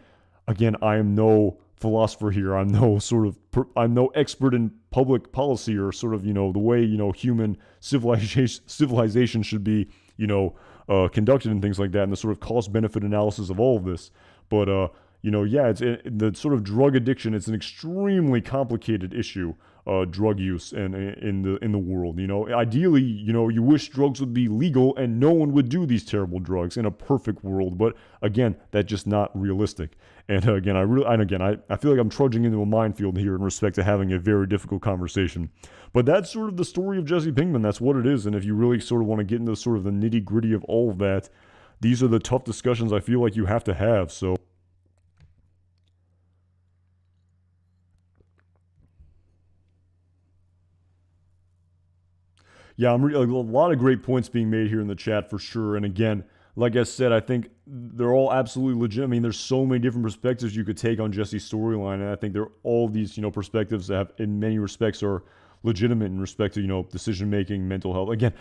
I am no philosopher here. I'm no expert in public policy or sort of, you know, the way, you know, human civilization should be, you know, conducted and things like that, and the sort of cost-benefit analysis of all of this. But, you know, yeah, the sort of drug addiction, it's an extremely complicated issue, drug use in the world. You know, ideally, you know, you wish drugs would be legal and no one would do these terrible drugs in a perfect world. But again, that's just not realistic. And again, I feel like I'm trudging into a minefield here in respect to having a very difficult conversation. But that's sort of the story of Jesse Pinkman. That's what it is. And if you really sort of want to get into sort of the nitty gritty of all of that, these are the tough discussions I feel like you have to have. So, yeah, a lot of great points being made here in the chat for sure. And again, like I said, I think they're all absolutely legit. I mean, there's so many different perspectives you could take on Jesse's storyline, and I think they're all these, you know, perspectives that have, in many respects, are legitimate in respect to, you know, decision making, mental health. Again,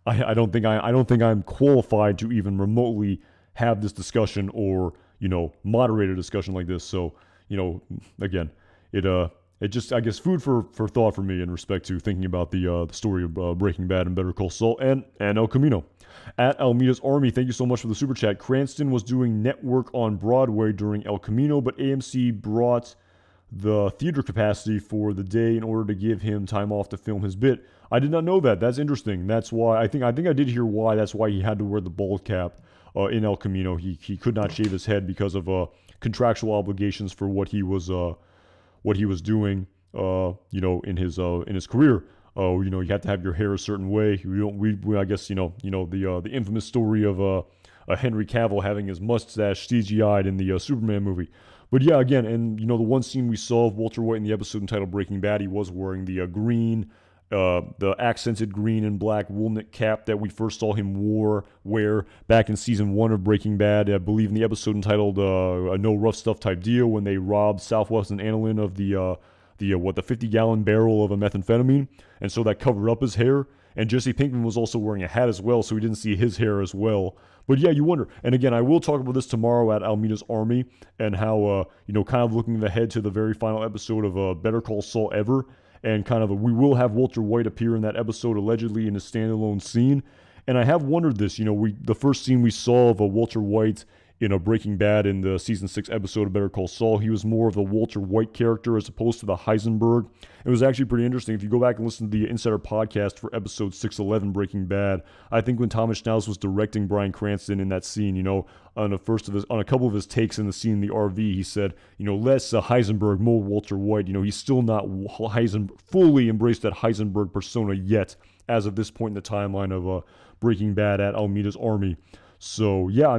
I don't think I'm qualified to even remotely have this discussion or, you know, moderate a discussion like this. So, you know, again, it just, I guess, food for thought for me in respect to thinking about the story of Breaking Bad and Better Call Saul and El Camino. At Almeida's Army, thank you so much for the super chat. Cranston was doing network on Broadway during El Camino, but AMC brought the theater capacity for the day in order to give him time off to film his bit. I did not know that. That's interesting. That's why I think I did hear why. That's why he had to wear the bald cap in El Camino. He could not shave his head because of contractual obligations for what he was doing. In his career. You have to have your hair a certain way. I guess the infamous story of Henry Cavill having his mustache CGI'd in the Superman movie. But yeah, again, and the one scene we saw of Walter White in the episode entitled Breaking Bad, he was wearing the the accented green and black wool knit cap that we first saw him wear back in season 1 of Breaking Bad. I believe in the episode entitled a No Rough Stuff Type Deal, when they robbed Southwest and Anilin of the 50-gallon barrel of a methamphetamine, and so that covered up his hair. And Jesse Pinkman was also wearing a hat as well, so we didn't see his hair as well. But yeah, you wonder. And again, I will talk about this tomorrow at Almeida's Army, and how kind of looking ahead to the very final episode of Better Call Saul ever, and we will have Walter White appear in that episode allegedly in a standalone scene. And I have wondered this. The first scene we saw of Walter White in Breaking Bad in the season 6 episode of Better Call Saul, he was more of the Walter White character as opposed to the Heisenberg. It was actually pretty interesting. If you go back and listen to the Insider podcast for episode 611 Breaking Bad, I think when Thomas Schnauz was directing Bryan Cranston in that scene, on a couple of his takes in the scene in the RV, he said, less Heisenberg, more Walter White. He's still not fully embraced that Heisenberg persona yet, as of this point in the timeline of Breaking Bad at Almeida's Army. So yeah,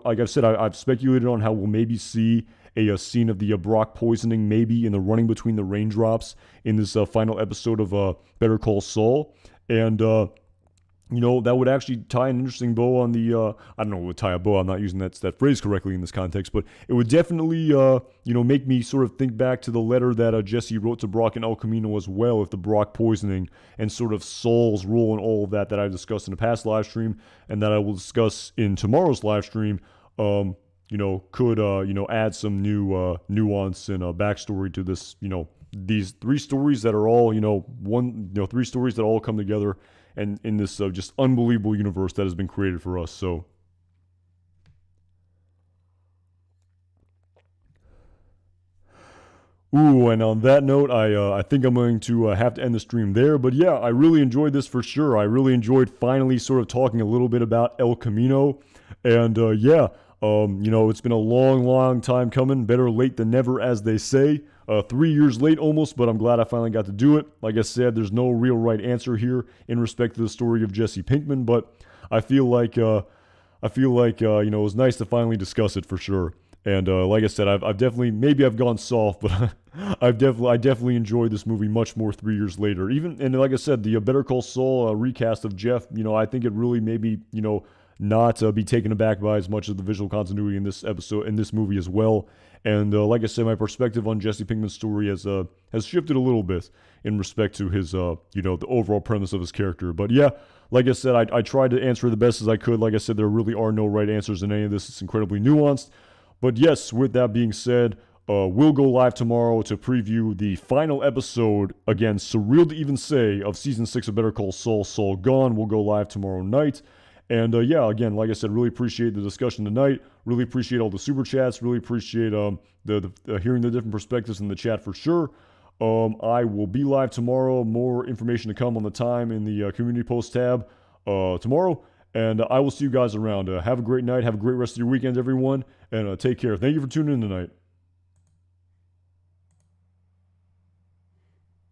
like I've said, I've speculated on how we'll maybe see a scene of the Brock poisoning, maybe in the running between the raindrops in this final episode of Better Call Saul, and that would actually tie an interesting bow on the, I don't know, it would tie a bow, I'm not using that phrase correctly in this context, but it would definitely, make me sort of think back to the letter that Jesse wrote to Brock in El Camino as well, if the Brock poisoning and sort of Saul's role in all of that I discussed in a past live stream, and that I will discuss in tomorrow's live stream, could add some new nuance and backstory to this, these three stories that are all, three stories that all come together and in this just unbelievable universe that has been created for us. So, and on that note, I think I'm going to have to end the stream there. But yeah, I really enjoyed this for sure. I really enjoyed finally sort of talking a little bit about El Camino. And it's been a long, long time coming. Better late than never, as they say. 3 years late almost, but I'm glad I finally got to do it. Like I said, there's no real right answer here in respect to the story of Jesse Pinkman, but I feel like it was nice to finally discuss it for sure. And like I said, I've definitely, maybe I've gone soft, but I definitely enjoyed this movie much more 3 years later. And like I said, the Better Call Saul recast of Jeff, I think it really maybe not be taken aback by as much as the visual continuity in this movie as well. And like I said, my perspective on Jesse Pinkman's story has shifted a little bit in respect to his the overall premise of his character. But yeah, like I said, I tried to answer it the best as I could. Like I said, there really are no right answers in any of this. It's incredibly nuanced. But yes, with that being said, we'll go live tomorrow to preview the final episode, again, surreal to even say, of Season 6 of Better Call Saul, Saul Gone. We'll go live tomorrow night. And again, like I said, really appreciate the discussion tonight. Really appreciate all the super chats. Really appreciate the hearing the different perspectives in the chat for sure. I will be live tomorrow. More information to come on the time in the community post tab tomorrow. And I will see you guys around. Have a great night. Have a great rest of your weekend, everyone. And take care. Thank you for tuning in tonight.